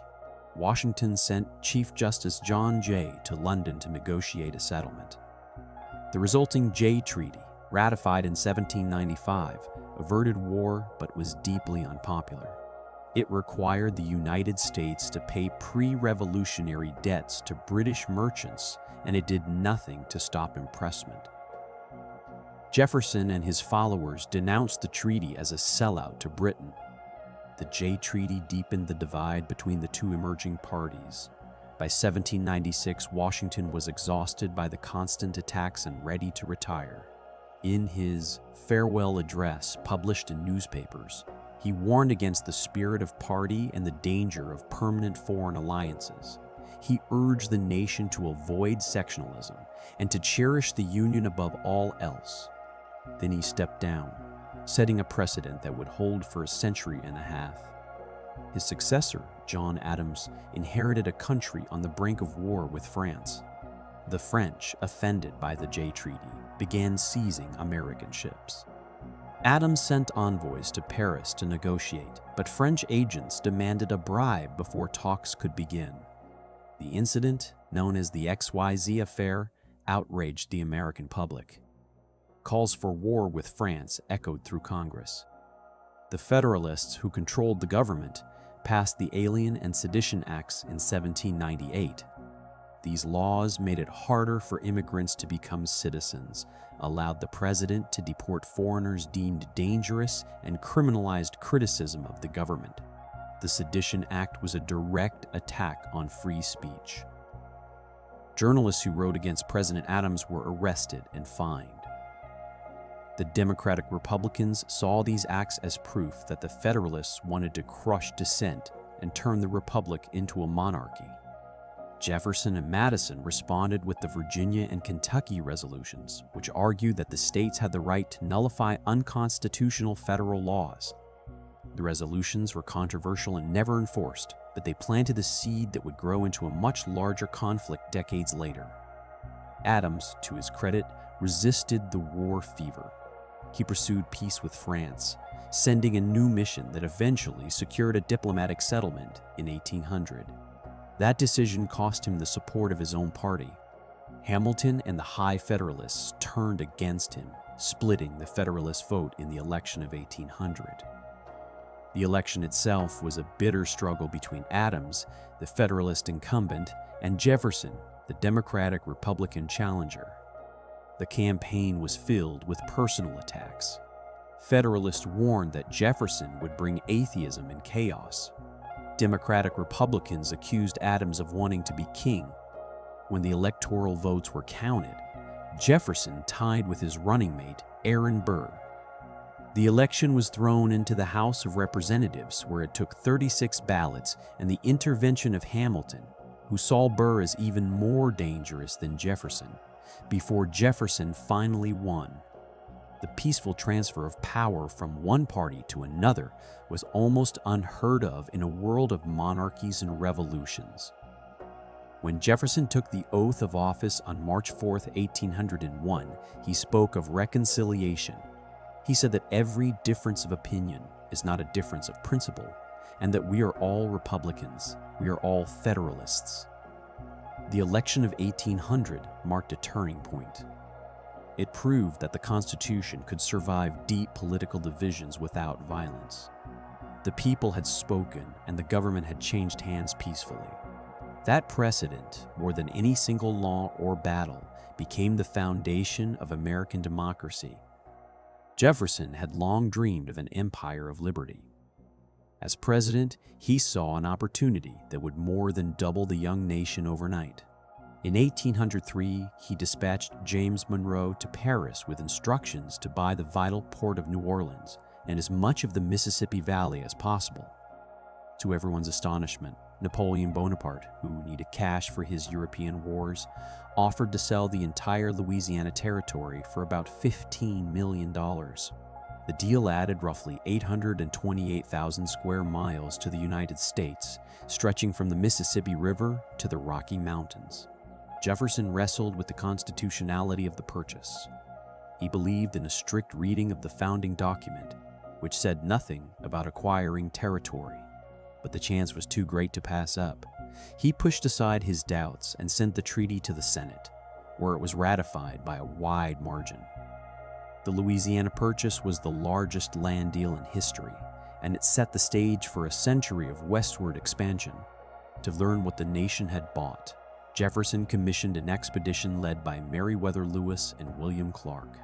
Washington sent Chief Justice John Jay to London to negotiate a settlement. The resulting Jay Treaty, ratified in 1795, averted war but was deeply unpopular. It required the United States to pay pre-revolutionary debts to British merchants, and it did nothing to stop impressment. Jefferson and his followers denounced the treaty as a sellout to Britain. The Jay Treaty deepened the divide between the two emerging parties. By 1796, Washington was exhausted by the constant attacks and ready to retire. In his farewell address, published in newspapers, he warned against the spirit of party and the danger of permanent foreign alliances. He urged the nation to avoid sectionalism and to cherish the Union above all else. Then he stepped down, setting a precedent that would hold for a century and a half. His successor, John Adams, inherited a country on the brink of war with France. The French, offended by the Jay Treaty, began seizing American ships. Adams sent envoys to Paris to negotiate, but French agents demanded a bribe before talks could begin. The incident, known as the XYZ Affair, outraged the American public. Calls for war with France echoed through Congress. The Federalists, who controlled the government, passed the Alien and Sedition Acts in 1798. These laws made it harder for immigrants to become citizens, allowed the president to deport foreigners deemed dangerous, and criminalized criticism of the government. The Sedition Act was a direct attack on free speech. Journalists who wrote against President Adams were arrested and fined. The Democratic Republicans saw these acts as proof that the Federalists wanted to crush dissent and turn the Republic into a monarchy. Jefferson and Madison responded with the Virginia and Kentucky resolutions, which argued that the states had the right to nullify unconstitutional federal laws. The resolutions were controversial and never enforced, but they planted a seed that would grow into a much larger conflict decades later. Adams, to his credit, resisted the war fever. He pursued peace with France, sending a new mission that eventually secured a diplomatic settlement in 1800. That decision cost him the support of his own party. Hamilton and the High Federalists turned against him, splitting the Federalist vote in the election of 1800. The election itself was a bitter struggle between Adams, the Federalist incumbent, and Jefferson, the Democratic-Republican challenger. The campaign was filled with personal attacks. Federalists warned that Jefferson would bring atheism and chaos. Democratic Republicans accused Adams of wanting to be king. When the electoral votes were counted, Jefferson tied with his running mate, Aaron Burr. The election was thrown into the House of Representatives, where it took 36 ballots and the intervention of Hamilton, who saw Burr as even more dangerous than Jefferson, before Jefferson finally won. The peaceful transfer of power from one party to another was almost unheard of in a world of monarchies and revolutions. When Jefferson took the oath of office on March 4, 1801, he spoke of reconciliation. He said that every difference of opinion is not a difference of principle, and that we are all Republicans, we are all Federalists. The election of 1800 marked a turning point. It proved that the Constitution could survive deep political divisions without violence. The people had spoken, and the government had changed hands peacefully. That precedent, more than any single law or battle, became the foundation of American democracy. Jefferson had long dreamed of an empire of liberty. As president, he saw an opportunity that would more than double the young nation overnight. In 1803, he dispatched James Monroe to Paris with instructions to buy the vital port of New Orleans and as much of the Mississippi Valley as possible. To everyone's astonishment, Napoleon Bonaparte, who needed cash for his European wars, offered to sell the entire Louisiana territory for about $15 million. The deal added roughly 828,000 square miles to the United States, stretching from the Mississippi River to the Rocky Mountains. Jefferson wrestled with the constitutionality of the purchase. He believed in a strict reading of the founding document, which said nothing about acquiring territory. But the chance was too great to pass up. He pushed aside his doubts and sent the treaty to the Senate, where it was ratified by a wide margin. The Louisiana Purchase was the largest land deal in history, and it set the stage for a century of westward expansion. To learn what the nation had bought, Jefferson commissioned an expedition led by Meriwether Lewis and William Clark.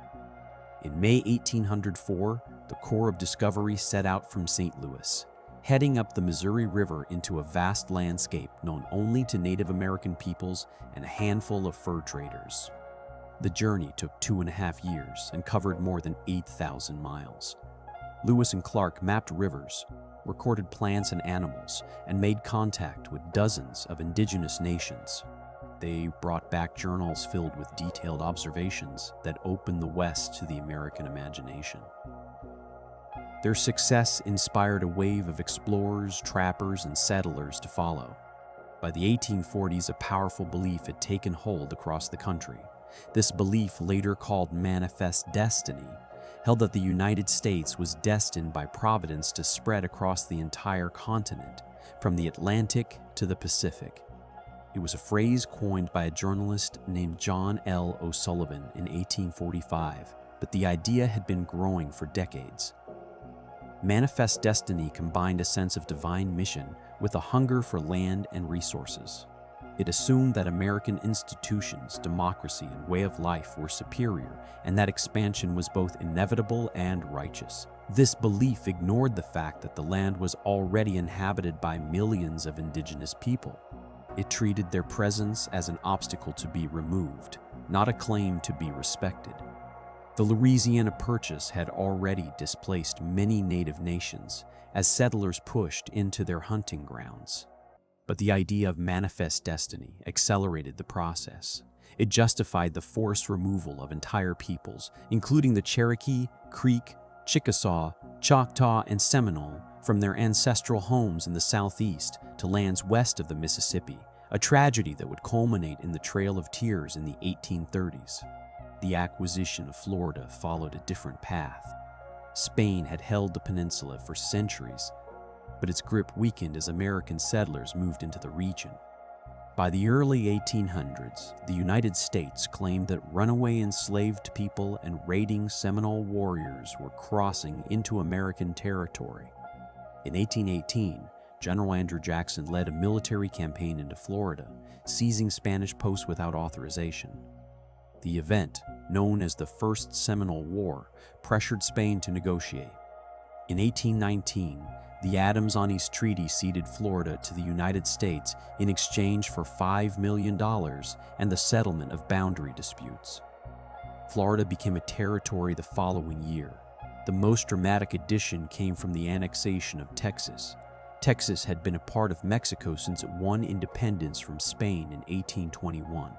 In May 1804, the Corps of Discovery set out from St. Louis, heading up the Missouri River into a vast landscape known only to Native American peoples and a handful of fur traders. The journey took 2.5 years and covered more than 8,000 miles. Lewis and Clark mapped rivers, recorded plants and animals, and made contact with dozens of indigenous nations. They brought back journals filled with detailed observations that opened the West to the American imagination. Their success inspired a wave of explorers, trappers, and settlers to follow. By the 1840s, a powerful belief had taken hold across the country. This belief, later called manifest destiny, held that the United States was destined by Providence to spread across the entire continent, from the Atlantic to the Pacific. It was a phrase coined by a journalist named John L. O'Sullivan in 1845, but the idea had been growing for decades. Manifest destiny combined a sense of divine mission with a hunger for land and resources. It assumed that American institutions, democracy, and way of life were superior, and that expansion was both inevitable and righteous. This belief ignored the fact that the land was already inhabited by millions of indigenous people. It treated their presence as an obstacle to be removed, not a claim to be respected. The Louisiana Purchase had already displaced many native nations as settlers pushed into their hunting grounds. But the idea of manifest destiny accelerated the process. It justified the forced removal of entire peoples, including the Cherokee, Creek, Chickasaw, Choctaw, and Seminole, from their ancestral homes in the southeast to lands west of the Mississippi, a tragedy that would culminate in the Trail of Tears in the 1830s. The acquisition of Florida followed a different path. Spain had held the peninsula for centuries, but its grip weakened as American settlers moved into the region. By the early 1800s, the United States claimed that runaway enslaved people and raiding Seminole warriors were crossing into American territory. In 1818, General Andrew Jackson led a military campaign into Florida, seizing Spanish posts without authorization. The event, known as the First Seminole War, pressured Spain to negotiate. In 1819, the Adams-on-East Treaty ceded Florida to the United States in exchange for $5 million and the settlement of boundary disputes. Florida became a territory the following year. The most dramatic addition came from the annexation of Texas. Texas had been a part of Mexico since it won independence from Spain in 1821.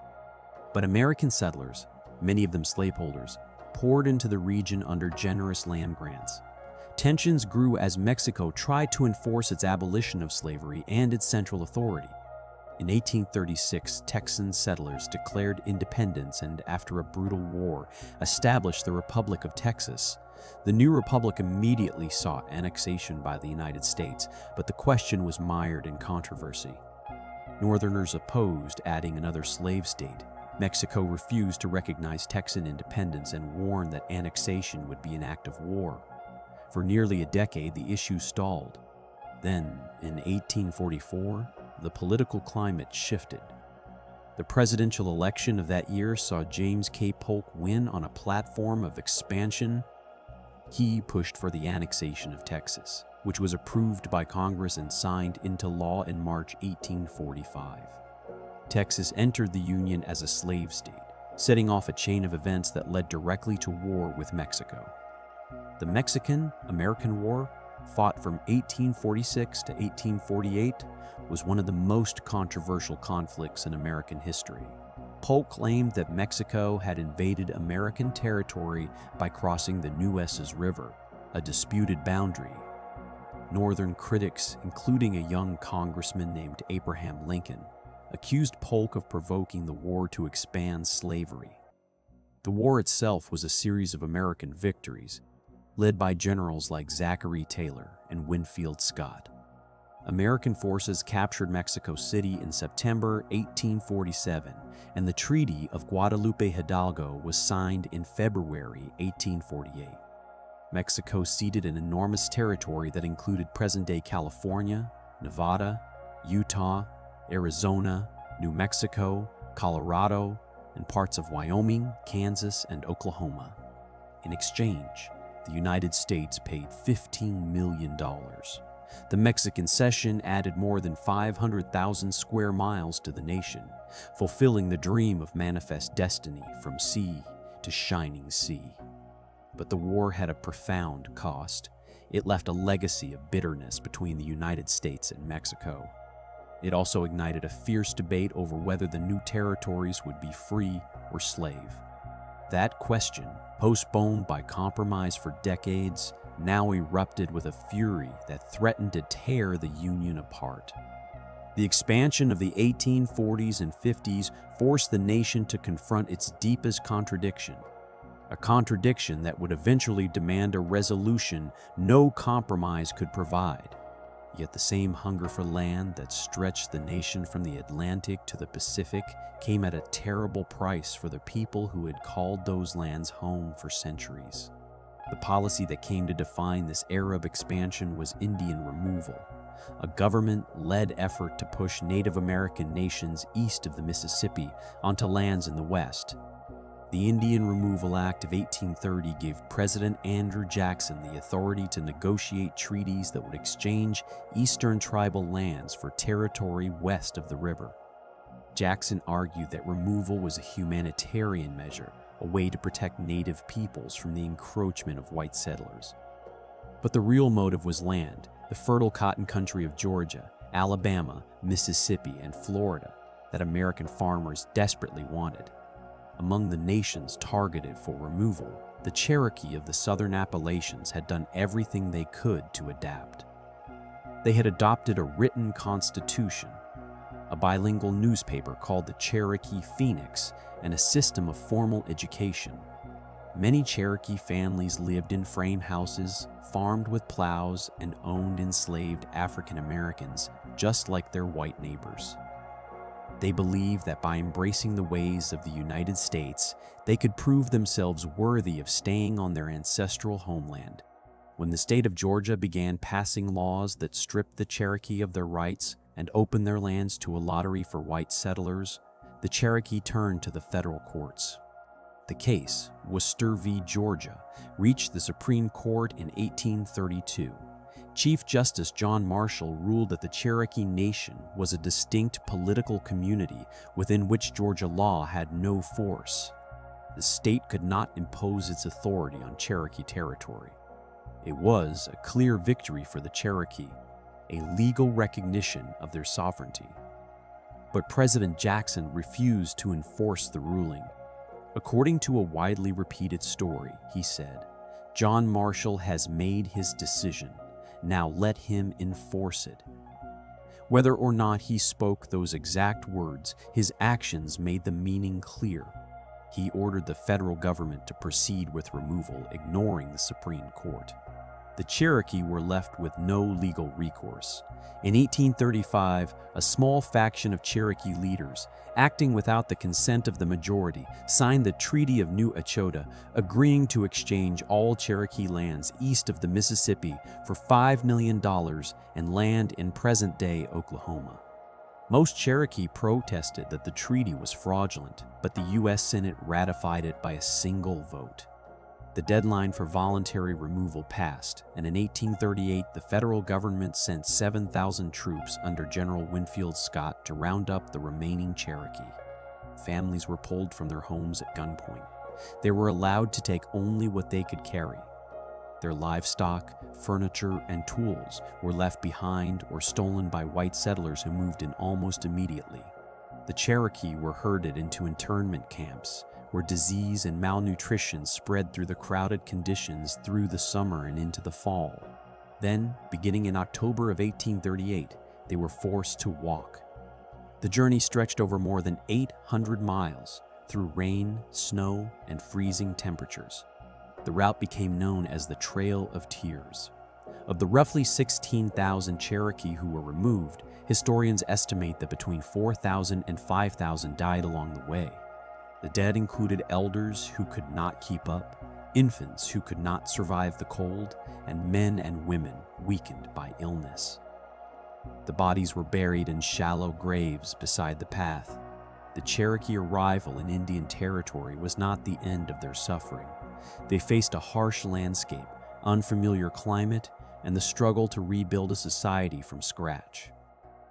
But American settlers, many of them slaveholders, poured into the region under generous land grants. Tensions grew as Mexico tried to enforce its abolition of slavery and its central authority. In 1836, Texan settlers declared independence and, after a brutal war, established the Republic of Texas. The new republic immediately sought annexation by the United States, but the question was mired in controversy. Northerners opposed adding another slave state. Mexico refused to recognize Texan independence and warned that annexation would be an act of war. For nearly a decade, the issue stalled. Then, in 1844, the political climate shifted. The presidential election of that year saw James K. Polk win on a platform of expansion. He pushed for the annexation of Texas, which was approved by Congress and signed into law in March 1845. Texas entered the Union as a slave state, setting off a chain of events that led directly to war with Mexico. The Mexican-American War, fought from 1846 to 1848, was one of the most controversial conflicts in American history. Polk claimed that Mexico had invaded American territory by crossing the Nueces River, a disputed boundary. Northern critics, including a young congressman named Abraham Lincoln, accused Polk of provoking the war to expand slavery. The war itself was a series of American victories, led by generals like Zachary Taylor and Winfield Scott. American forces captured Mexico City in September 1847, and the Treaty of Guadalupe Hidalgo was signed in February 1848. Mexico ceded an enormous territory that included present-day California, Nevada, Utah, Arizona, New Mexico, Colorado, and parts of Wyoming, Kansas, and Oklahoma. In exchange, the United States paid $15 million. The Mexican cession added more than 500,000 square miles to the nation, fulfilling the dream of manifest destiny from sea to shining sea. But the war had a profound cost. It left a legacy of bitterness between the United States and Mexico. It also ignited a fierce debate over whether the new territories would be free or slave. That question, postponed by compromise for decades, now erupted with a fury that threatened to tear the Union apart. The expansion of the 1840s and 50s forced the nation to confront its deepest contradiction, a contradiction that would eventually demand a resolution no compromise could provide. Yet the same hunger for land that stretched the nation from the Atlantic to the Pacific came at a terrible price for the people who had called those lands home for centuries. The policy that came to define this era of expansion was Indian removal, a government-led effort to push Native American nations east of the Mississippi onto lands in the West. The Indian Removal Act of 1830 gave President Andrew Jackson the authority to negotiate treaties that would exchange eastern tribal lands for territory west of the river. Jackson argued that removal was a humanitarian measure, a way to protect native peoples from the encroachment of white settlers. But the real motive was land, the fertile cotton country of Georgia, Alabama, Mississippi, and Florida that American farmers desperately wanted. Among the nations targeted for removal, the Cherokee of the Southern Appalachians had done everything they could to adapt. They had adopted a written constitution, a bilingual newspaper called the Cherokee Phoenix, and a system of formal education. Many Cherokee families lived in frame houses, farmed with plows, and owned enslaved African Americans, just like their white neighbors. They believed that by embracing the ways of the United States, they could prove themselves worthy of staying on their ancestral homeland. When the state of Georgia began passing laws that stripped the Cherokee of their rights and opened their lands to a lottery for white settlers, the Cherokee turned to the federal courts. The case, Worcester v. Georgia, reached the Supreme Court in 1832. Chief Justice John Marshall ruled that the Cherokee Nation was a distinct political community within which Georgia law had no force. The state could not impose its authority on Cherokee territory. It was a clear victory for the Cherokee, a legal recognition of their sovereignty. But President Jackson refused to enforce the ruling. According to a widely repeated story, he said, "John Marshall has made his decision. Now let him enforce it." Whether or not he spoke those exact words, his actions made the meaning clear. He ordered the federal government to proceed with removal, ignoring the Supreme Court. The Cherokee were left with no legal recourse. In 1835, a small faction of Cherokee leaders, acting without the consent of the majority, signed the Treaty of New Echota, agreeing to exchange all Cherokee lands east of the Mississippi for $5 million and land in present-day Oklahoma. Most Cherokee protested that the treaty was fraudulent, but the U.S. Senate ratified it by a single vote. The deadline for voluntary removal passed, and in 1838 the federal government sent 7,000 troops under General Winfield Scott to round up the remaining Cherokee. Families were pulled from their homes at gunpoint. They were allowed to take only what they could carry. Their livestock, furniture, and tools were left behind or stolen by white settlers who moved in almost immediately. The Cherokee were herded into internment camps, where disease and malnutrition spread through the crowded conditions through the summer and into the fall. Then, beginning in October of 1838, they were forced to walk. The journey stretched over more than 800 miles through rain, snow, and freezing temperatures. The route became known as the Trail of Tears. Of the roughly 16,000 Cherokee who were removed, historians estimate that between 4,000 and 5,000 died along the way. The dead included elders who could not keep up, infants who could not survive the cold, and men and women weakened by illness. The bodies were buried in shallow graves beside the path. The Cherokee arrival in Indian Territory was not the end of their suffering. They faced a harsh landscape, unfamiliar climate, and the struggle to rebuild a society from scratch.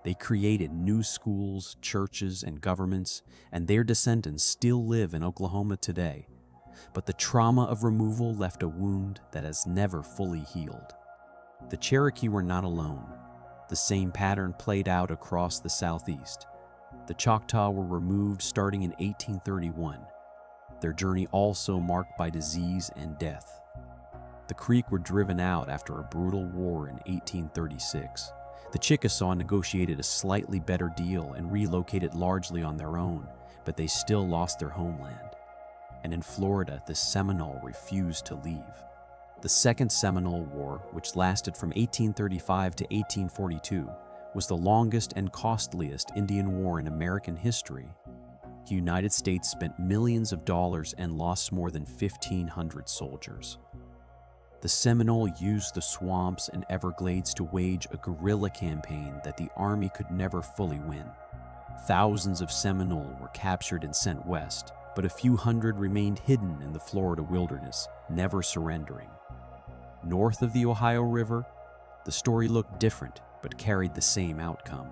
They created new schools, churches, and governments, and their descendants still live in Oklahoma today. But the trauma of removal left a wound that has never fully healed. The Cherokee were not alone. The same pattern played out across the Southeast. The Choctaw were removed starting in 1831, their journey also marked by disease and death. The Creek were driven out after a brutal war in 1836. The Chickasaw negotiated a slightly better deal and relocated largely on their own, but they still lost their homeland. And in Florida, the Seminole refused to leave. The Second Seminole War, which lasted from 1835 to 1842, was the longest and costliest Indian war in American history. The United States spent millions of dollars and lost more than 1,500 soldiers. The Seminole used the swamps and Everglades to wage a guerrilla campaign that the Army could never fully win. Thousands of Seminole were captured and sent west, but a few hundred remained hidden in the Florida wilderness, never surrendering. North of the Ohio River, the story looked different but carried the same outcome.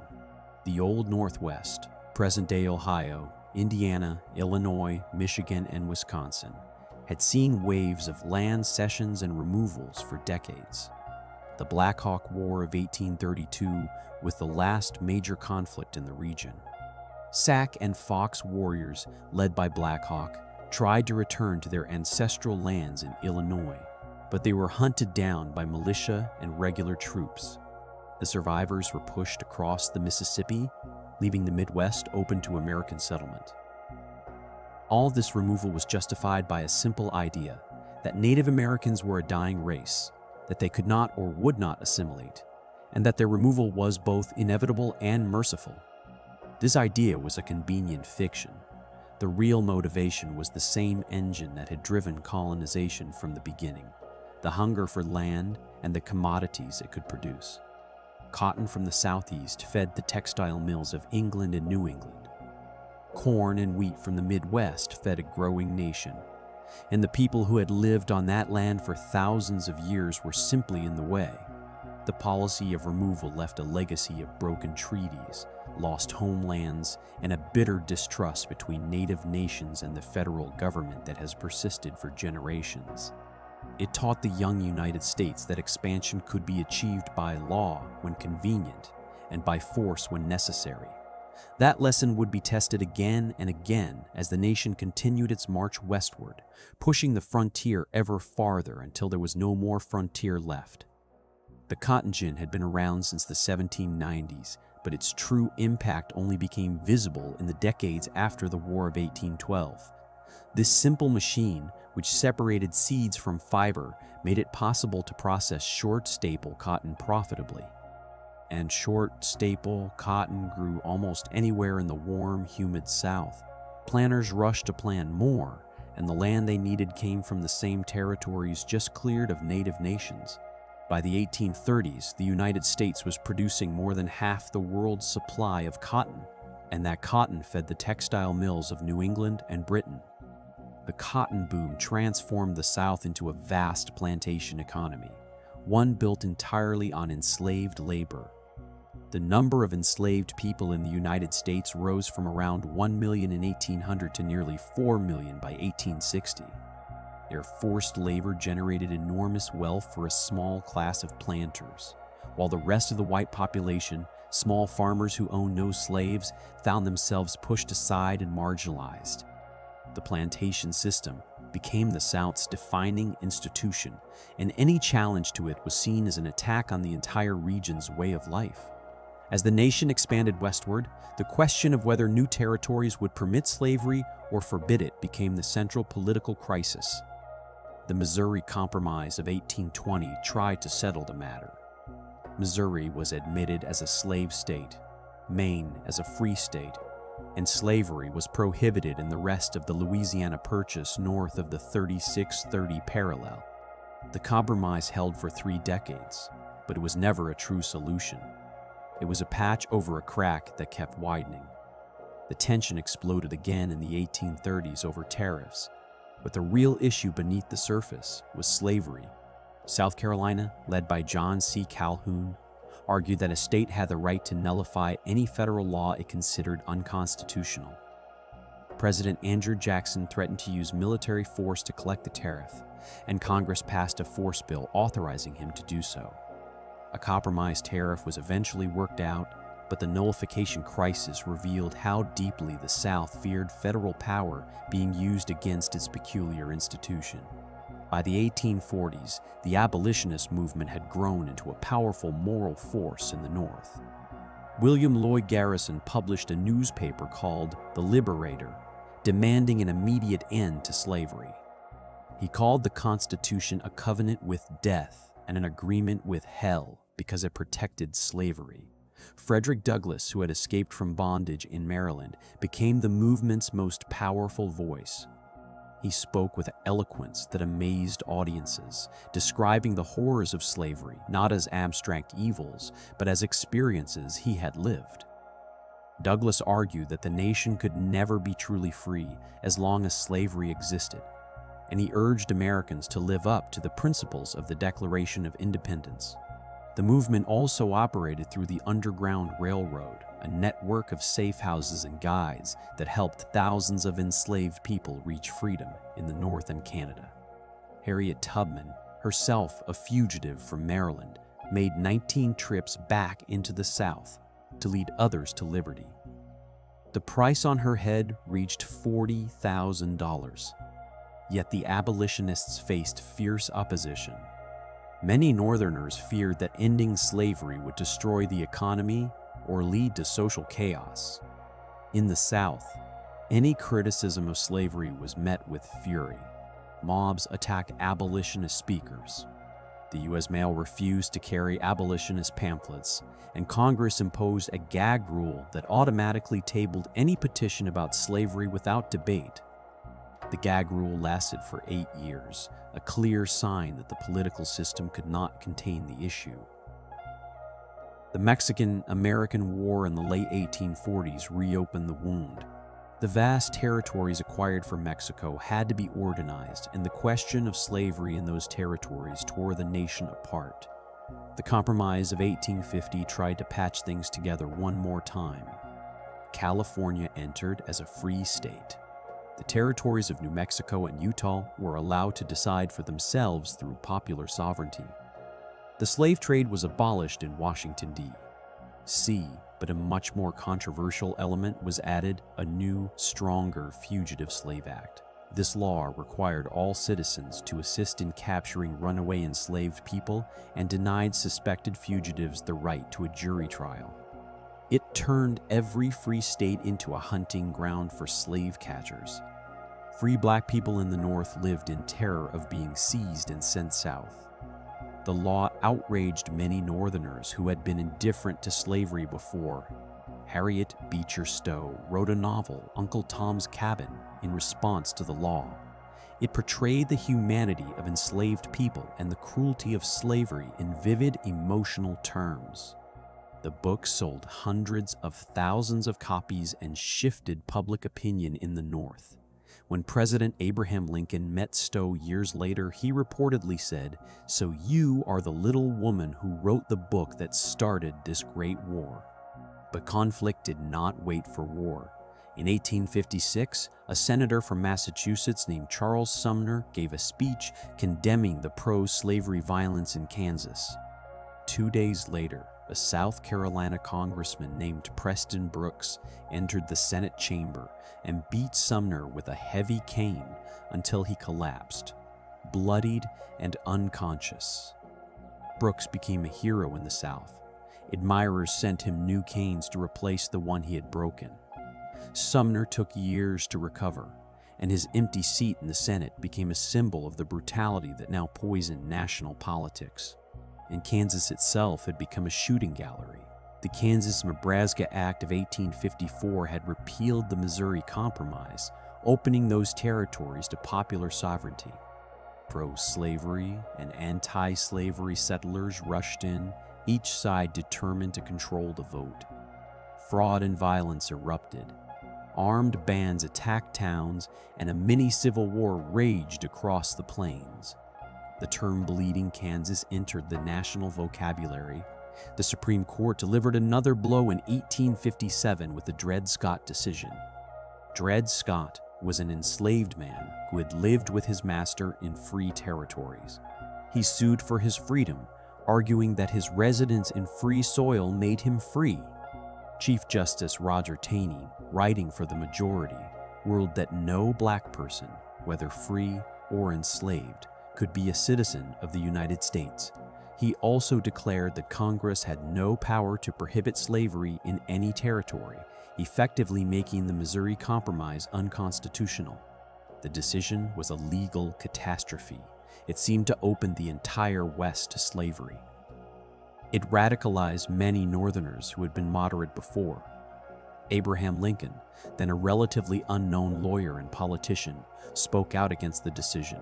The Old Northwest, present-day Ohio, Indiana, Illinois, Michigan, and Wisconsin, had seen waves of land cessions and removals for decades. The Black Hawk War of 1832 was the last major conflict in the region. Sac and Fox warriors, led by Black Hawk, tried to return to their ancestral lands in Illinois, but they were hunted down by militia and regular troops. The survivors were pushed across the Mississippi, leaving the Midwest open to American settlement. All this removal was justified by a simple idea, that Native Americans were a dying race, that they could not or would not assimilate, and that their removal was both inevitable and merciful. This idea was a convenient fiction. The real motivation was the same engine that had driven colonization from the beginning, the hunger for land and the commodities it could produce. Cotton from the southeast fed the textile mills of England and New England. Corn and wheat from the Midwest fed a growing nation, and the people who had lived on that land for thousands of years were simply in the way. The policy of removal left a legacy of broken treaties, lost homelands, and a bitter distrust between native nations and the federal government that has persisted for generations. It taught the young United States that expansion could be achieved by law when convenient and by force when necessary. That lesson would be tested again and again as the nation continued its march westward, pushing the frontier ever farther until there was no more frontier left. The cotton gin had been around since the 1790s, but its true impact only became visible in the decades after the War of 1812. This simple machine, which separated seeds from fiber, made it possible to process short staple cotton profitably. And short staple cotton grew almost anywhere in the warm, humid South. Planters rushed to plant more, and the land they needed came from the same territories just cleared of native nations. By the 1830s, the United States was producing more than half the world's supply of cotton, and that cotton fed the textile mills of New England and Britain. The cotton boom transformed the South into a vast plantation economy, one built entirely on enslaved labor. The number of enslaved people in the United States rose from around 1 million in 1800 to nearly 4 million by 1860. Their forced labor generated enormous wealth for a small class of planters, while the rest of the white population, small farmers who owned no slaves, found themselves pushed aside and marginalized. The plantation system became the South's defining institution, and any challenge to it was seen as an attack on the entire region's way of life. As the nation expanded westward, the question of whether new territories would permit slavery or forbid it became the central political crisis. The Missouri Compromise of 1820 tried to settle the matter. Missouri was admitted as a slave state, Maine as a free state, and slavery was prohibited in the rest of the Louisiana Purchase north of the 3630 parallel. The compromise held for 3 decades, but it was never a true solution. It was a patch over a crack that kept widening. The tension exploded again in the 1830s over tariffs, but the real issue beneath the surface was slavery. South Carolina, led by John C. Calhoun, argued that a state had the right to nullify any federal law it considered unconstitutional. President Andrew Jackson threatened to use military force to collect the tariff, and Congress passed a force bill authorizing him to do so. A compromise tariff was eventually worked out, but the nullification crisis revealed how deeply the South feared federal power being used against its peculiar institution. By the 1840s, the abolitionist movement had grown into a powerful moral force in the North. William Lloyd Garrison published a newspaper called The Liberator, demanding an immediate end to slavery. He called the Constitution a covenant with death and an agreement with hell because it protected slavery. Frederick Douglass, who had escaped from bondage in Maryland, became the movement's most powerful voice. He spoke with eloquence that amazed audiences, describing the horrors of slavery not as abstract evils, but as experiences he had lived. Douglass argued that the nation could never be truly free as long as slavery existed, and he urged Americans to live up to the principles of the Declaration of Independence. The movement also operated through the Underground Railroad, a network of safe houses and guides that helped thousands of enslaved people reach freedom in the North and Canada. Harriet Tubman, herself a fugitive from Maryland, made 19 trips back into the South to lead others to liberty. The price on her head reached $40,000. Yet the abolitionists faced fierce opposition. Many Northerners feared that ending slavery would destroy the economy or lead to social chaos. In the South, any criticism of slavery was met with fury. Mobs attacked abolitionist speakers. The U.S. mail refused to carry abolitionist pamphlets, and Congress imposed a gag rule that automatically tabled any petition about slavery without debate. The gag rule lasted for 8 years, a clear sign that the political system could not contain the issue. The Mexican-American War in the late 1840s reopened the wound. The vast territories acquired from Mexico had to be organized, and the question of slavery in those territories tore the nation apart. The Compromise of 1850 tried to patch things together one more time. California entered as a free state. The territories of New Mexico and Utah were allowed to decide for themselves through popular sovereignty. The slave trade was abolished in Washington, D.C., but a much more controversial element was added: a new, stronger Fugitive Slave Act. This law required all citizens to assist in capturing runaway enslaved people and denied suspected fugitives the right to a jury trial. It turned every free state into a hunting ground for slave catchers. Free black people in the North lived in terror of being seized and sent south. The law outraged many Northerners who had been indifferent to slavery before. Harriet Beecher Stowe wrote a novel, Uncle Tom's Cabin, in response to the law. It portrayed the humanity of enslaved people and the cruelty of slavery in vivid emotional terms. The book sold hundreds of thousands of copies and shifted public opinion in the North. When President Abraham Lincoln met Stowe years later, he reportedly said, "So you are the little woman who wrote the book that started this great war." But conflict did not wait for war. In 1856, a senator from Massachusetts named Charles Sumner gave a speech condemning the pro-slavery violence in Kansas. 2 days later, a South Carolina congressman named Preston Brooks entered the Senate chamber and beat Sumner with a heavy cane until he collapsed, bloodied and unconscious. Brooks became a hero in the South. Admirers sent him new canes to replace the one he had broken. Sumner took years to recover, and his empty seat in the Senate became a symbol of the brutality that now poisoned national politics. And Kansas itself had become a shooting gallery. The Kansas-Nebraska Act of 1854 had repealed the Missouri Compromise, opening those territories to popular sovereignty. Pro-slavery and anti-slavery settlers rushed in, each side determined to control the vote. Fraud and violence erupted. Armed bands attacked towns, and a mini-civil war raged across the plains. The term "bleeding Kansas" entered the national vocabulary. The Supreme Court delivered another blow in 1857 with the Dred Scott decision. Dred Scott was an enslaved man who had lived with his master in free territories. He sued for his freedom, arguing that his residence in free soil made him free. Chief Justice Roger Taney, writing for the majority, ruled that no black person, whether free or enslaved, could be a citizen of the United States. He also declared that Congress had no power to prohibit slavery in any territory, effectively making the Missouri Compromise unconstitutional. The decision was a legal catastrophe. It seemed to open the entire West to slavery. It radicalized many Northerners who had been moderate before. Abraham Lincoln, then a relatively unknown lawyer and politician, spoke out against the decision,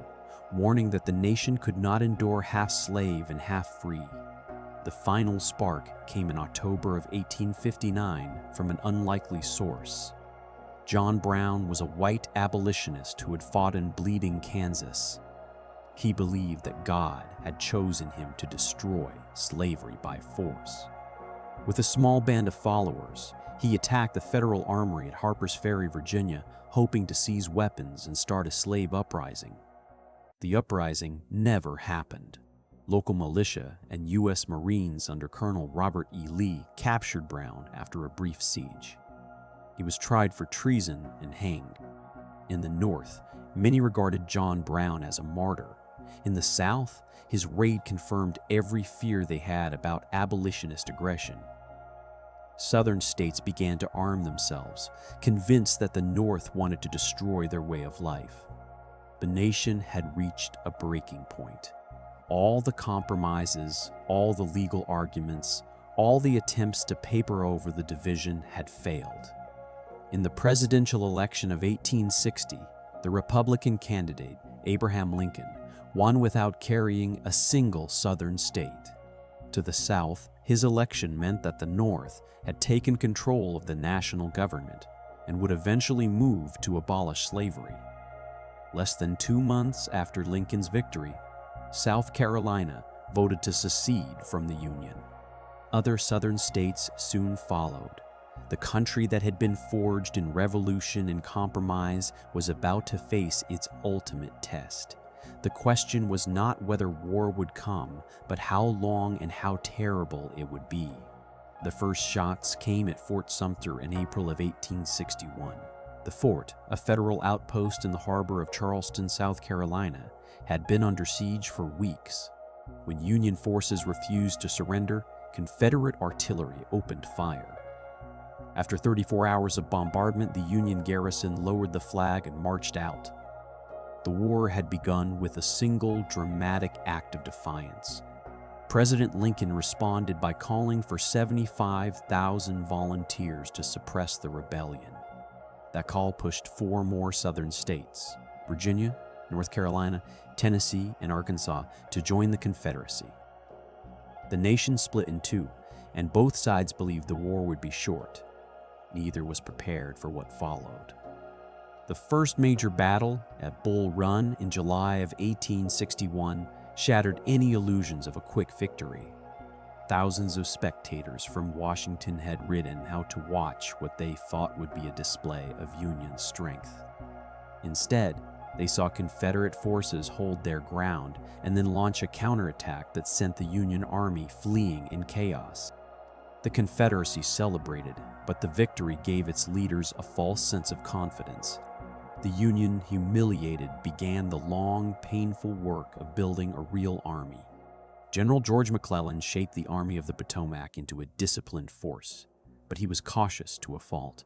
warning that the nation could not endure half slave and half free. The final spark came in October of 1859 from an unlikely source. John Brown was a white abolitionist who had fought in bleeding Kansas. He believed that God had chosen him to destroy slavery by force. With a small band of followers, he attacked the federal armory at Harper's Ferry, Virginia, hoping to seize weapons and start a slave uprising. The uprising never happened. Local militia and U.S. Marines under Colonel Robert E. Lee captured Brown after a brief siege. He was tried for treason and hanged. In the North, many regarded John Brown as a martyr. In the South, his raid confirmed every fear they had about abolitionist aggression. Southern states began to arm themselves, convinced that the North wanted to destroy their way of life. The nation had reached a breaking point. All the compromises, all the legal arguments, all the attempts to paper over the division had failed. In the presidential election of 1860, the Republican candidate, Abraham Lincoln, won without carrying a single Southern state. To the South, his election meant that the North had taken control of the national government and would eventually move to abolish slavery. Less than 2 months after Lincoln's victory, South Carolina voted to secede from the Union. Other Southern states soon followed. The country that had been forged in revolution and compromise was about to face its ultimate test. The question was not whether war would come, but how long and how terrible it would be. The first shots came at Fort Sumter in April of 1861. The fort, a federal outpost in the harbor of Charleston, South Carolina, had been under siege for weeks. When Union forces refused to surrender, Confederate artillery opened fire. After 34 hours of bombardment, the Union garrison lowered the flag and marched out. The war had begun with a single dramatic act of defiance. President Lincoln responded by calling for 75,000 volunteers to suppress the rebellion. That call pushed 4 more southern states, Virginia, North Carolina, Tennessee, and Arkansas, to join the Confederacy. The nation split in two, and both sides believed the war would be short. Neither was prepared for what followed. The first major battle at Bull Run in July of 1861 shattered any illusions of a quick victory. Thousands of spectators from Washington had ridden out to watch what they thought would be a display of Union strength. Instead, they saw Confederate forces hold their ground and then launch a counterattack that sent the Union Army fleeing in chaos. The Confederacy celebrated, but the victory gave its leaders a false sense of confidence. The Union, humiliated, began the long, painful work of building a real army. General George McClellan shaped the Army of the Potomac into a disciplined force, but he was cautious to a fault.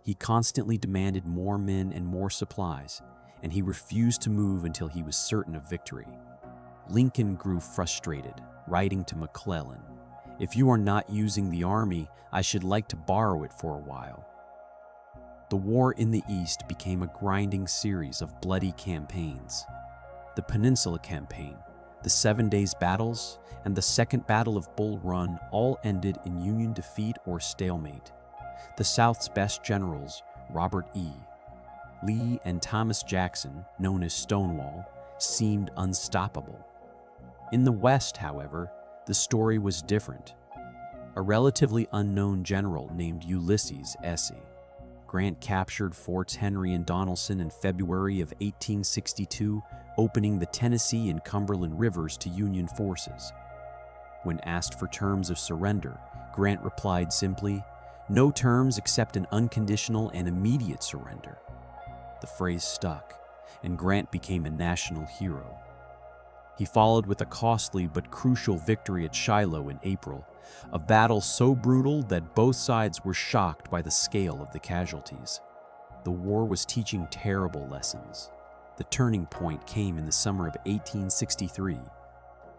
He constantly demanded more men and more supplies, and he refused to move until he was certain of victory. Lincoln grew frustrated, writing to McClellan, "If you are not using the army, I should like to borrow it for a while." The war in the East became a grinding series of bloody campaigns. The Peninsula Campaign, the 7 Days Battles, and the Second Battle of Bull Run all ended in Union defeat or stalemate. The South's best generals, Robert E. Lee and Thomas Jackson, known as Stonewall, seemed unstoppable. In the West, however, the story was different. A relatively unknown general named Ulysses S. Grant captured Forts Henry and Donelson in February of 1862, opening the Tennessee and Cumberland rivers to Union forces. When asked for terms of surrender, Grant replied simply, "No terms except an unconditional and immediate surrender." The phrase stuck, and Grant became a national hero. He followed with a costly but crucial victory at Shiloh in April, a battle so brutal that both sides were shocked by the scale of the casualties. The war was teaching terrible lessons. The turning point came in the summer of 1863.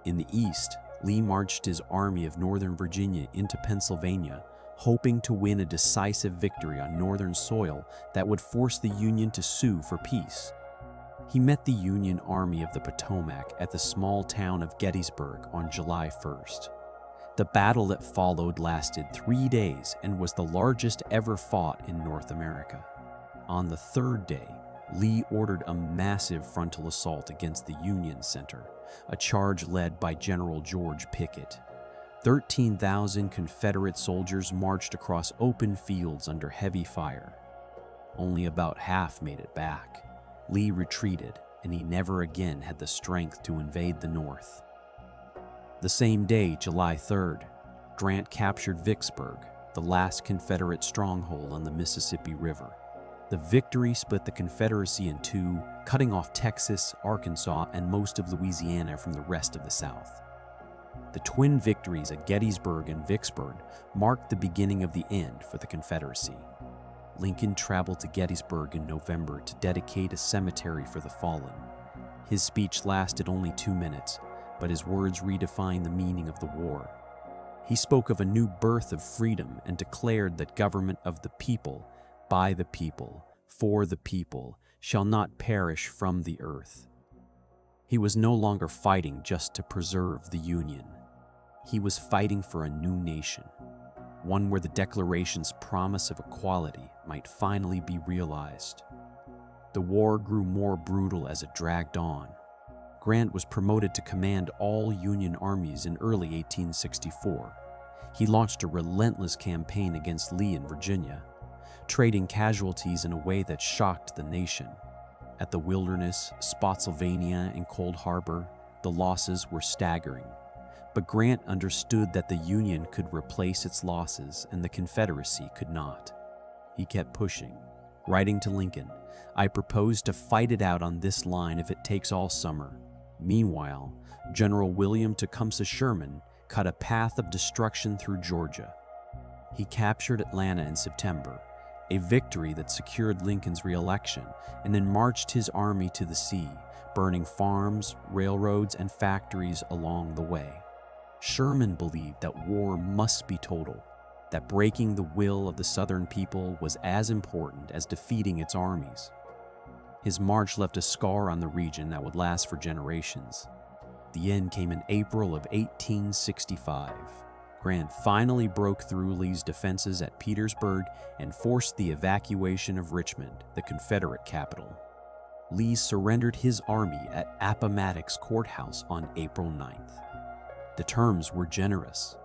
In the East, Lee marched his Army of Northern Virginia into Pennsylvania, hoping to win a decisive victory on Northern soil that would force the Union to sue for peace. He met the Union Army of the Potomac at the small town of Gettysburg on July 1st. The battle that followed lasted 3 days and was the largest ever fought in North America. On the third day, Lee ordered a massive frontal assault against the Union Center, a charge led by General George Pickett. 13,000 Confederate soldiers marched across open fields under heavy fire. Only about half made it back. Lee retreated, and he never again had the strength to invade the North. The same day, July 3rd, Grant captured Vicksburg, the last Confederate stronghold on the Mississippi River. The victory split the Confederacy in two, cutting off Texas, Arkansas, and most of Louisiana from the rest of the South. The twin victories at Gettysburg and Vicksburg marked the beginning of the end for the Confederacy. Lincoln traveled to Gettysburg in November to dedicate a cemetery for the fallen. His speech lasted only 2 minutes, but his words redefined the meaning of the war. He spoke of a new birth of freedom and declared that government of the people, by the people, for the people, shall not perish from the earth. He was no longer fighting just to preserve the Union. He was fighting for a new nation, one where the Declaration's promise of equality might finally be realized. The war grew more brutal as it dragged on. Grant was promoted to command all Union armies in early 1864. He launched a relentless campaign against Lee in Virginia, trading casualties in a way that shocked the nation. At the Wilderness, Spotsylvania, and Cold Harbor, the losses were staggering. But Grant understood that the Union could replace its losses and the Confederacy could not. He kept pushing, writing to Lincoln, "I propose to fight it out on this line if it takes all summer." Meanwhile, General William Tecumseh Sherman cut a path of destruction through Georgia. He captured Atlanta in September, a victory that secured Lincoln's re-election, and then marched his army to the sea, burning farms, railroads, and factories along the way. Sherman believed that war must be total, that breaking the will of the Southern people was as important as defeating its armies. His march left a scar on the region that would last for generations. The end came in April of 1865. Grant finally broke through Lee's defenses at Petersburg and forced the evacuation of Richmond, the Confederate capital. Lee surrendered his army at Appomattox Courthouse on April 9th. The terms were generous.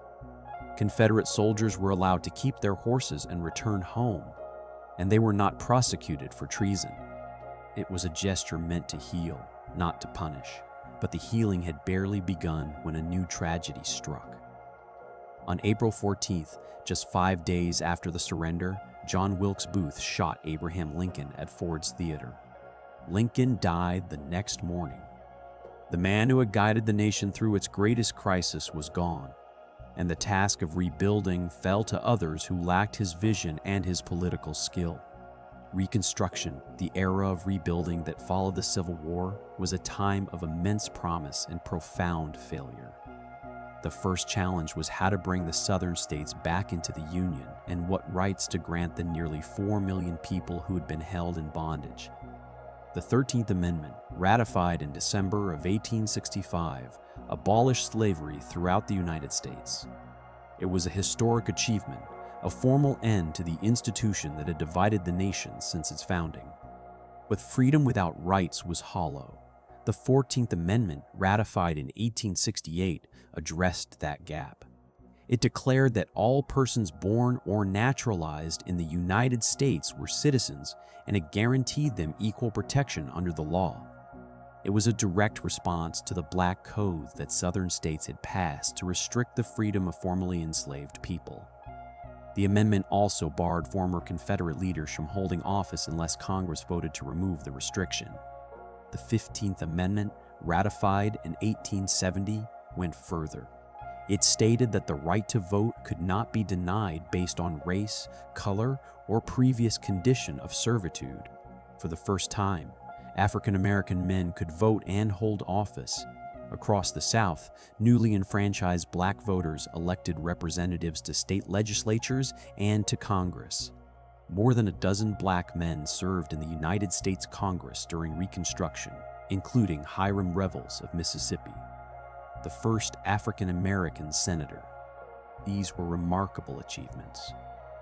Confederate soldiers were allowed to keep their horses and return home, and they were not prosecuted for treason. It was a gesture meant to heal, not to punish, but the healing had barely begun when a new tragedy struck. On April 14th, just 5 days after the surrender, John Wilkes Booth shot Abraham Lincoln at Ford's Theater. Lincoln died the next morning. The man who had guided the nation through its greatest crisis was gone, and the task of rebuilding fell to others who lacked his vision and his political skill. Reconstruction, the era of rebuilding that followed the Civil War, was a time of immense promise and profound failure. The first challenge was how to bring the Southern states back into the Union and what rights to grant the nearly 4 million people who had been held in bondage. The 13th Amendment, ratified in December of 1865, abolished slavery throughout the United States. It was a historic achievement, a formal end to the institution that had divided the nation since its founding. But freedom without rights was hollow. The 14th Amendment, ratified in 1868, addressed that gap. It declared that all persons born or naturalized in the United States were citizens, and it guaranteed them equal protection under the law. It was a direct response to the Black Code that Southern states had passed to restrict the freedom of formerly enslaved people. The amendment also barred former Confederate leaders from holding office unless Congress voted to remove the restriction. The 15th Amendment, ratified in 1870, went further. It stated that the right to vote could not be denied based on race, color, or previous condition of servitude. For the first time, African American men could vote and hold office. Across the South, newly enfranchised Black voters elected representatives to state legislatures and to Congress. More than a dozen Black men served in the United States Congress during Reconstruction, including Hiram Revels of Mississippi, the first African American senator. These were remarkable achievements,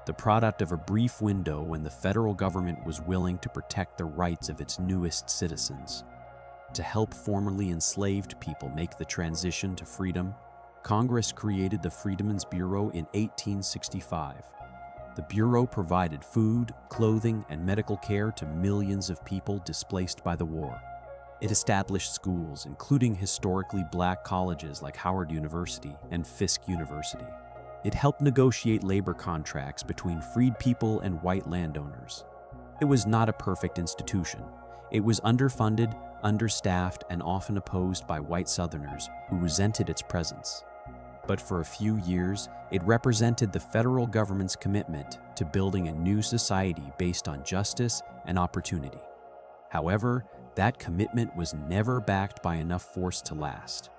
the product of a brief window when the federal government was willing to protect the rights of its newest citizens. To help formerly enslaved people make the transition to freedom, Congress created the Freedmen's Bureau in 1865. The Bureau provided food, clothing, and medical care to millions of people displaced by the war. It established schools, including historically Black colleges like Howard University and Fisk University. It helped negotiate labor contracts between freed people and white landowners. It was not a perfect institution. It was underfunded, understaffed, and often opposed by white Southerners who resented its presence. But for a few years, it represented the federal government's commitment to building a new society based on justice and opportunity. However, that commitment was never backed by enough force to last.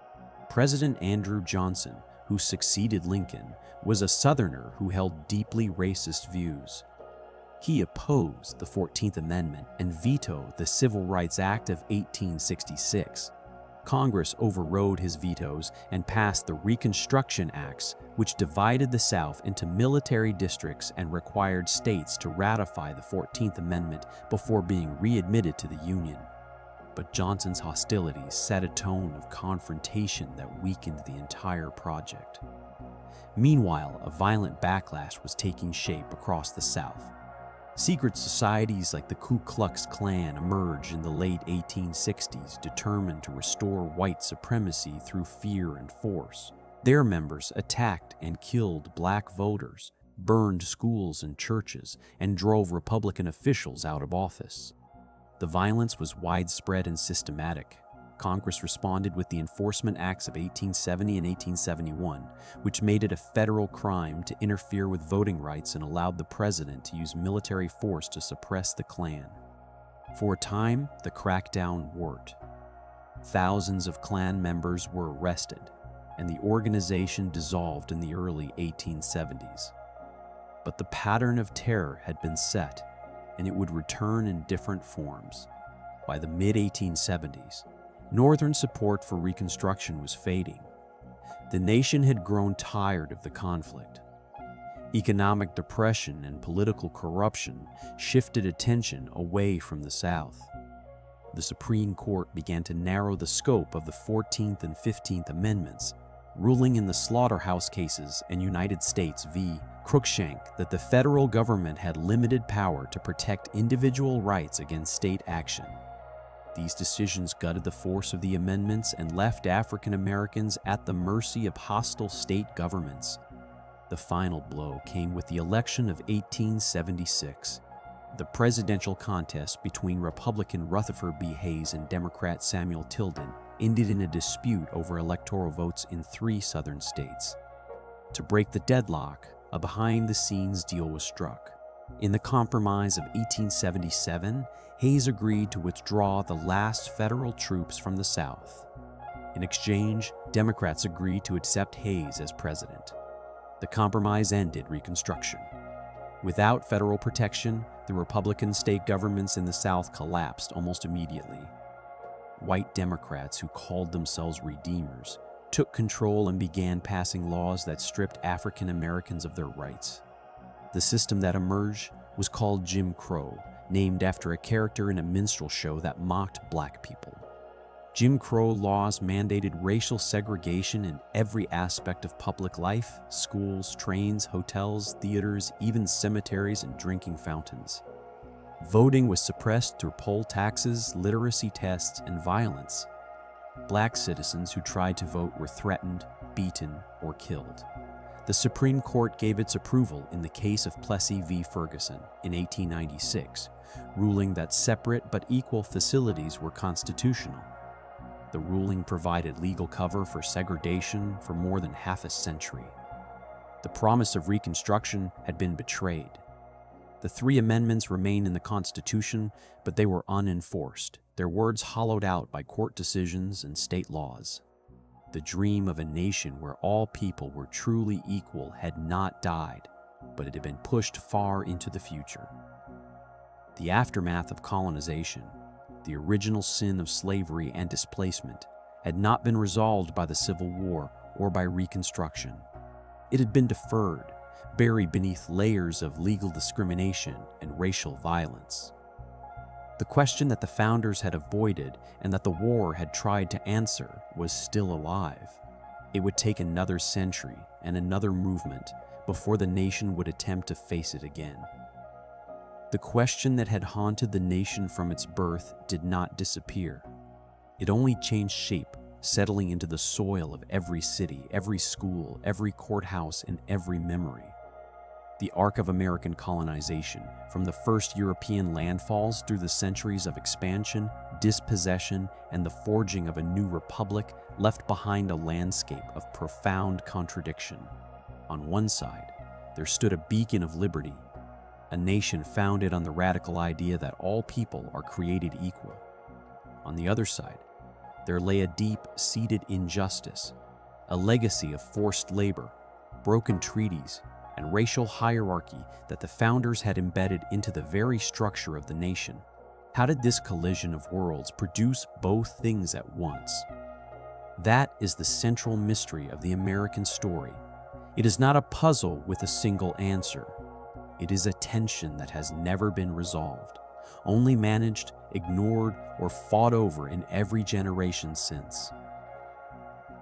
President Andrew Johnson, who succeeded Lincoln, was a Southerner who held deeply racist views. He opposed the 14th Amendment and vetoed the Civil Rights Act of 1866. Congress overrode his vetoes and passed the Reconstruction Acts, which divided the South into military districts and required states to ratify the 14th Amendment before being readmitted to the Union. But Johnson's hostilities set a tone of confrontation that weakened the entire project. Meanwhile, a violent backlash was taking shape across the South. Secret societies like the Ku Klux Klan emerged in the late 1860s, determined to restore white supremacy through fear and force. Their members attacked and killed Black voters, burned schools and churches, and drove Republican officials out of office. The violence was widespread and systematic. Congress responded with the Enforcement Acts of 1870 and 1871, which made it a federal crime to interfere with voting rights and allowed the president to use military force to suppress the Klan. For a time, the crackdown worked. Thousands of Klan members were arrested, and the organization dissolved in the early 1870s. But the pattern of terror had been set, and it would return in different forms. By the mid-1870s, Northern support for Reconstruction was fading. The nation had grown tired of the conflict. Economic depression and political corruption shifted attention away from the South. The Supreme Court began to narrow the scope of the 14th and 15th Amendments, ruling in the slaughterhouse cases and United States v. Cruikshank that the federal government had limited power to protect individual rights against state action. These decisions gutted the force of the amendments and left African Americans at the mercy of hostile state governments. The final blow came with the election of 1876. The presidential contest between Republican Rutherford B. Hayes and Democrat Samuel Tilden ended in a dispute over electoral votes in 3 southern states. To break the deadlock, a behind-the-scenes deal was struck. In the Compromise of 1877, Hayes agreed to withdraw the last federal troops from the South. In exchange, Democrats agreed to accept Hayes as president. The compromise ended Reconstruction. Without federal protection, the Republican state governments in the South collapsed almost immediately. White Democrats who called themselves Redeemers took control and began passing laws that stripped African Americans of their rights. The system that emerged was called Jim Crow, named after a character in a minstrel show that mocked black people. Jim Crow laws mandated racial segregation in every aspect of public life: schools, trains, hotels, theaters, even cemeteries and drinking fountains. Voting was suppressed through poll taxes, literacy tests, and violence. Black citizens who tried to vote were threatened, beaten, or killed. The Supreme Court gave its approval in the case of Plessy v. Ferguson in 1896, ruling that separate but equal facilities were constitutional. The ruling provided legal cover for segregation for more than half a century. The promise of Reconstruction had been betrayed. The 3 amendments remained in the Constitution, but they were unenforced, their words hollowed out by court decisions and state laws. The dream of a nation where all people were truly equal had not died, but it had been pushed far into the future. The aftermath of colonization, the original sin of slavery and displacement, had not been resolved by the Civil War or by Reconstruction. It had been deferred, buried beneath layers of legal discrimination and racial violence. The question that the founders had avoided and that the war had tried to answer was still alive. It would take another century and another movement before the nation would attempt to face it again. The question that had haunted the nation from its birth did not disappear. It only changed shape, settling into the soil of every city, every school, every courthouse, and every memory. The arc of American colonization, from the first European landfalls through the centuries of expansion, dispossession, and the forging of a new republic, left behind a landscape of profound contradiction. On one side, there stood a beacon of liberty, a nation founded on the radical idea that all people are created equal. On the other side, there lay a deep-seated injustice, a legacy of forced labor, broken treaties, and racial hierarchy that the founders had embedded into the very structure of the nation. How did this collision of worlds produce both things at once? That is the central mystery of the American story. It is not a puzzle with a single answer. It is a tension that has never been resolved, only managed, ignored, or fought over in every generation since.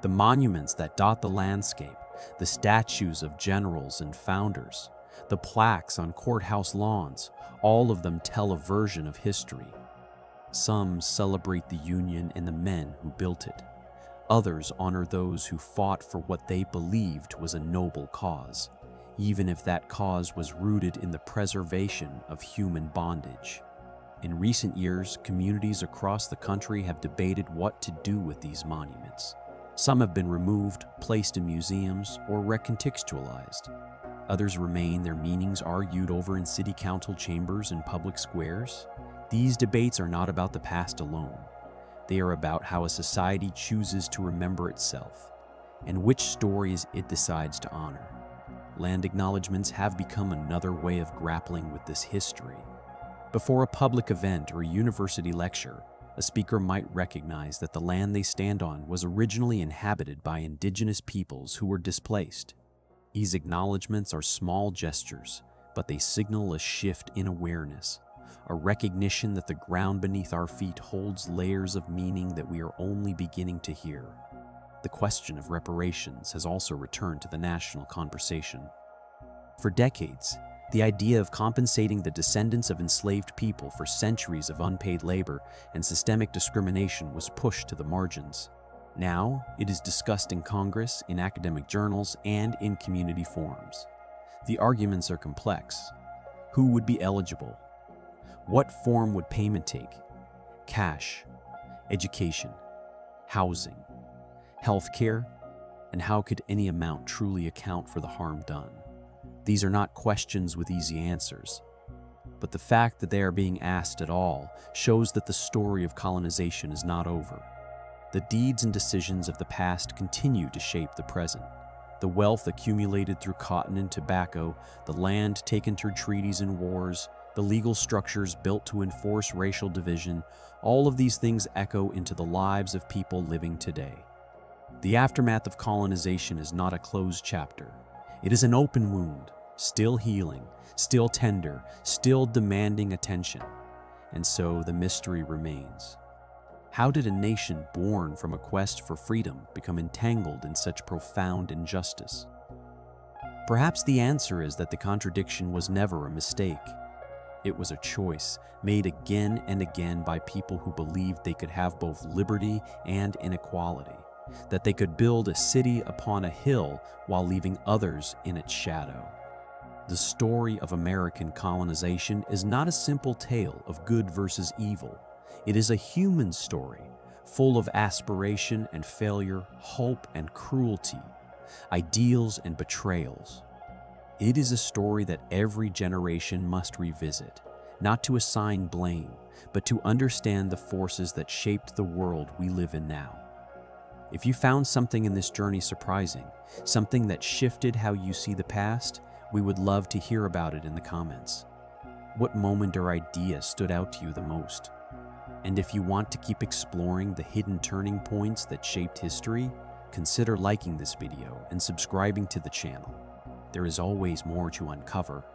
The monuments that dot the landscape, the statues of generals and founders, the plaques on courthouse lawns, all of them tell a version of history. Some celebrate the Union and the men who built it. Others honor those who fought for what they believed was a noble cause, even if that cause was rooted in the preservation of human bondage. In recent years, communities across the country have debated what to do with these monuments. Some have been removed, placed in museums, or recontextualized. Others remain, their meanings argued over in city council chambers and public squares. These debates are not about the past alone. They are about how a society chooses to remember itself and which stories it decides to honor. Land acknowledgements have become another way of grappling with this history. Before a public event or a university lecture, a speaker might recognize that the land they stand on was originally inhabited by indigenous peoples who were displaced. These acknowledgements are small gestures, but they signal a shift in awareness, a recognition that the ground beneath our feet holds layers of meaning that we are only beginning to hear. The question of reparations has also returned to the national conversation. For decades, the idea of compensating the descendants of enslaved people for centuries of unpaid labor and systemic discrimination was pushed to the margins. Now, it is discussed in Congress, in academic journals, and in community forums. The arguments are complex. Who would be eligible? What form would payment take? Cash, education, housing, healthcare, and how could any amount truly account for the harm done? These are not questions with easy answers, but the fact that they are being asked at all shows that the story of colonization is not over. The deeds and decisions of the past continue to shape the present. The wealth accumulated through cotton and tobacco, the land taken through treaties and wars, the legal structures built to enforce racial division, all of these things echo into the lives of people living today. The aftermath of colonization is not a closed chapter. It is an open wound, still healing, still tender, still demanding attention. And so the mystery remains. How did a nation born from a quest for freedom become entangled in such profound injustice? Perhaps the answer is that the contradiction was never a mistake. It was a choice made again and again by people who believed they could have both liberty and inequality, that they could build a city upon a hill while leaving others in its shadow. The story of American colonization is not a simple tale of good versus evil. It is a human story, full of aspiration and failure, hope and cruelty, ideals and betrayals. It is a story that every generation must revisit, not to assign blame, but to understand the forces that shaped the world we live in now. If you found something in this journey surprising, something that shifted how you see the past, we would love to hear about it in the comments. What moment or idea stood out to you the most? And if you want to keep exploring the hidden turning points that shaped history, consider liking this video and subscribing to the channel. There is always more to uncover.